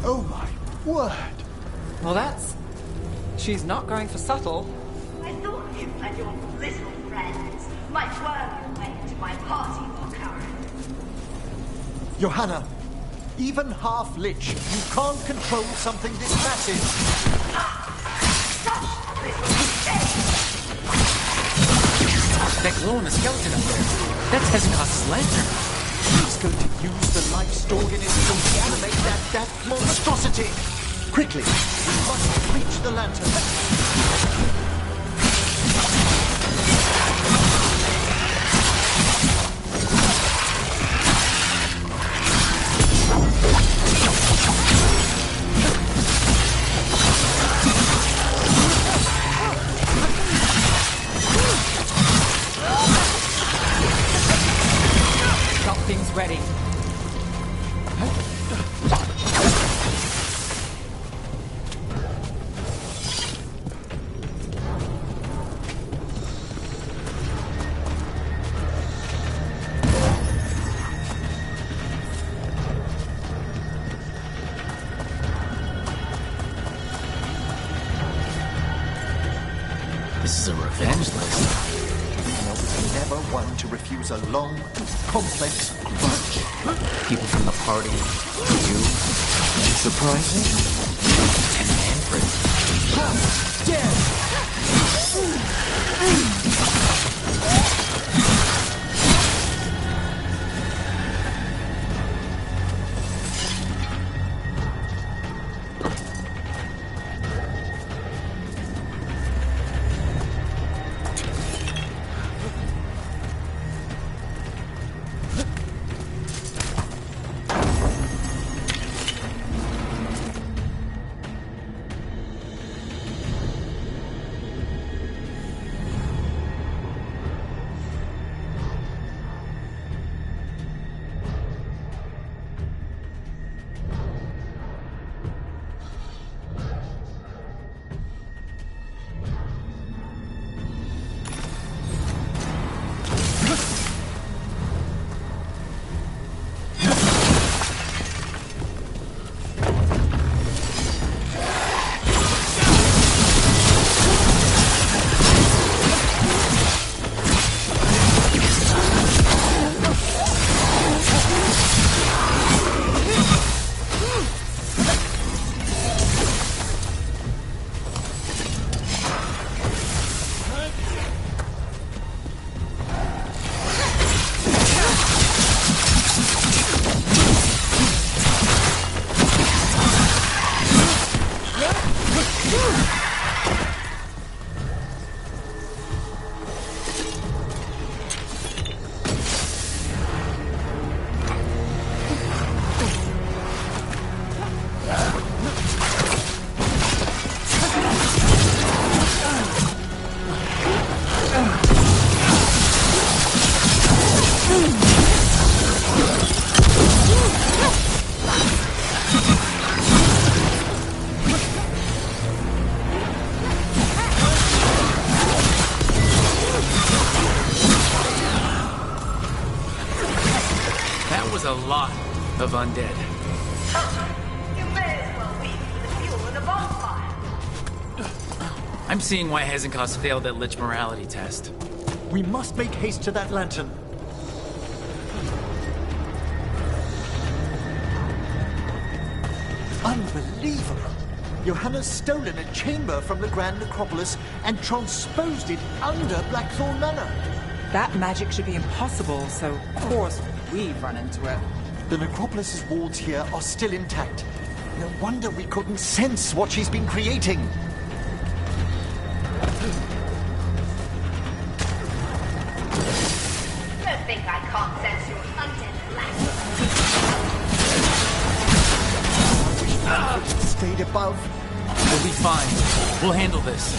H: Oh my word!
O: Well, that's... She's not going for subtle.
P: I thought you and your little friends might worm your way to my party for courage.
H: Johanna, even half-lich, you can't control something this massive.
A: That glow in the skeleton up there. That's Hezekiah's lantern.
H: He's going to use the life stored in it to reanimate that monstrosity. Quickly, we must reach the lantern.
O: Something's ready.
A: This is a revenge list.
H: I was never one to refuse a long, complex grudge.
A: People from the party. You.
H: Surprising?
A: And Manfred.
H: How dare!
A: was a lot of undead.
P: You may as well be the fuel in the bonfire.
A: I'm seeing why Hezenkos failed that Lich morality test.
H: We must make haste to that lantern. Unbelievable! Johanna's stolen a chamber from the Grand Necropolis and transposed it under Blackthorn Manor.
O: That magic should be impossible, so of course we've run into it.
H: The Necropolis's walls here are still intact. No wonder we couldn't sense what she's been creating.
P: Don't think I can't sense your undead black.
H: Stayed above.
A: We'll be fine. We'll handle this.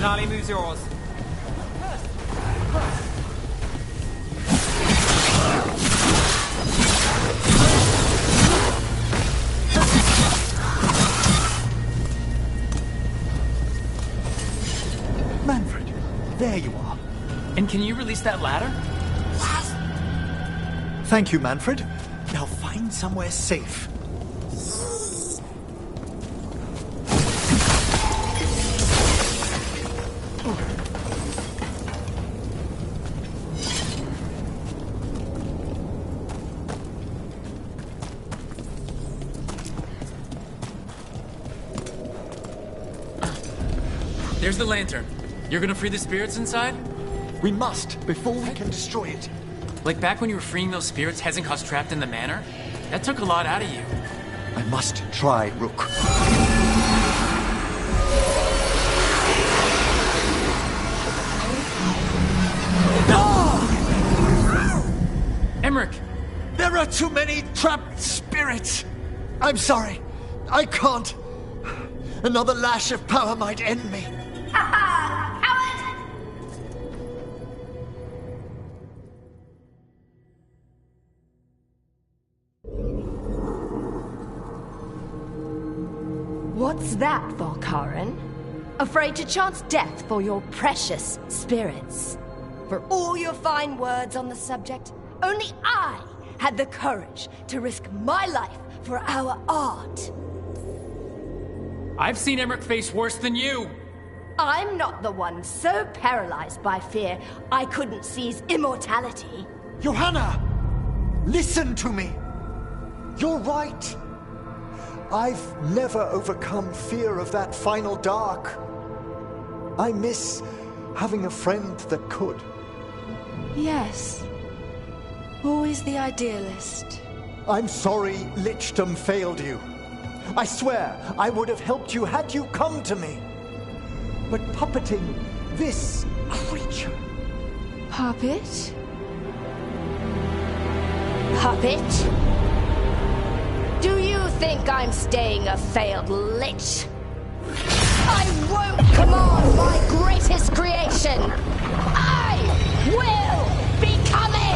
B: Finale moves yours.
H: Manfred, there you are.
A: And can you release that ladder?
H: Thank you, Manfred. Now find somewhere safe.
A: There's the lantern. You're gonna free the spirits inside?
H: We must, before we can destroy it.
A: Like back when you were freeing those spirits Hezenkos trapped in the manor? That took a lot out of you.
H: I must try, Rook.
A: Emmerich!
H: There are too many trapped spirits! I'm sorry. I can't. Another lash of power might end me.
Q: What's that, Volkaren? Afraid to chance death for your precious spirits? For all your fine words on the subject, only I had the courage to risk my life for our art.
A: I've seen Emmerich face worse than you!
Q: I'm not the one so paralyzed by fear I couldn't seize immortality.
H: Johanna! Listen to me! You're right! I've never overcome fear of that final dark. I miss having a friend that could.
Q: Yes. Always the idealist.
H: I'm sorry Lichdom failed you. I swear I would have helped you had you come to me. But puppeting this creature...
Q: Puppet? Puppet? Do you think I'm staying a failed lich? I won't command my greatest creation! I will become it!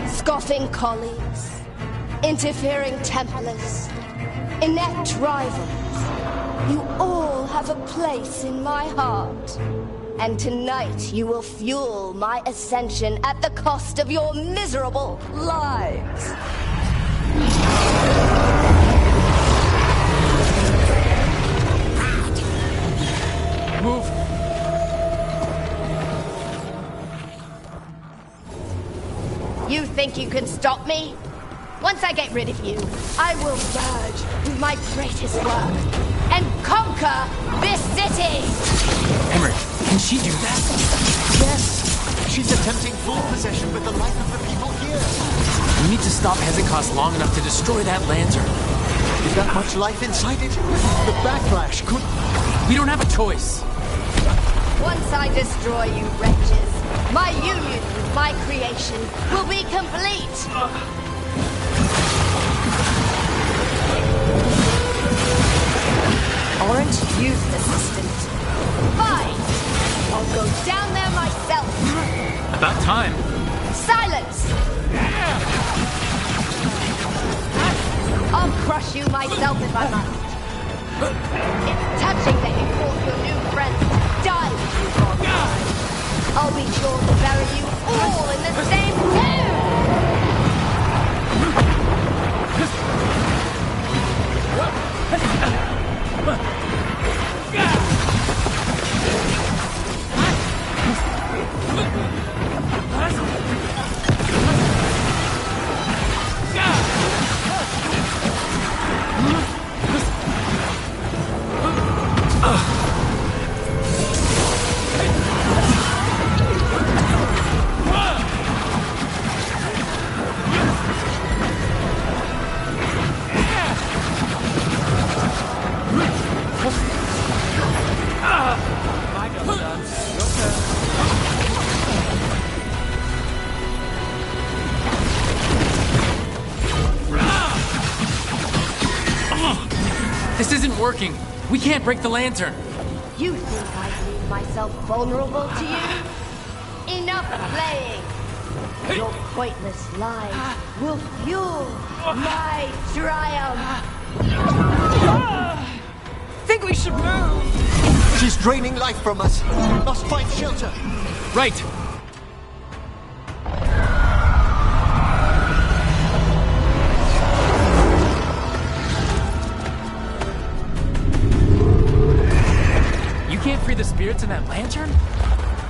Q: Scoffing colleagues, interfering Templars, inept rivals, you all have a place in my heart. And tonight you will fuel my ascension at the cost of your miserable lives. stop me? Once I get rid of you, I will merge with my greatest work and conquer this city!
A: Emmerich, can she do that?
H: Yes! She's attempting full possession with the life of the people here.
A: We need to stop Hezekiah long enough to destroy that lantern.
H: Is that much life inside it? The backlash could...
A: We don't have a choice.
Q: Once I destroy you wretches, my union with my creation will be complete! Aren't you the assistant? Fine! I'll go down there myself!
A: About time.
Q: Silence! I'll crush you myself if I must. It's touching that you thought your new friends died with you, Veilguard. I'll be sure to bury you all in the same
A: This isn't working. We can't break the lantern.
Q: You think I leave myself vulnerable to you? Enough playing! Your pointless lies will fuel my triumph!
H: Think we should move! She's draining life from us. We must find shelter.
A: Right. You can't free the spirits in that lantern?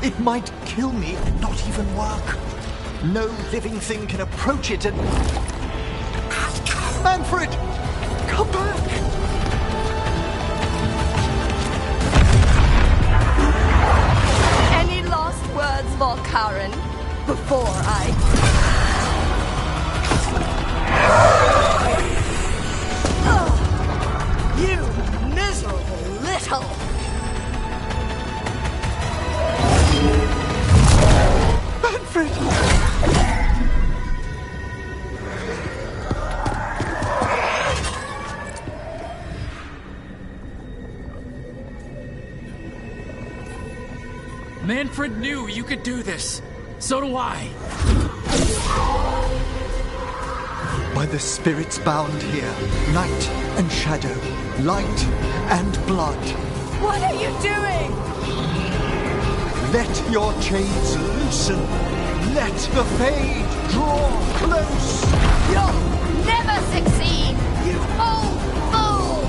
H: It might kill me and not even work. No living thing can approach it and... Manfred! Come back!
Q: Any last words, Valkaren, before I... You miserable little...
H: Manfred!
A: Manfred knew you could do this. So do I.
H: By the spirits bound here, night and shadow, light and blood.
Q: What are you doing?
H: Let your chains loosen. Let the fade draw close.
Q: You'll never succeed, you old fool!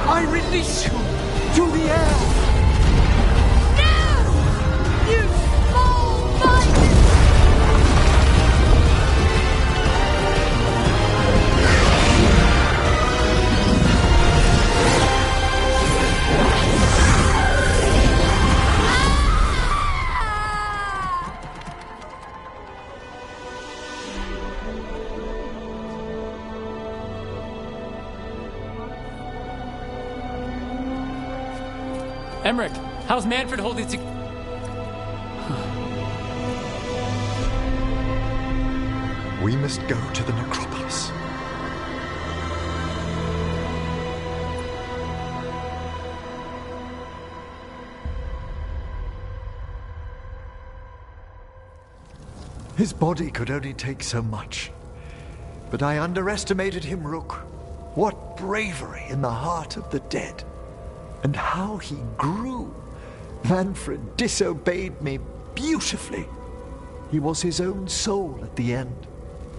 H: I release you to the air.
Q: You small-minded!
A: Emmerich, how's Manfred holding together?
H: We must go to the necropolis. His body could only take so much. But I underestimated him, Rook. What bravery in the heart of the dead. And how he grew. Manfred disobeyed me beautifully. He was his own soul at the end.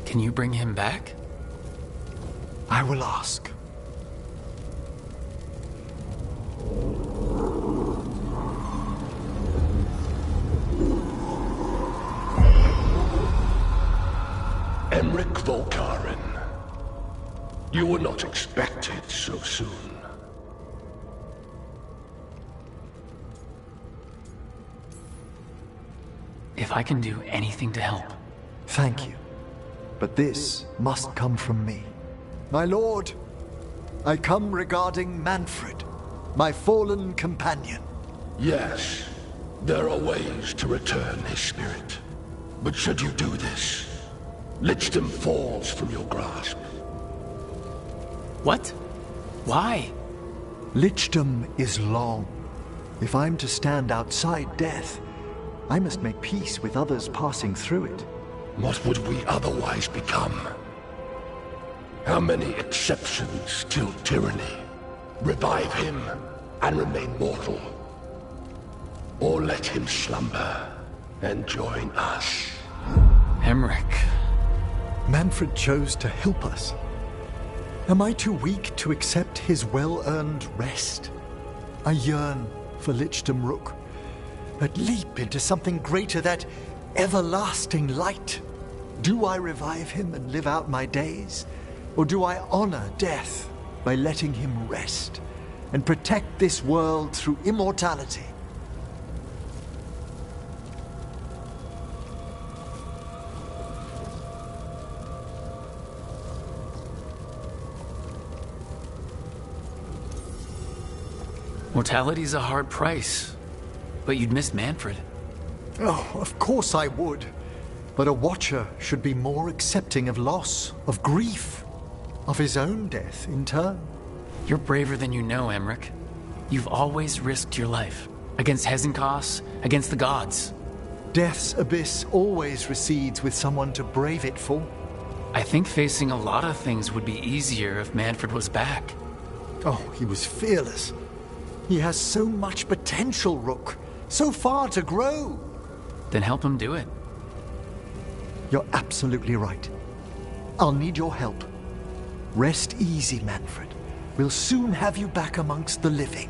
A: Can you bring him back?
H: I will ask.
G: Emmerich
I: You were not expected so soon.
A: If I can do anything to help.
H: Thank you. But this must come from me. My lord, I come regarding Manfred, my fallen companion.
I: Yes, there are ways to return his spirit. But should you do this, Lichdom falls from your grasp.
A: What? Why?
H: Lichdom is long. If I'm to stand outside death, I must make peace with others passing through it.
I: What would we otherwise become? How many exceptions till tyranny? Revive him and remain mortal. Or let him slumber and join us.
A: Emmerich.
H: Manfred chose to help us. Am I too weak to accept his well-earned rest? I yearn for Lichdom Rook, but leap into something greater, that everlasting light. Do I revive him and live out my days? Or do I honor death by letting him rest and protect this world through immortality?
A: Mortality's a hard price, but you'd miss Manfred.
H: Oh, of course I would. But a Watcher should be more accepting of loss, of grief, of his own death in turn.
A: You're braver than you know, Emmerich. You've always risked your life. Against Hezenkos, against the gods.
H: Death's abyss always recedes with someone to brave it for.
A: I think facing a lot of things would be easier if Manfred was back.
H: Oh, he was fearless. He has so much potential, Rook. So far to grow.
A: Then help him do it.
H: You're absolutely right. I'll need your help. Rest easy, Manfred. We'll soon have you back amongst the living.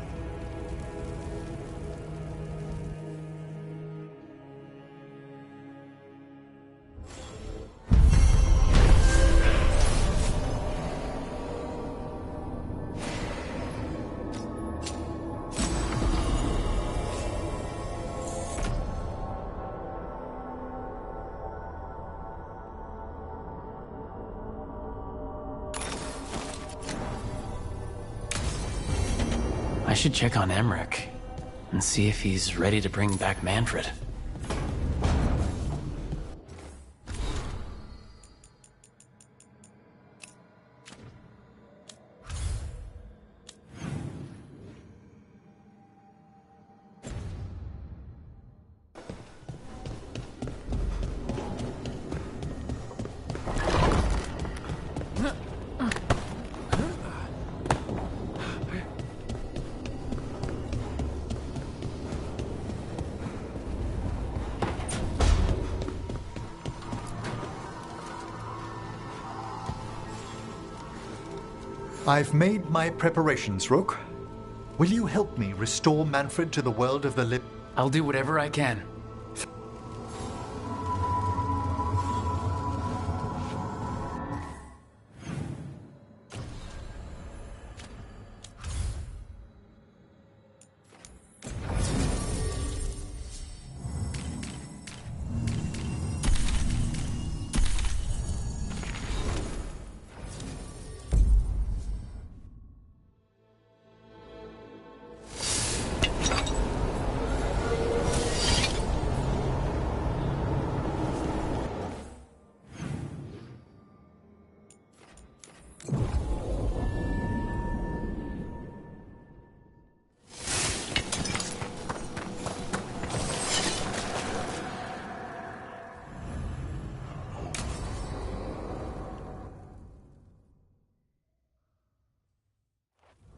A: I should check on Emmerich and see if he's ready to bring back Manfred.
H: I've made my preparations, Rook. Will you help me restore Manfred to the world of the
A: I'll do whatever I can.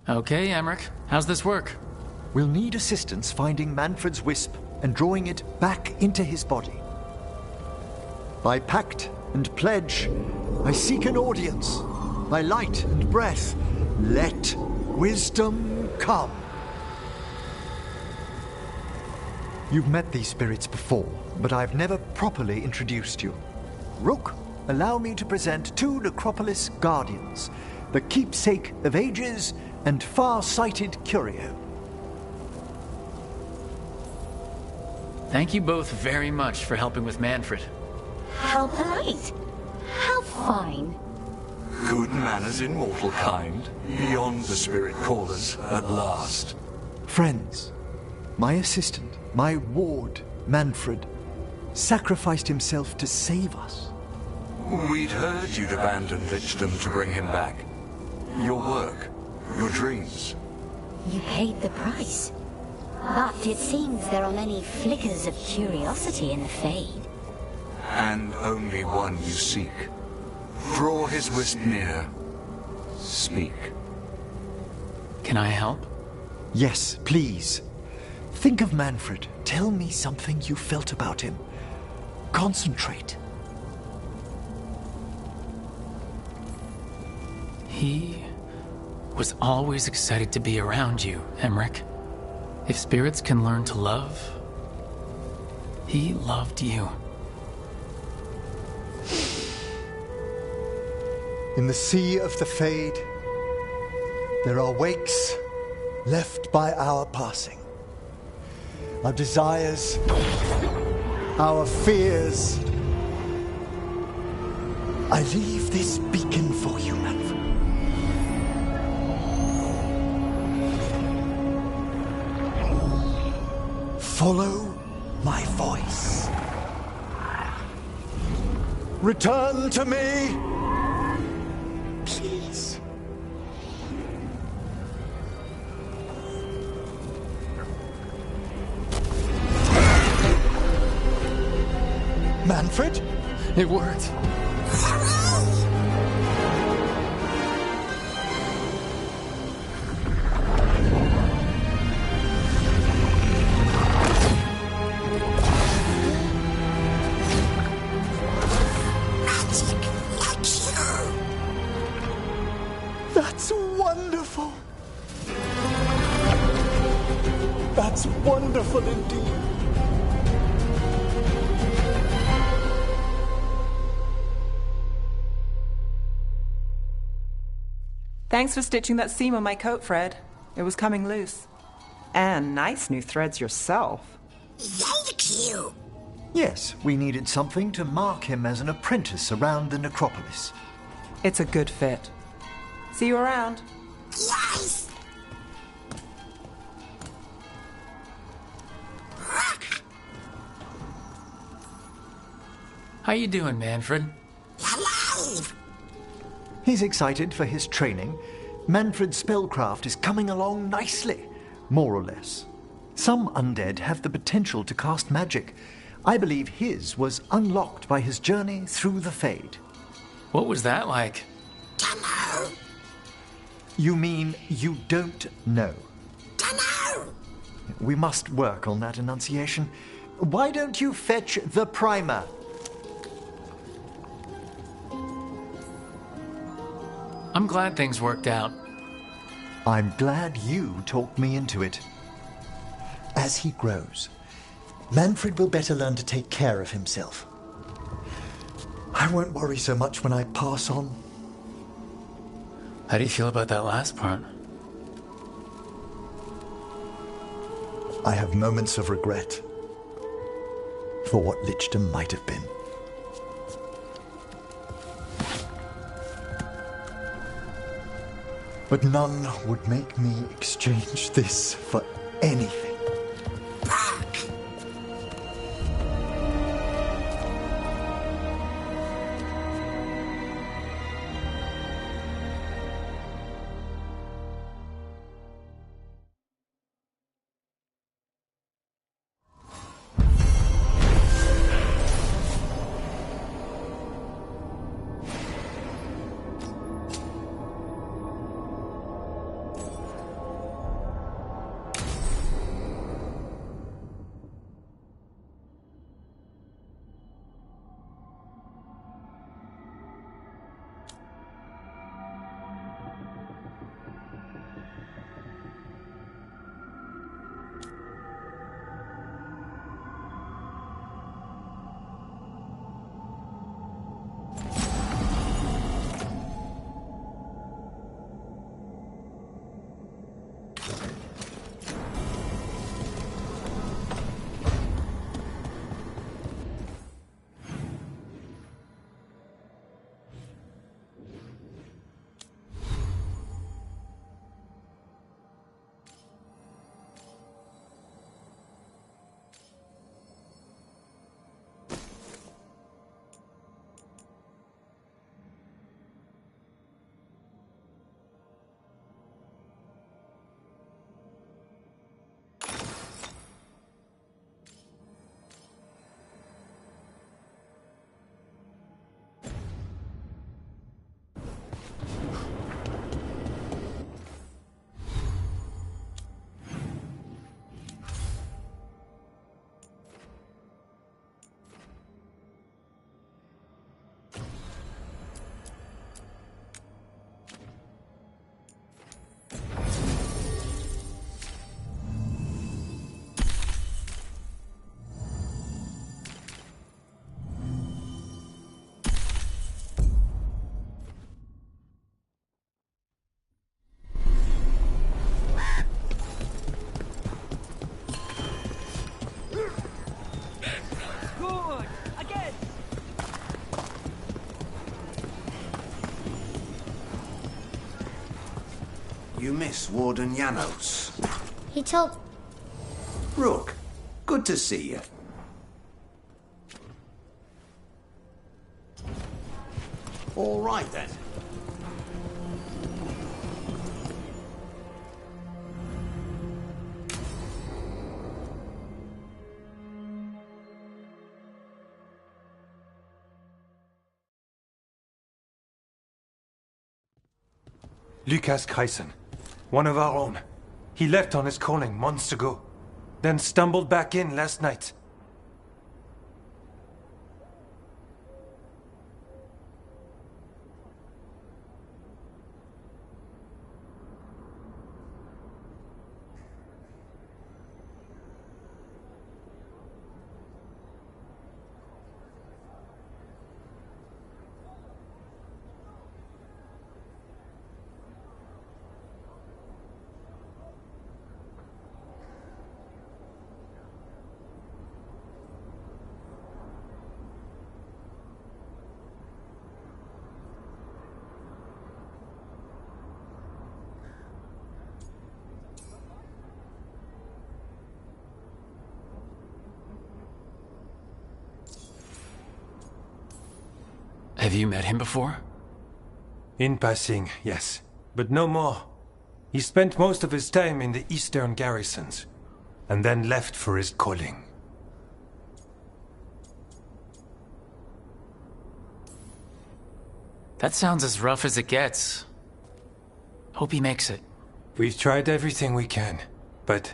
A: Okay, Emmerich. How's this work?
H: We'll need assistance finding Manfred's wisp and drawing it back into his body. By pact and pledge, I seek an audience. By light and breath, let wisdom come. You've met these spirits before, but I've never properly introduced you. Rook, allow me to present two Necropolis Guardians, the keepsake of ages and far-sighted curio.
A: Thank you both very much for helping with Manfred.
J: How polite. How fine.
S: Good manners in mortal kind, beyond the spirit callers at last.
H: Friends, my assistant, my ward, Manfred, sacrificed himself to save us.
S: We'd heard you'd abandoned Lichdom to bring him back. Your work, your dreams.
J: You paid the price. But it seems there are many flickers of curiosity in the Fade.
S: And only one you seek. Draw his wisp near. Speak.
A: Can I help?
H: Yes, please. Think of Manfred. Tell me something you felt about him. Concentrate.
A: He was always excited to be around you, Emmerich. If spirits can learn to love, he loved you.
H: In the sea of the Fade, there are wakes left by our passing. Our desires, our fears. I leave this beacon for you, Manfred. Follow my voice. Return to me, please. Manfred?
A: It worked.
H: That's wonderful. That's wonderful indeed.
O: Thanks for stitching that seam on my coat, Fred. It was coming loose. And nice new threads yourself.
H: Thank you. Yes, we needed something to mark him as an apprentice around the necropolis.
O: It's a good fit. See you around.
H: Yes!
A: How you doing, Manfred?
H: Alive! He's excited for his training. Manfred's spellcraft is coming along nicely, more or less. Some undead have the potential to cast magic. I believe his was unlocked by his journey through the Fade.
A: What was that like?
H: Dunno. You mean you don't know? Dunno. We must work on that enunciation. Why don't you fetch the primer?
A: I'm glad things worked out.
H: I'm glad you talked me into it. As he grows, Manfred will better learn to take care of himself. I won't worry so much when I pass on.
A: How do you feel about that last part?
H: I have moments of regret for what Lichdom might have been. But none would make me exchange this for anything.
C: you miss Warden Janos?
J: He told...
C: Rook, good to see you. All right, then.
N: Lucas Kreisen, one of our own. He left on his calling months ago, then stumbled back in last night.
A: Have you met him before?
N: In passing, yes, but no more. He spent most of his time in the eastern garrisons, and then left for his calling.
A: That sounds as rough as it gets. Hope he makes it.
N: We've tried everything we can, but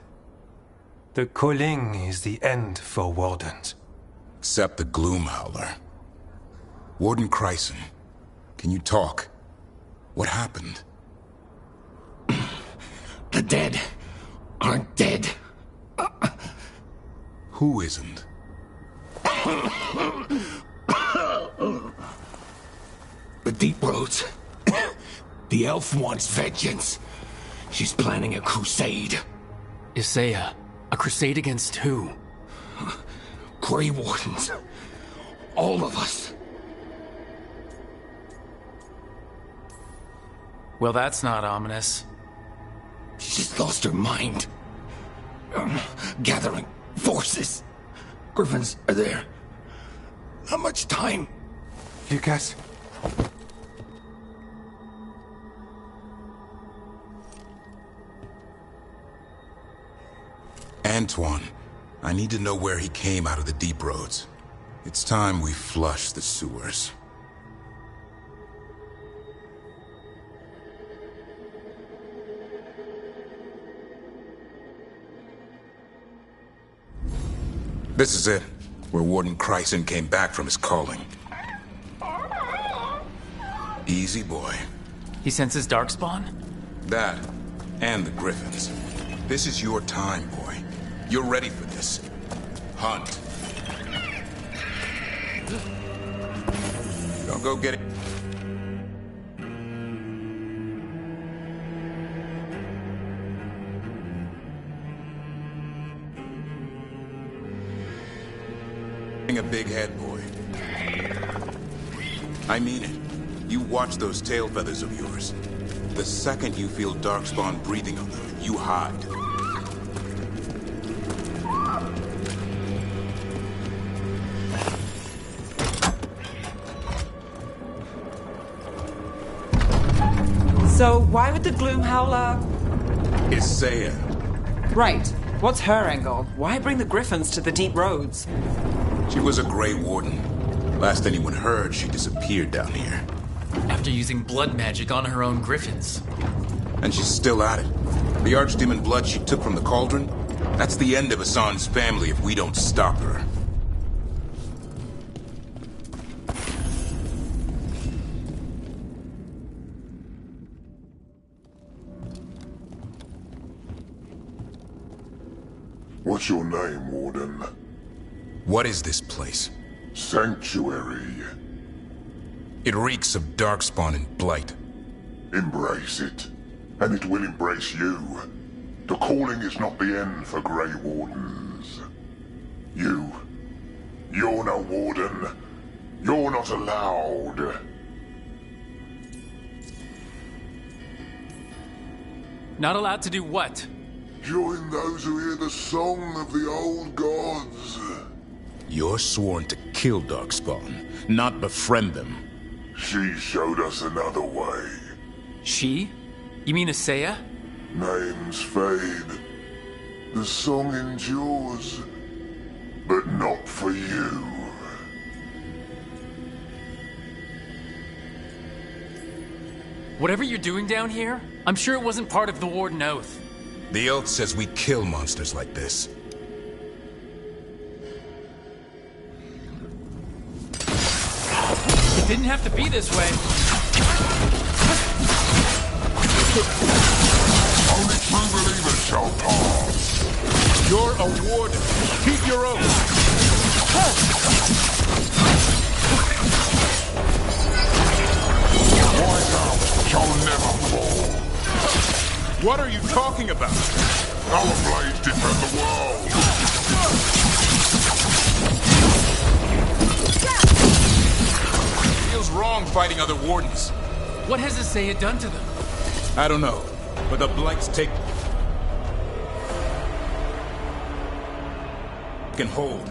N: the calling is the end for wardens.
U: Except the Gloom Howler. Warden Kreisen, can you talk? What happened?
I: The dead aren't dead.
U: Who isn't?
I: The Deep Roads. The elf wants vengeance. She's planning a crusade.
A: Isaiah, a crusade against who?
I: Grey Wardens. All of us.
A: Well, that's not ominous.
I: She just lost her mind. Gathering forces. Griffins are there. Not much time.
N: Lucas.
U: Antoine, I need to know where he came out of the Deep Roads. It's time we flush the sewers. This is it, where Warden Kreisen came back from his calling. Easy, boy.
A: He senses Darkspawn?
U: That, and the Griffins. This is your time, boy. You're ready for this. Hunt. Don't go get it. A big head, boy. I mean it. You watch those tail feathers of yours. The second you feel Darkspawn breathing on them, you hide.
B: So, why would the Gloom Howler...
U: Isaiah.
B: Right. What's her angle? Why bring the Griffins to the Deep Roads?
U: She was a Grey Warden. Last anyone heard, she disappeared down here.
A: After using blood magic on her own Griffins.
U: And she's still at it. The Archdemon blood she took from the cauldron? That's the end of Hassan's family if we don't stop her.
I: What's your name, Warden?
U: What is this place?
I: Sanctuary.
U: It reeks of Darkspawn and Blight.
I: Embrace it, and it will embrace you. The calling is not the end for Grey Wardens. You're no Warden. You're not allowed.
A: Not allowed to do what?
I: Join those who hear the song of the old gods.
U: You're sworn to kill Darkspawn, not befriend them.
I: She showed us another way.
A: She? You mean Asaya?
I: Names fade. The song endures. But not for you.
A: Whatever you're doing down here, I'm sure it wasn't part of the Warden Oath.
U: The Oath says we kill monsters like this.
A: It didn't have to be this way.
I: Only true believers shall pass.
U: You're a warden. Keep your oath.
I: White House shall never fall.
U: What are you talking about?
I: Our blades defend the world.
U: Feels wrong fighting other wardens.
A: What has Asaya done to them?
U: I don't know, but the Blights can hold.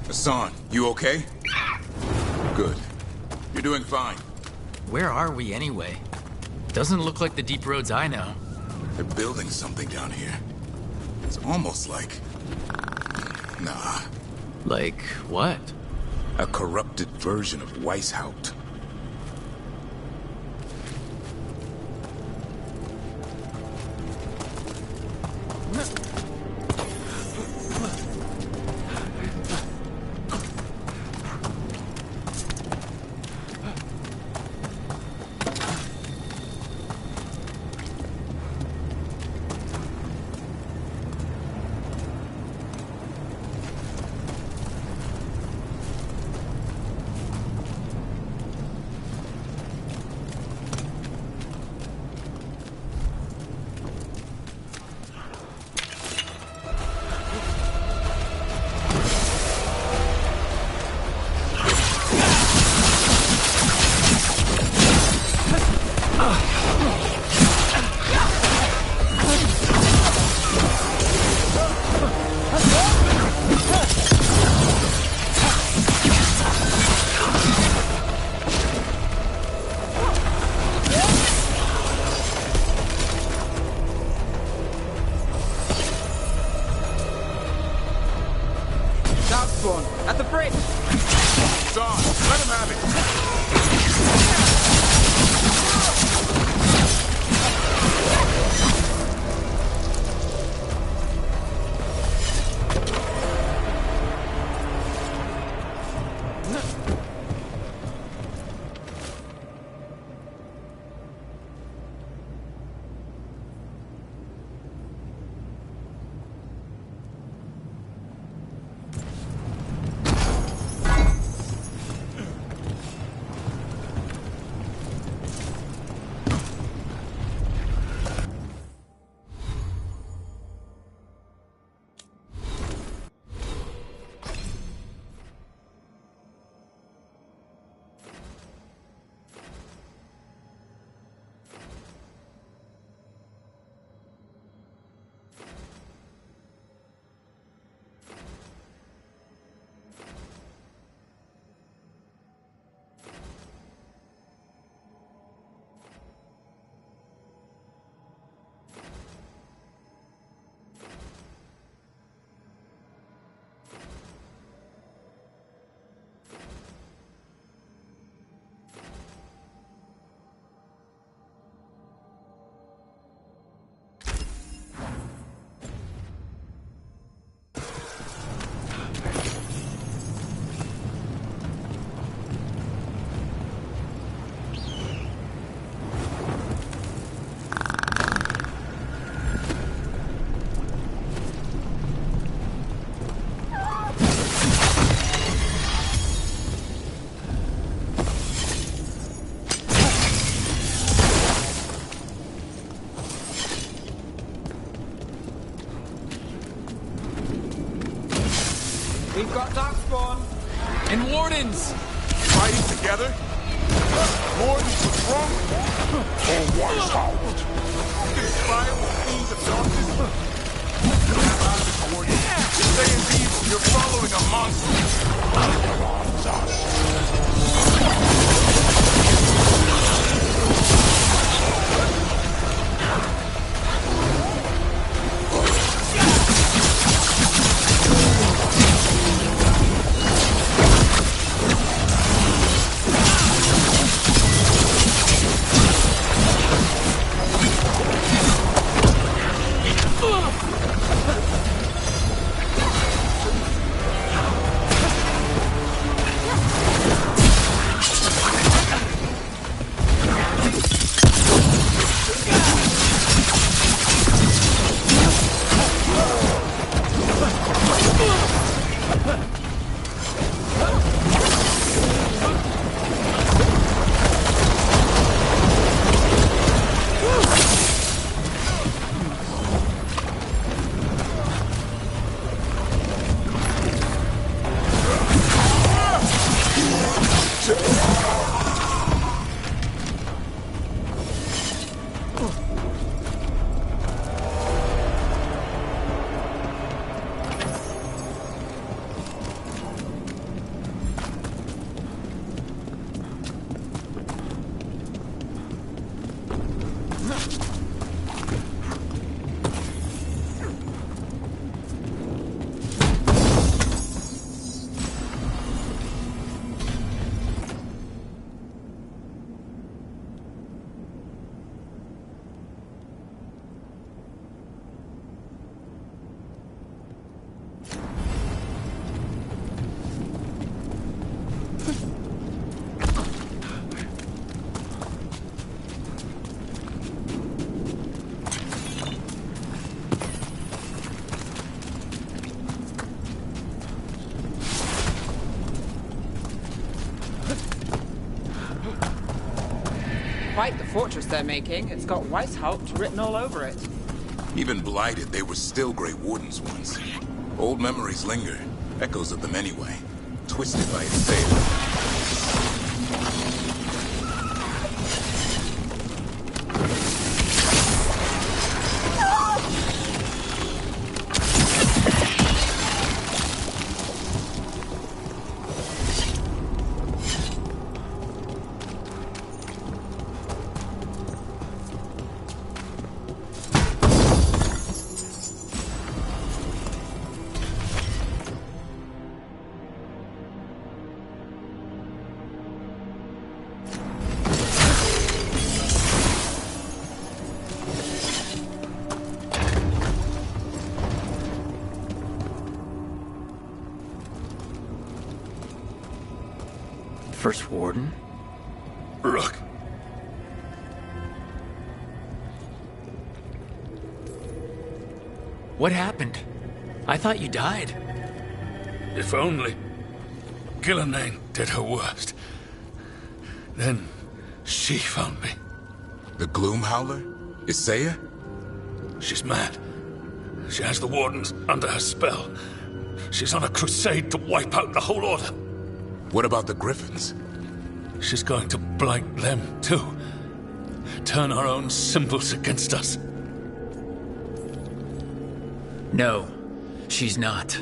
U: Hassan, you okay? Good. You're doing fine.
A: Where are we anyway? Doesn't look like the deep roads I know.
U: They're building something down here. It's almost like... Nah.
A: Like what?
U: A corrupted version of Weishaupt.
B: At the bridge!
U: Dawn, let him have it!
A: wardens!
U: Fighting together? Wardens were wrong?
I: For what's out?
U: Conspire with fiends of darkness? Snap out of this coordinate. Stay in evil. You're following a monster.
I: Underarms us.
B: Quite the fortress they're making. It's got Weishaupt written all over it.
U: Even blighted, they were still Grey Wardens once. Old memories linger. Echoes of them anyway. Twisted by its
A: First Warden?
I: Rook.
A: What happened? I thought you died.
I: If only Gillenane did her worst. Then she found me.
U: The Gloom Howler? Isaiah?
I: She's mad. She has the Wardens under her spell. She's on a crusade to wipe out the whole Order.
U: What about the Griffins?
I: She's going to blight them, too. Turn our own symbols against us.
A: No, she's not.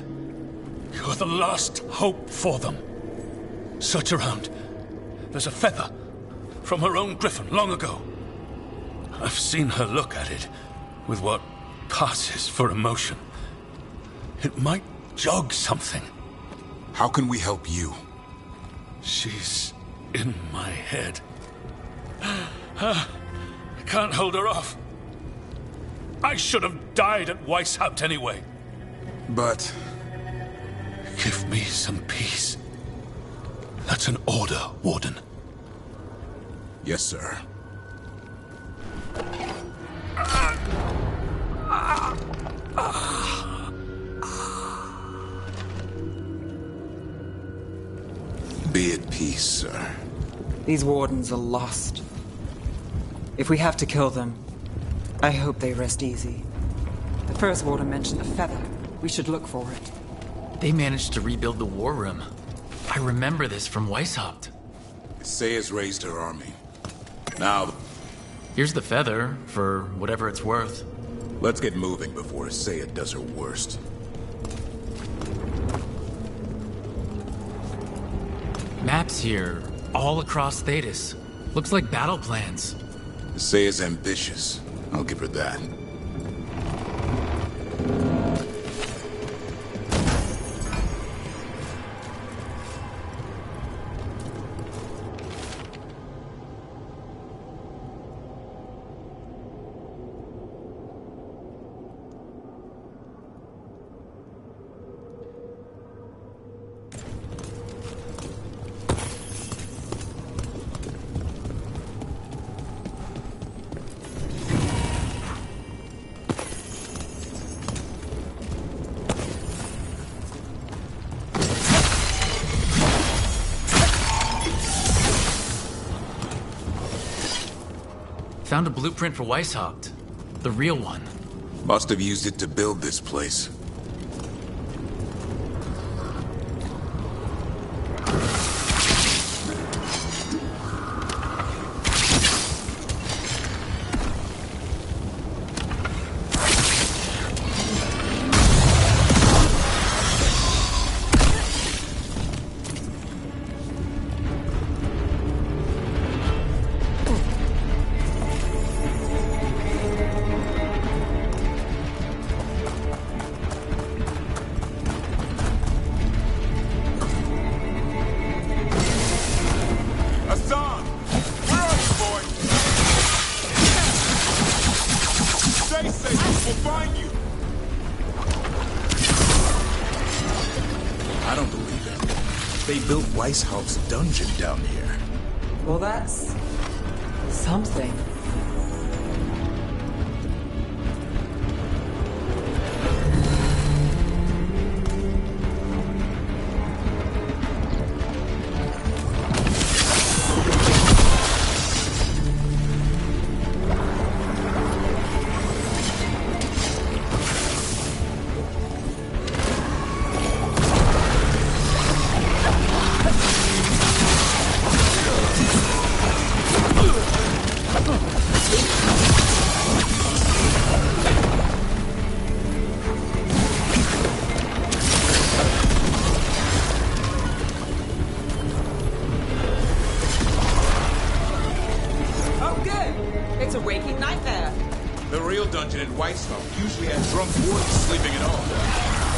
I: You're the last hope for them. Search around. There's a feather from her own griffin long ago. I've seen her look at it with what passes for emotion. It might jog something.
U: How can we help you?
I: She's in my head. I can't hold her off. I should have died at Weishaupt anyway.
U: But...
I: give me some peace. That's an order, Warden.
U: Yes, sir. Be at peace, sir.
B: These Wardens are lost. If we have to kill them, I hope they rest easy. The First Warden mentioned a feather. We should look for it.
A: They managed to rebuild the war room. I remember this from Weishaupt.
U: Saya's raised her army. Now,
A: here's the feather, for whatever it's worth.
U: Let's get moving before Saya does her worst.
A: Maps here, all across Thetis. Looks like battle plans.
U: Saya's ambitious. I'll give her that.
A: Found a blueprint for Weishaupt. The real one.
U: Must have used it to build this place. Weishaupt's dungeon down here.
B: Well, that's something.
U: Usually had drunk wardens sleeping at all.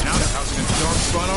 U: Now they're housing a dark-spun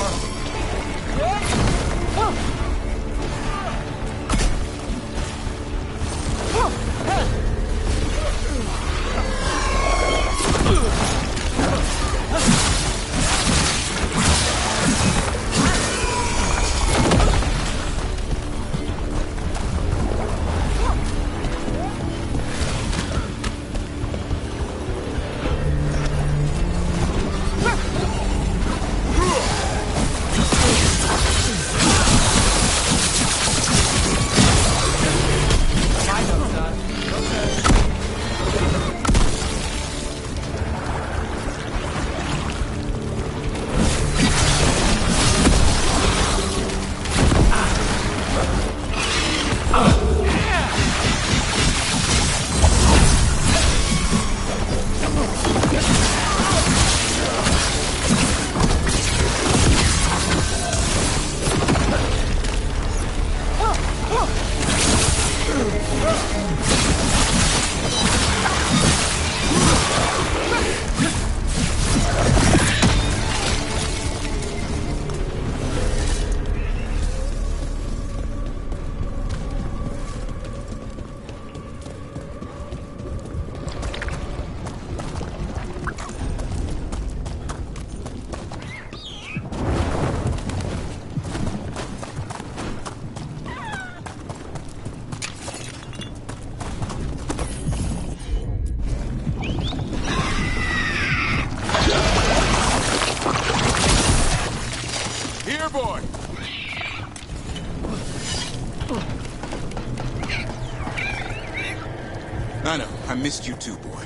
U: I know. I missed you too, boy.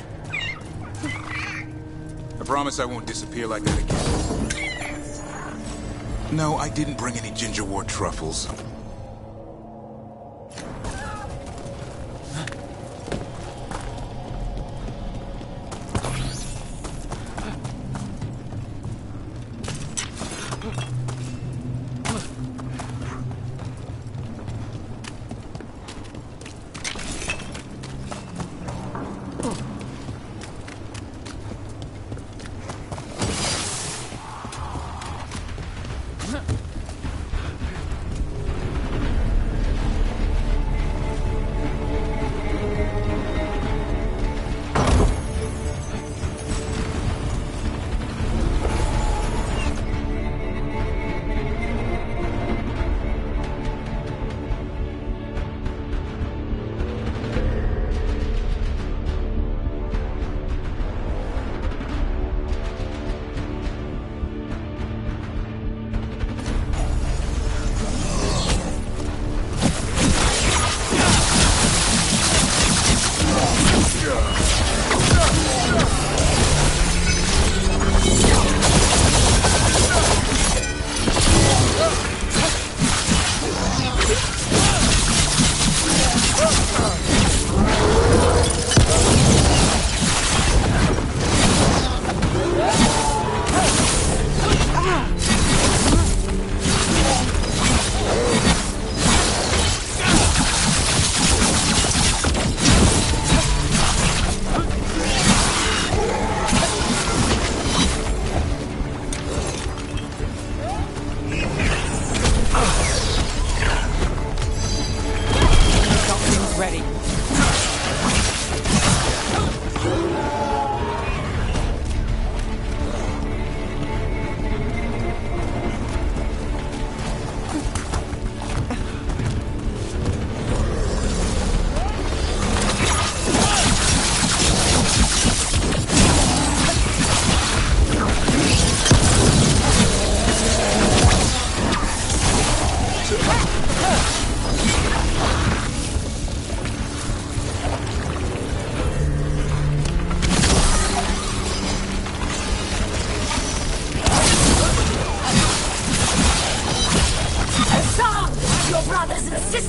U: I promise I won't disappear like that again. No, I didn't bring any gingerwort truffles.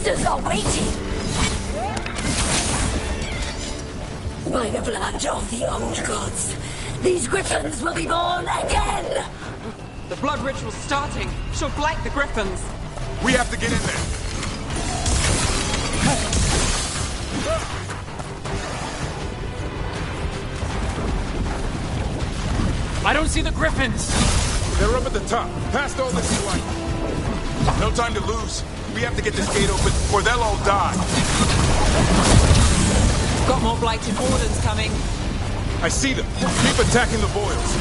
F: sisters are waiting. By the blood of the old gods, these griffins will be born again!
B: The blood ritual's starting. She'll flank the griffins.
U: We have to get in there.
A: I don't see the griffins!
U: They're up at the top, past all this light. No time to lose. We have to get this gate open, or they'll all die.
B: Got more blighted wardens coming.
U: I see them. Keep attacking the boils.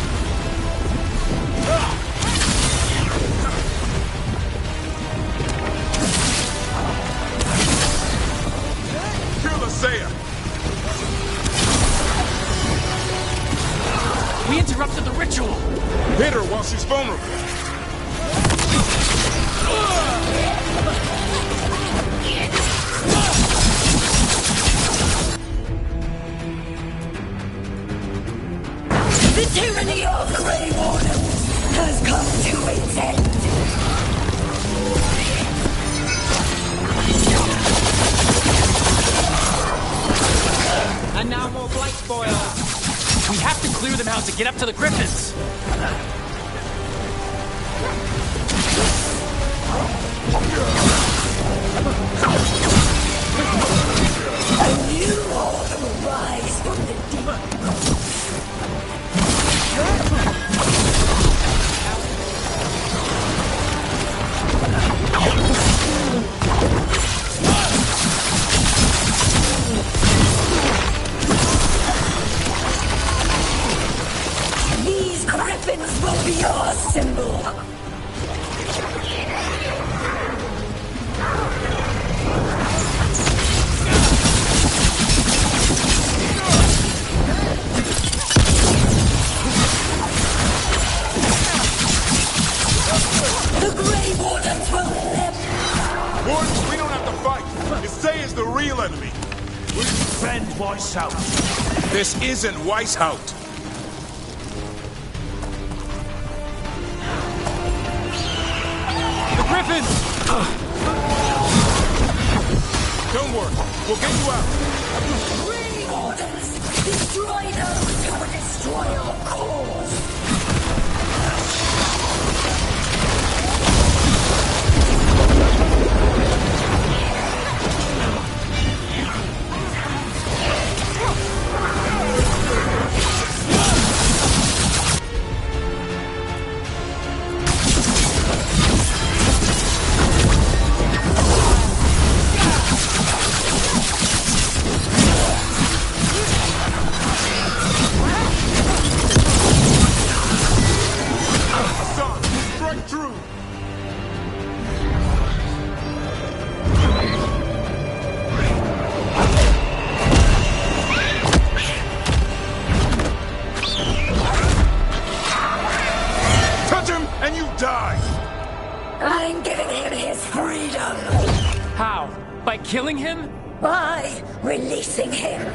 U: Kill Asaya!
A: We interrupted the ritual!
U: Hit her while she's vulnerable.
F: The tyranny of Grey Wardens has come to its end.
B: And now more blight boils.
A: We have to clear them out to get up to the griffins!
F: A new horde will rise from the deep. These griffins will be our symbol. The Grey Wardens will live.
U: Wardens, we don't have to fight. Isaya's the real enemy.
C: We defend Weishaupt.
U: This isn't Weishaupt.
A: Griffins!
C: Don't worry, we'll get you out.
F: Green Wardens! Destroy those who would destroy our cause! I'm giving him his freedom.
A: How? By killing him?
F: By releasing him.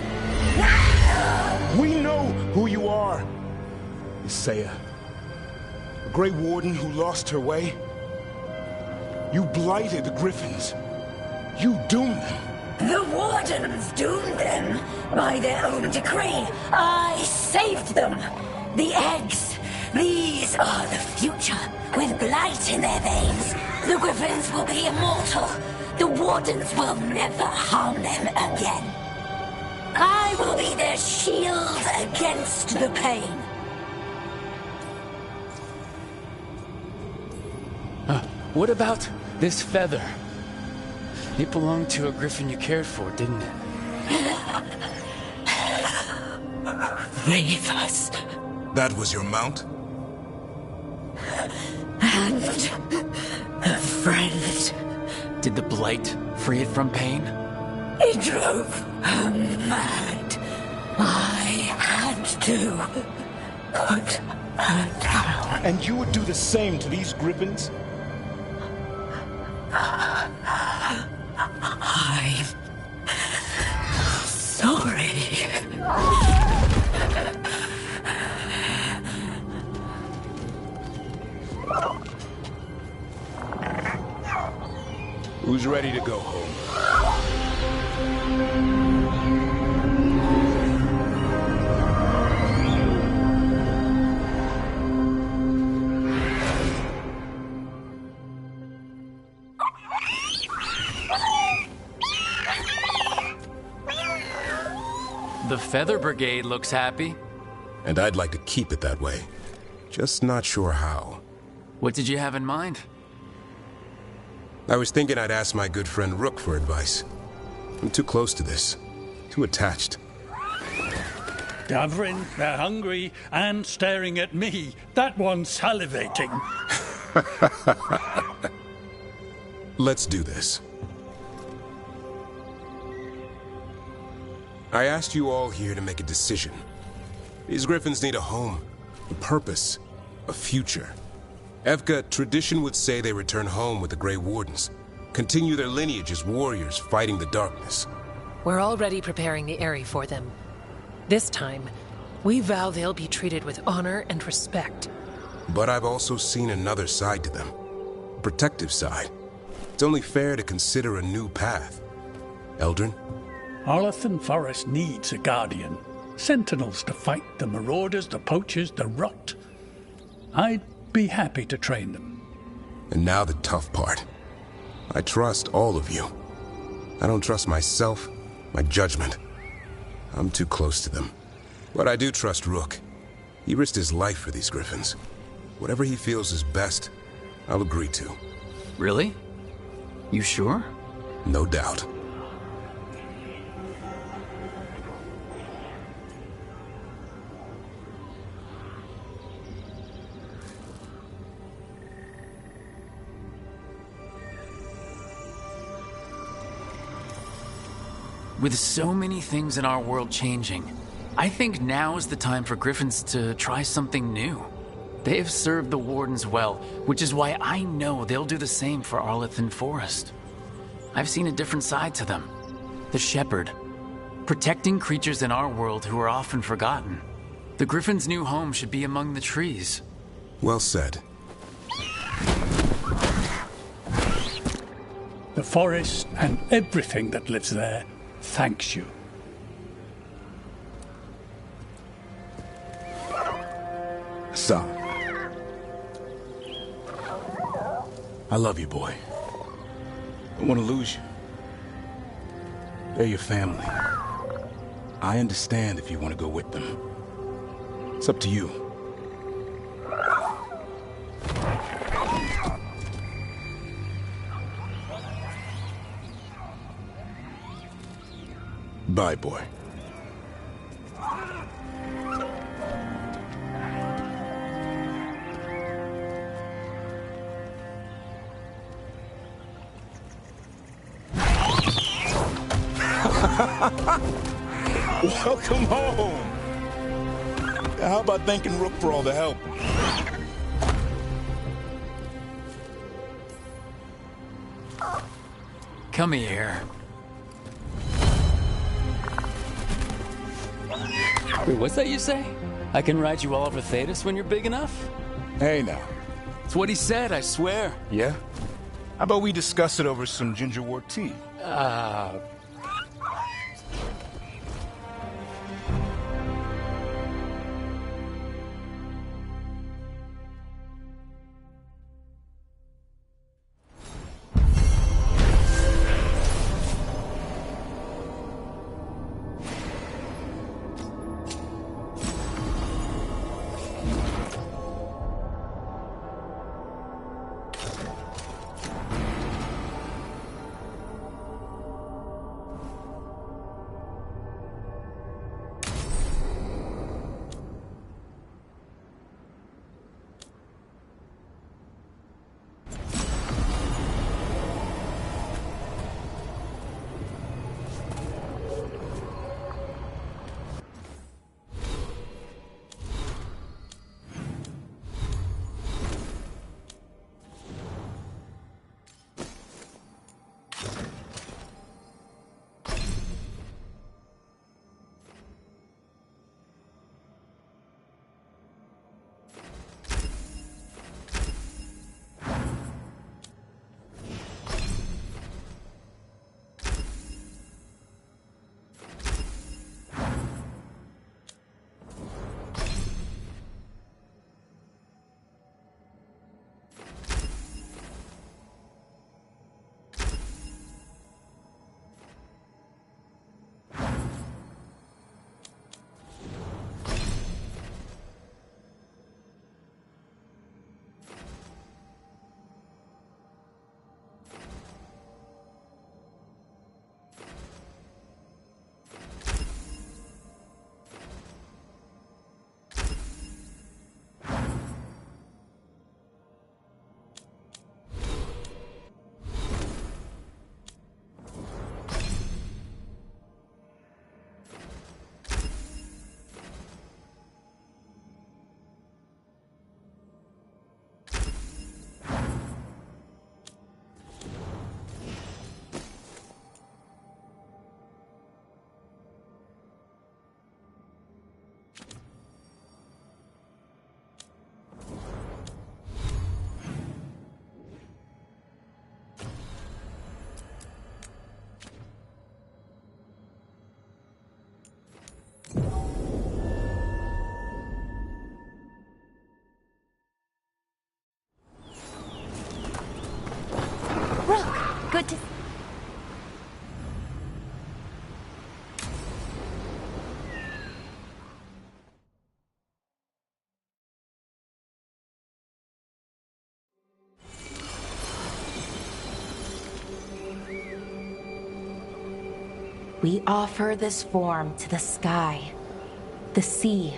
C: We know who you are. Isaiah. A Grey Warden who lost her way. You blighted the Griffins. You doomed them.
F: The Wardens doomed them by their own decree. I saved them. The eggs. These are the future. With blight in their veins, the Griffins will be immortal. The Wardens will never harm them again. I will be their shield against the pain.
A: What about this feather? It belonged to a Griffin you cared for, didn't it?
F: Reavers.
U: That was your mount?
F: And a friend.
A: Did the blight free it from pain?
F: It drove her mad. I had to put her down.
C: And you would do the same to these Griffins?
F: I'm sorry.
C: Who's ready to go home?
A: The Feather Brigade looks happy.
U: And I'd like to keep it that way. Just not sure how.
A: What did you have in mind?
U: I was thinking I'd ask my good friend Rook for advice. I'm too close to this. Too attached.
D: Davrin, they're hungry and staring at me. That one's salivating.
U: Let's do this. I asked you all here to make a decision. These Griffins need a home, a purpose, a future. Evka, tradition would say they return home with the Grey Wardens, continue their lineage as warriors fighting the darkness.
K: We're already preparing the Eyrie for them. This time, we vow they'll be treated with honor and respect.
U: But I've also seen another side to them. A protective side. It's only fair to consider a new path. Eldrin?
D: Arlathan Forest needs a guardian. Sentinels to fight the marauders, the poachers, the rot. I'd be happy to train them.
U: And now the tough part. I trust all of you. I don't trust myself, my judgment. I'm too close to them. But I do trust Rook. He risked his life for these Griffins. Whatever he feels is best, I'll agree to.
A: Really? You sure?
U: No doubt.
A: With so many things in our world changing, I think now is the time for Griffins to try something new. They have served the Wardens well, which is why I know they'll do the same for Arlathan Forest. I've seen a different side to them. The Shepherd. Protecting creatures in our world who are often forgotten. The Griffins' new home should be among the trees.
U: Well said.
D: The forest and everything that lives there thanks you.
C: Son. I love you, boy. I don't want to lose you. They're your family. I understand if you want to go with them. It's up to you. Bye, boy. Welcome home. How about thanking Rook for all the help?
A: Come here. Wait, what's that you say? I can ride you all over Thetis when you're big enough?
C: Hey, now.
A: It's what he said, I swear.
C: Yeah? How about we discuss it over some gingerwort tea?
J: Good to...
L: We offer this form to the sky, the sea,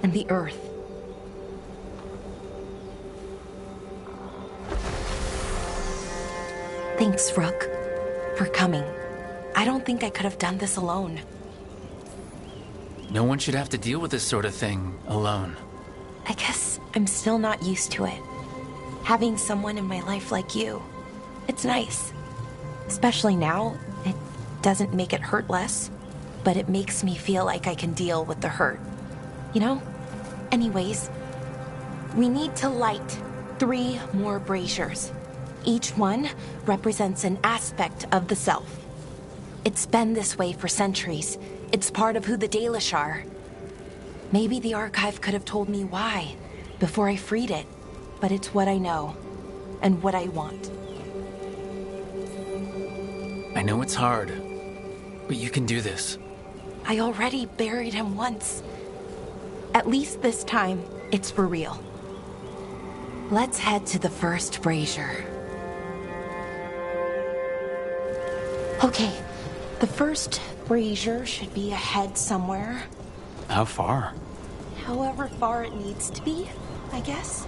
L: and the earth. Thanks, Rook, for coming. I don't think I could have done this alone.
A: No one should have to deal with this sort of thing alone.
L: I guess I'm still not used to it. Having someone in my life like you, it's nice. Especially now, it doesn't make it hurt less, but it makes me feel like I can deal with the hurt. You know? Anyways, we need to light 3 more braziers. Each one represents an aspect of the self. It's been this way for centuries. It's part of who the Dalish are. Maybe the archive could have told me why before I freed it, but it's what I know and what I want.
A: I know it's hard, but you can do this.
L: I already buried him once. At least this time, it's for real. Let's head to the first brazier. Okay, the first brazier should be ahead somewhere.
A: How far?
L: However far it needs to be, I guess.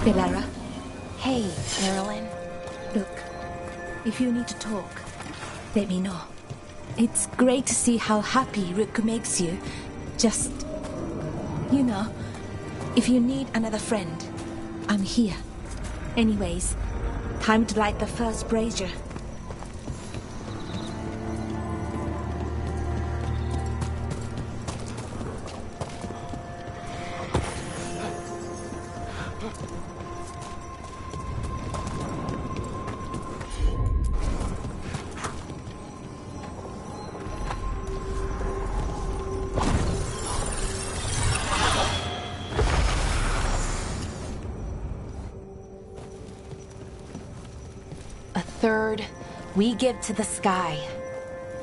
J: Delara?
L: Hey, Marilyn.
J: Look, if you need to talk, let me know. It's great to see how happy Rook makes you. Just, you know, if you need another friend, I'm here. Anyways, time to light the first brazier.
L: Third, we give to the sky,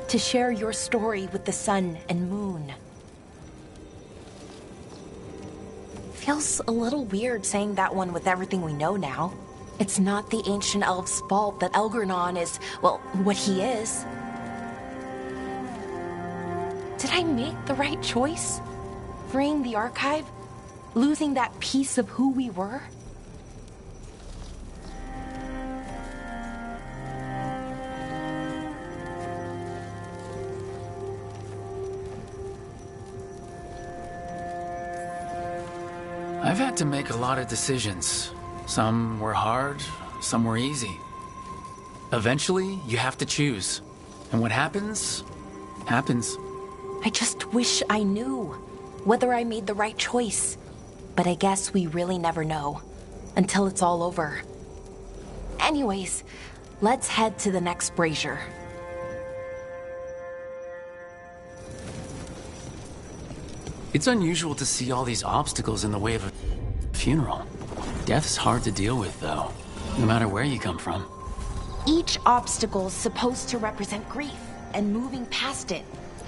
L: to share your story with the sun and moon. Feels a little weird saying that one with everything we know now. It's not the ancient elf's fault that Elgernon is, well, what he is. Did I make the right choice? Freeing the archive? Losing that piece of who we were?
A: I've had to make a lot of decisions. Some were hard, some were easy. Eventually, you have to choose. And what happens, happens.
L: I just wish I knew whether I made the right choice. But I guess we really never know until it's all over. Anyways, let's head to the next brazier.
A: It's unusual to see all these obstacles in the way of a funeral. Death's hard to deal with, though, no matter where you come from.
L: Each obstacle's supposed to represent grief and moving past it,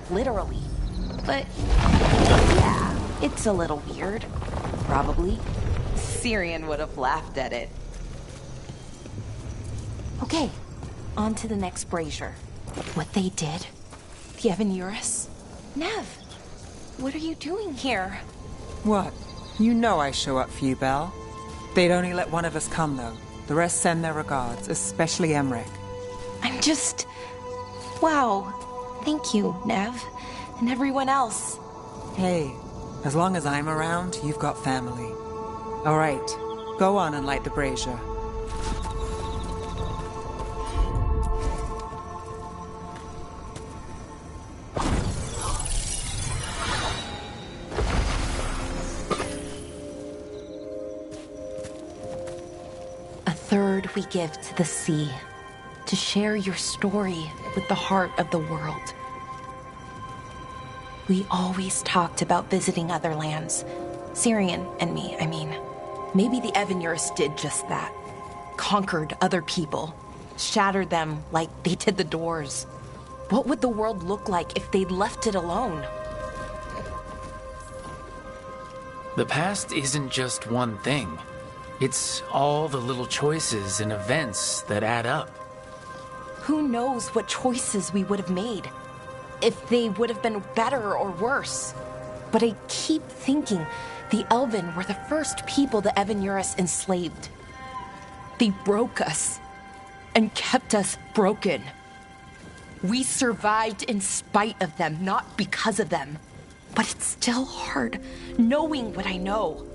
L: literally. But, yeah, it's a little weird. Probably.
R: Syrian would have laughed at it.
L: Okay, on to the next brazier. What they did? The Evanurus? Nev, what are you doing here?
O: What? You know I show up for you, Belle. They'd only let one of us come, though. The rest send their regards, especially Emmerich.
L: I'm just... Wow. Thank you, Nev. And everyone else.
O: Hey, as long as I'm around, you've got family. All right, go on and light the brazier.
L: Third, we give to the sea, to share your story with the heart of the world. We always talked about visiting other lands. Syrian and me, I mean. Maybe the Evanurus did just that. Conquered other people. shattered them like they did the doors. What would the world look like if they'd left it alone?
A: The past isn't just one thing. It's all the little choices and events that add up.
L: Who knows what choices we would have made? If they would have been better or worse. But I keep thinking the Elven were the first people the Evan-Urus enslaved. They broke us and kept us broken. We survived in spite of them, not because of them. But it's still hard knowing what I know.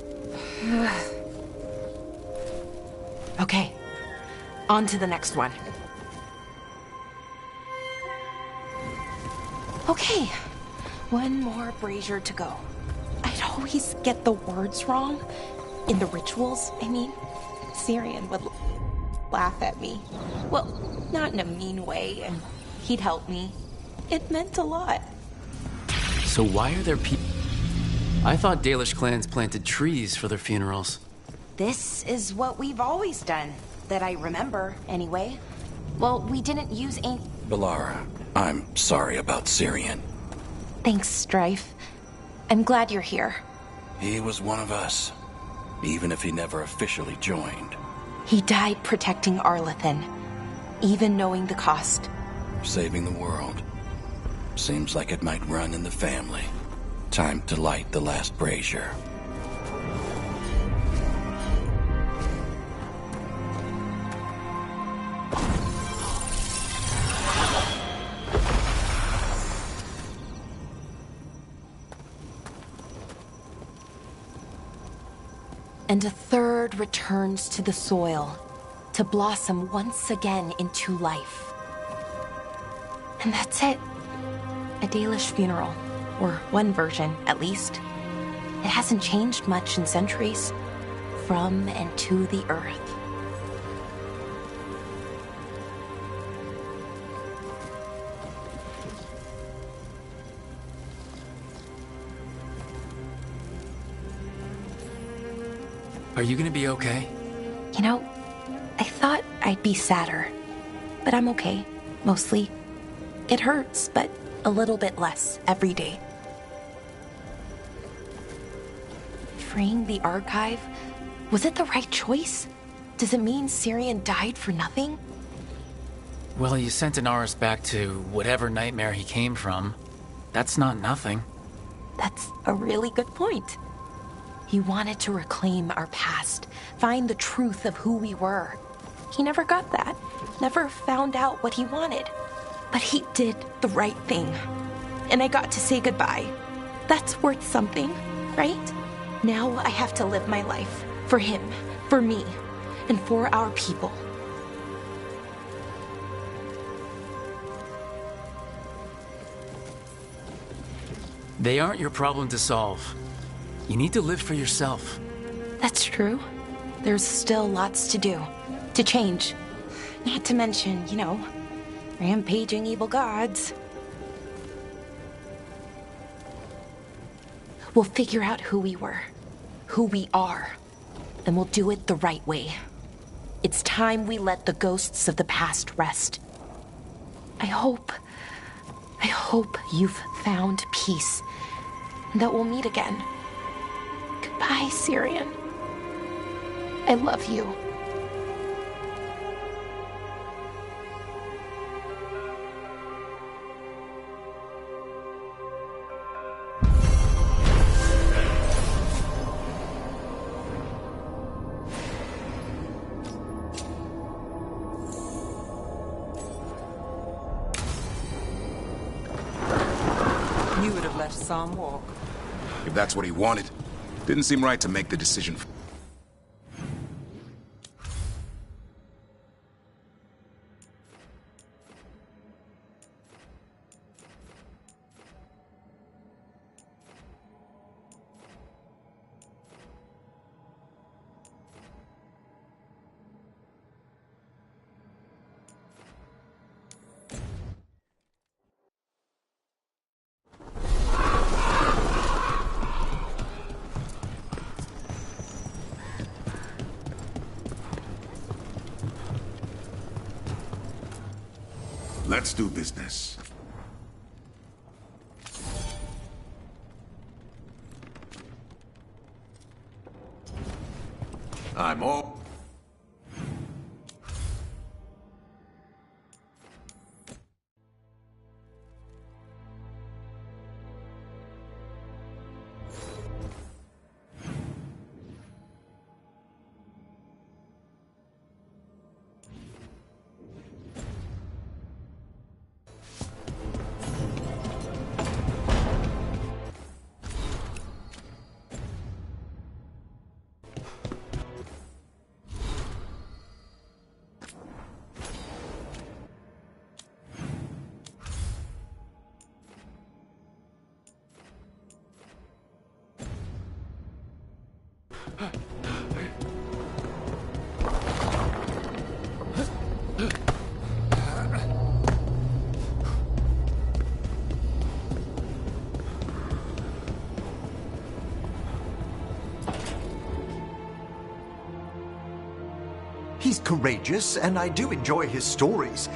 L: Okay, on to the next one. Okay, one more brazier to go. I'd always get the words wrong. In the rituals, I mean. Syrian would laugh at me. Well, not in a mean way, and he'd help me. It meant a lot.
A: So why are there people... I thought Dalish clans planted trees for their funerals.
L: This is what we've always done, that I remember, anyway. Well, we didn't use
E: Balara, I'm sorry about Syrian.
L: Thanks, Strife. I'm glad you're here.
E: He was one of us, even if he never officially joined.
L: He died protecting Arlathan, even knowing the cost.
E: Saving the world. Seems like it might run in the family. Time to light the last brazier.
L: And a third returns to the soil, to blossom once again into life. And that's it. A Dalish funeral, or one version, at least. It hasn't changed much in centuries, from and to the earth.
A: Are you gonna be okay?
L: You know, I thought I'd be sadder, but I'm okay, mostly. It hurts, but a little bit less every day. Freeing the archive, was it the right choice? Does it mean Syrian died for nothing?
A: Well, you sent Inaris back to whatever nightmare he came from. That's not nothing.
L: That's a really good point. He wanted to reclaim our past, find the truth of who we were. He never got that, never found out what he wanted. But he did the right thing. And I got to say goodbye. That's worth something, right? Now I have to live my life. For him, for me, and for our people.
A: They aren't your problem to solve. You need to live for yourself.
L: That's true. There's still lots to do. To change. Not to mention, you know, rampaging evil gods. We'll figure out who we were, who we are, and we'll do it the right way. It's time we let the ghosts of the past rest. I hope you've found peace, and that we'll meet again. Goodbye, Syrian. I love you.
O: You would have let Sam walk.
U: If that's what he wanted, didn't seem right to make the decision.
G: Let's do business. I'm all...
H: He's courageous, and I do enjoy his stories.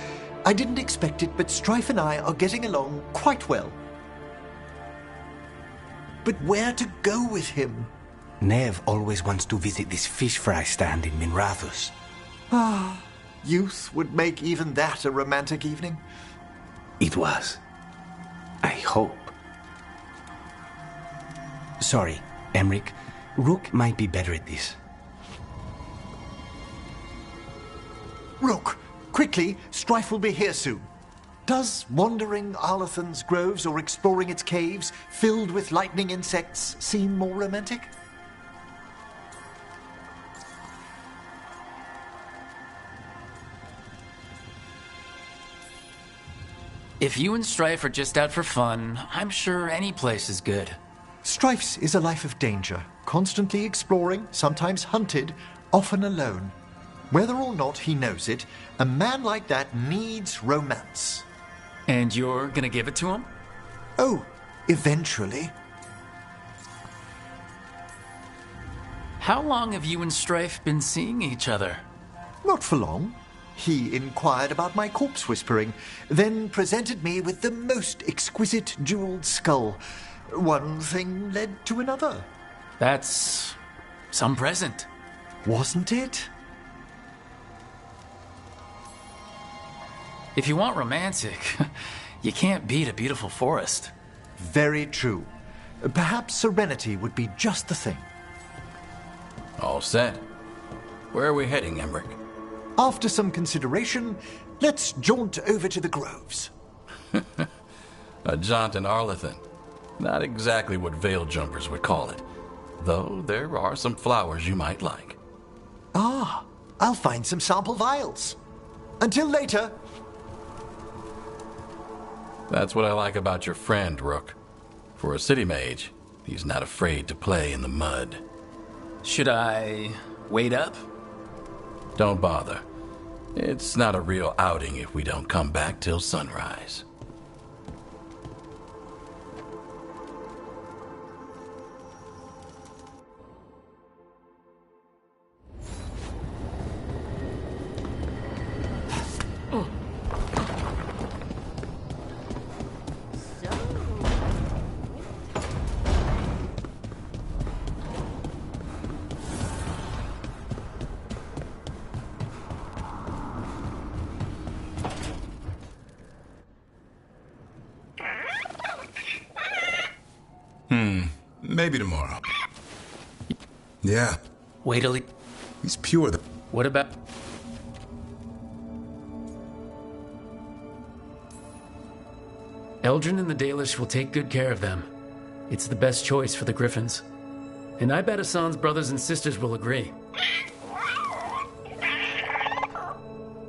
H: I didn't expect it, but Strife and I are getting along quite well. But where to go with him?
M: Nev always wants to visit this fish fry stand in Minrathus.
H: Ah, youth would make even that a romantic evening.
M: It was. I hope. Sorry, Emric. Rook might be better at this.
H: Rook, quickly, Strife will be here soon. Does wandering Arlathan's groves or exploring its caves filled with lightning insects seem more romantic?
A: If you and Strife are just out for fun, I'm sure any place is good.
H: Strife's is a life of danger, constantly exploring, sometimes hunted, often alone. Whether or not he knows it, a man like that needs romance.
A: And you're gonna give it to him?
H: Oh, eventually.
A: How long have you and Strife been seeing each other?
H: Not for long. He inquired about my corpse whispering, then presented me with the most exquisite jeweled skull. One thing led to another.
A: That's some present.
H: Wasn't it?
A: If you want romantic, you can't beat a beautiful forest.
H: Very true. Perhaps serenity would be just the thing.
E: All set. Where are we heading, Emric?
H: After some consideration, let's jaunt over to the groves.
E: A jaunt in Arlathan. Not exactly what veil jumpers would call it. Though there are some flowers you might like.
H: Ah, I'll find some sample vials. Until later.
E: That's what I like about your friend, Rook. For a city mage, he's not afraid to play in the mud.
A: Should I wait up?
E: Don't bother. It's not a real outing if we don't come back till sunrise.
U: Maybe tomorrow. Yeah.
A: Wait till he...
U: He's pure.
A: What about... Eldrin and the Dalish will take good care of them. It's the best choice for the Griffins. And I bet Hassan's brothers and sisters will agree.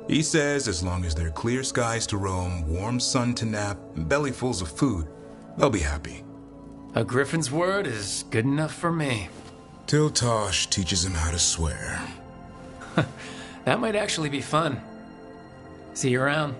U: He says as long as there are clear skies to roam, warm sun to nap, and bellyfuls of food, they'll be happy.
A: A Griffin's word is good enough for me.
U: Till Tosh teaches him how to swear.
A: That might actually be fun. See you around.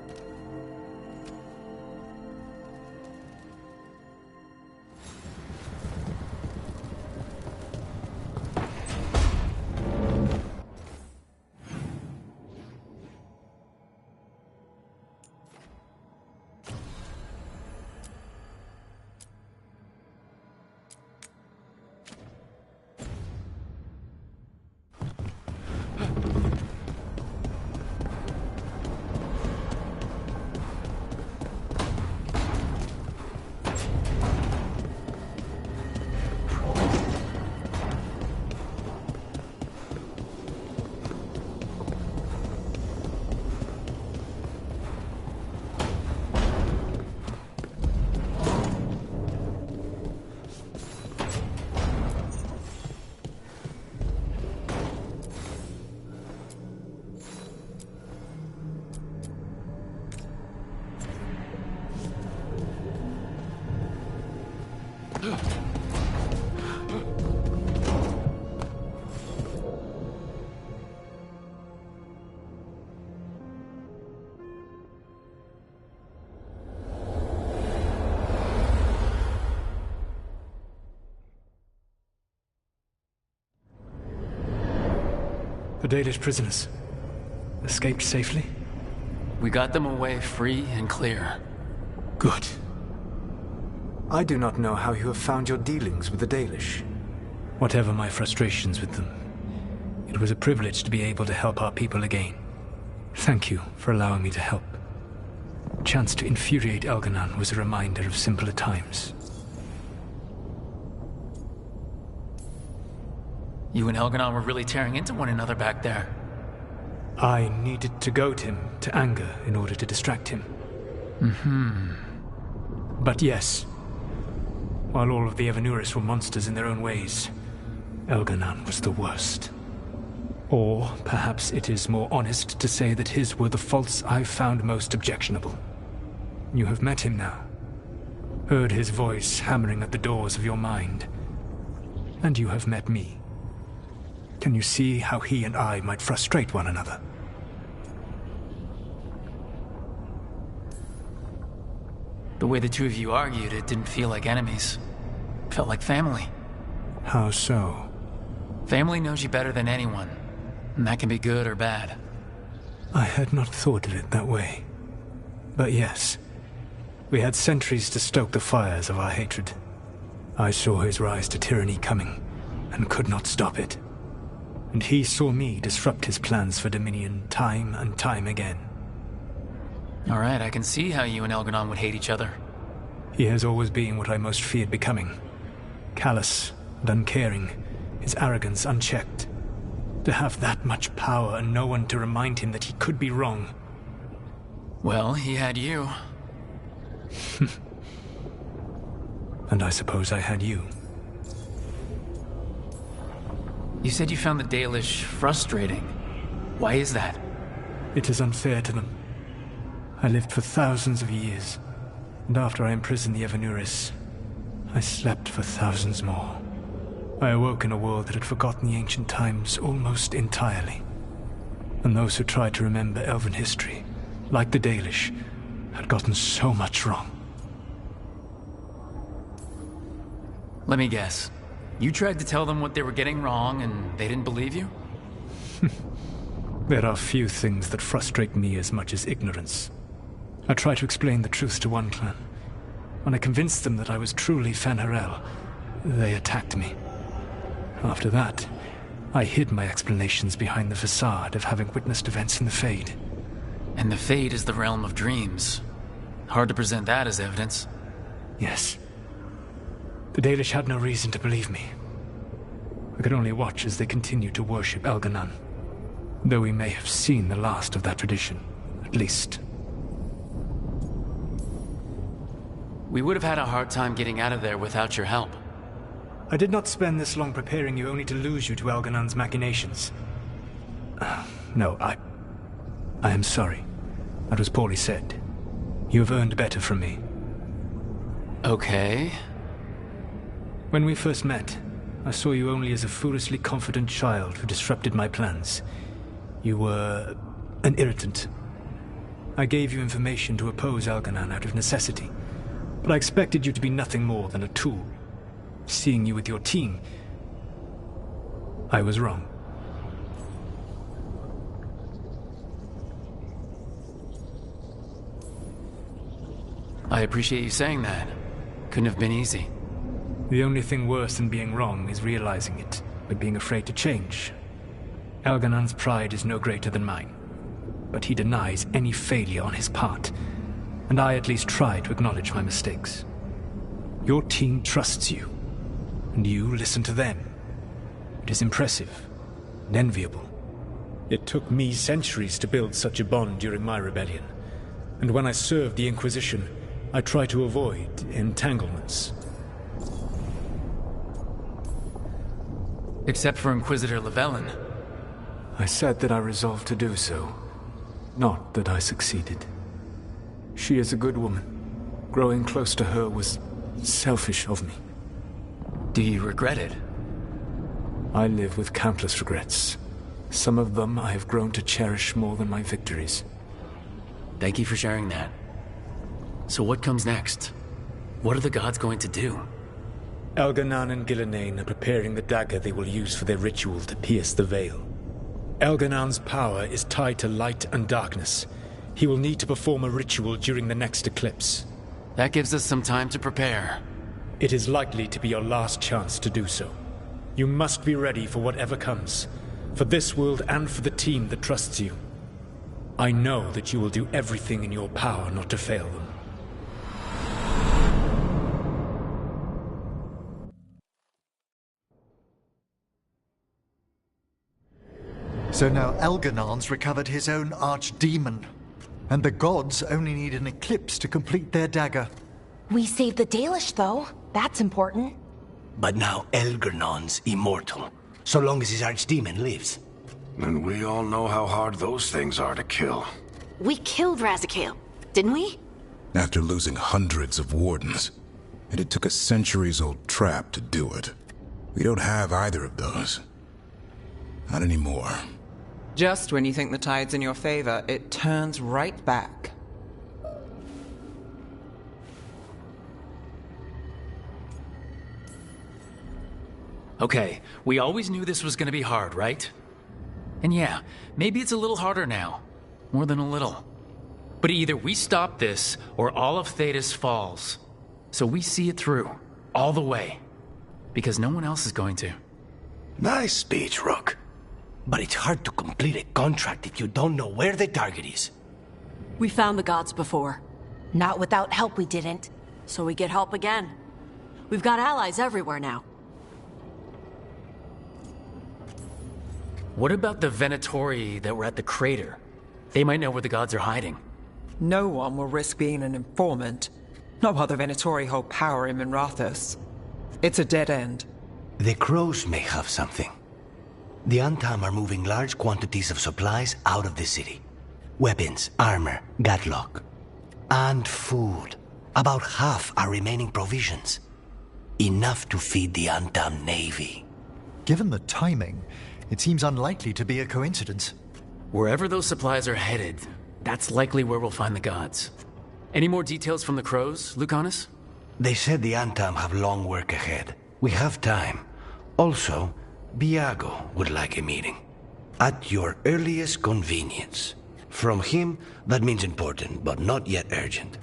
T: The Dalish prisoners escaped safely?
A: We got them away free and clear.
T: Good. I do not know how you have found your dealings with the Dalish. Whatever my frustrations with them, it was a privilege to be able to help our people again. Thank you for allowing me to help. A chance to infuriate Elganon was a reminder of simpler times.
A: You and Elganon were really tearing into one another back there.
T: I needed to goad him to anger in order to distract him. But yes, while all of the Evanuris were monsters in their own ways, Elganon was the worst. Or perhaps it is more honest to say that his were the faults I found most objectionable. You have met him now, heard his voice hammering at the doors of your mind, and you have met me. Can you see how he and I might frustrate one another?
A: The way the two of you argued, it didn't feel like enemies. It felt like family.
T: How so?
A: Family knows you better than anyone, and that can be good or bad.
T: I had not thought of it that way. But yes, we had centuries to stoke the fires of our hatred. I saw his rise to tyranny coming, and could not stop it. And he saw me disrupt his plans for dominion time and time again.
A: All right, I can see how you and Elganon would hate each other.
T: He has always been what I most feared becoming. Callous and uncaring, his arrogance unchecked. To have that much power and no one to remind him that he could be wrong.
A: Well, he had you.
T: And I suppose I had you.
A: You said you found the Dalish frustrating. Why is that?
T: It is unfair to them. I lived for thousands of years, and after I imprisoned the Evanuris, I slept for thousands more. I awoke in a world that had forgotten the ancient times almost entirely. And those who tried to remember Elven history, like the Dalish, had gotten so much wrong.
A: Let me guess. You tried to tell them what they were getting wrong, and they didn't believe you?
T: There are few things that frustrate me as much as ignorance. I tried to explain the truth to one clan. When I convinced them that I was truly Fen'Harel, they attacked me. After that, I hid my explanations behind the facade of having witnessed events in the Fade.
A: And the Fade is the realm of dreams. Hard to present that as evidence.
T: Yes. The Dalish had no reason to believe me. I could only watch as they continued to worship Elganon, though we may have seen the last of that tradition, at least.
A: We would have had a hard time getting out of there without your help.
T: I did not spend this long preparing you only to lose you to Elganon's machinations. No, I am sorry. That was poorly said. You have earned better from me.
A: Okay.
T: When we first met, I saw you only as a foolishly confident child who disrupted my plans. You were an irritant. I gave you information to oppose Elganon out of necessity, but I expected you to be nothing more than a tool. Seeing you with your team, I was wrong.
A: I appreciate you saying that. Couldn't have been easy.
T: The only thing worse than being wrong is realizing it, but being afraid to change. Elganon's pride is no greater than mine, but he denies any failure on his part, and I at least try to acknowledge my mistakes. Your team trusts you, and you listen to them. It is impressive and enviable. It took me centuries to build such a bond during my rebellion, and when I served the Inquisition, I tried to avoid entanglements.
A: Except for Inquisitor Llewellyn.
T: I said that I resolved to do so, not that I succeeded. She is a good woman. Growing close to her was selfish of me.
A: Do you regret it?
T: I live with countless regrets. Some of them I have grown to cherish more than my victories.
A: Thank you for sharing that. So what comes next? What are the gods going to do?
T: Elganan and Gillenane are preparing the dagger they will use for their ritual to pierce the veil. Elganan's power is tied to light and darkness. He will need to perform a ritual during the next eclipse.
A: That gives us some time to prepare.
T: It is likely to be your last chance to do so. You must be ready for whatever comes, for this world and for the team that trusts you. I know that you will do everything in your power not to fail them.
H: So now Elganan's recovered his own archdemon, and the gods only need an eclipse to complete their dagger.
L: We saved the Dalish, though. That's important.
M: But now Elganan's immortal, so long as his archdemon lives.
G: And we all know how hard those things are to kill.
P: We killed Razikale, didn't we?
C: After losing hundreds of wardens, and it took a centuries-old trap to do it. We don't have either of those. Not anymore.
B: Just when you think the tide's in your favor, it turns right back.
A: Okay, we always knew this was gonna be hard, right? And yeah, maybe it's a little harder now. More than a little. But either we stop this, or all of Thedas falls. So we see it through, all the way. Because no one else is going to.
M: Nice speech, Rook. But it's hard to complete a contract if you don't know where the target is.
P: We found the gods before.
L: Not without help, we didn't.
P: So we get help again. We've got allies everywhere now.
A: What about the Venatori that were at the crater? They might know where the gods are hiding.
B: No one will risk being an informant. Not while the Venatori hold power in Minrathous. It's a dead end.
M: The crows may have something. The Antam are moving large quantities of supplies out of the city. Weapons, armor, gatlock. And food. About half are remaining provisions. Enough to feed the Antam navy.
H: Given the timing, it seems unlikely to be a coincidence.
A: Wherever those supplies are headed, that's likely where we'll find the gods. Any more details from the crows, Lucanus?
M: They said the Antam have long work ahead. We have time. Also, Biago would like a meeting. At your earliest convenience. From him, that means important, but not yet urgent.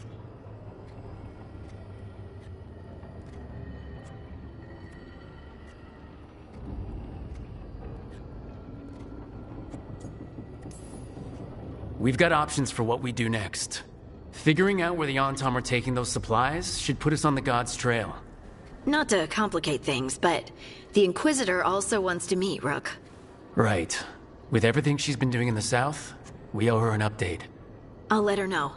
A: We've got options for what we do next. Figuring out where the Antam are taking those supplies should put us on the gods' trail.
P: Not to complicate things, but the Inquisitor also wants to meet Rook.
A: Right. With everything she's been doing in the south, we owe her an update.
P: I'll let her know.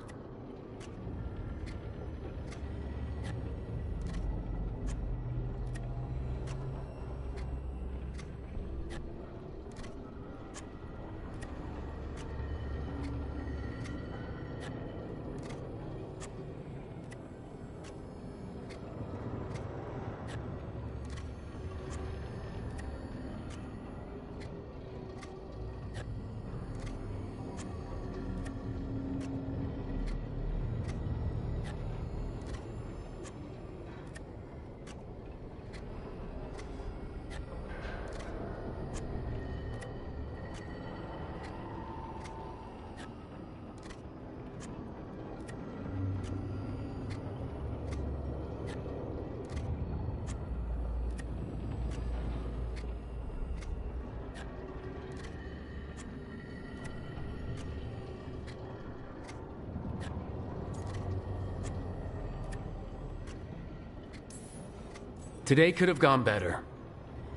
A: Today could have gone better,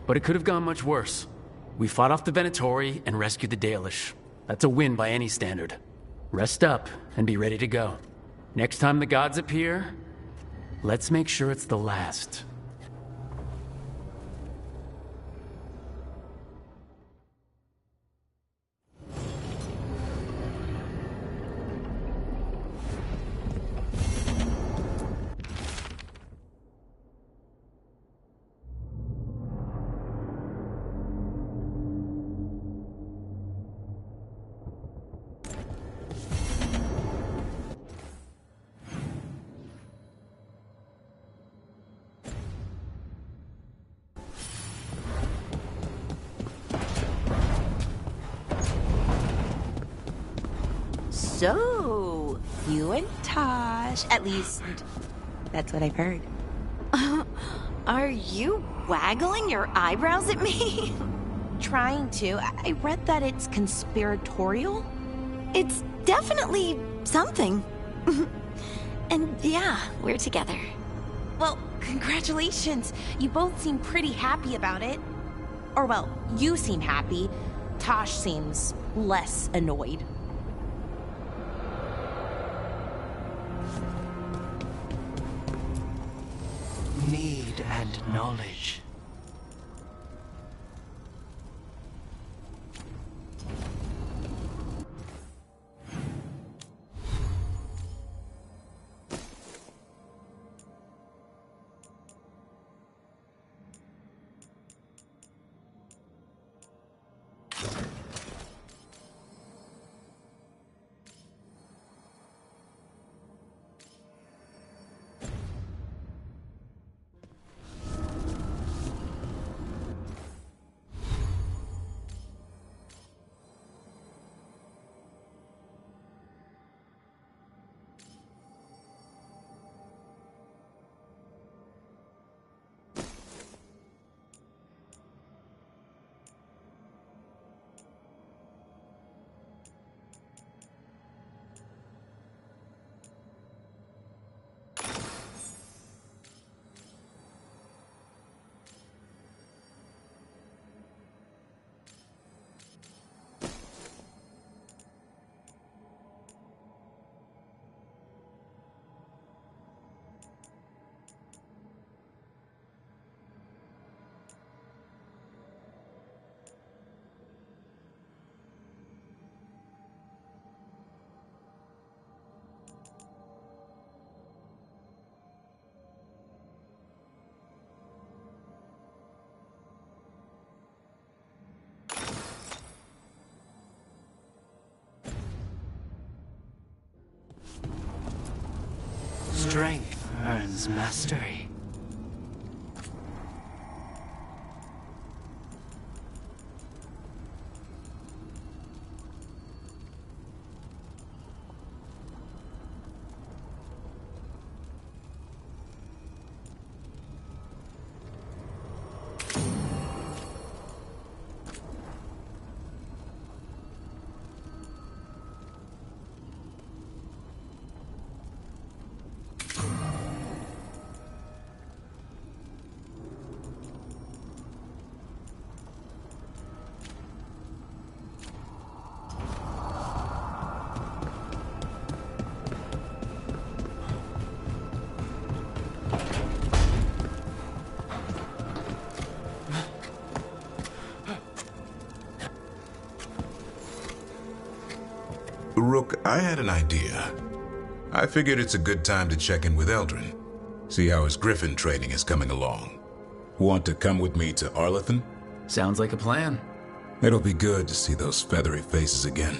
A: but it could have gone much worse. We fought off the Venatori and rescued the Dalish. That's a win by any standard. Rest up and be ready to go. Next time the gods appear, let's make sure it's the last.
L: So, you and Tosh, at least that's what I've heard.
P: Are you waggling your eyebrows at me?
L: Trying to. I read that it's conspiratorial.
P: It's definitely something. And yeah, we're together.
L: Well, congratulations. You both seem pretty happy about it. Or, well, you seem happy. Tosh seems less annoyed.
M: Need and knowledge. Strength earns mastery.
U: Rook, I had an idea. I figured it's a good time to check in with Eldrin. See how his griffin training is coming along. Want to come with me to Arlathan?
A: Sounds like a plan.
U: It'll be good to see those feathery faces again.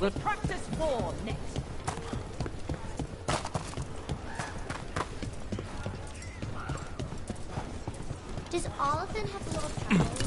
Q: We'll practice war next.
V: Does Arlathan have a lot of travel?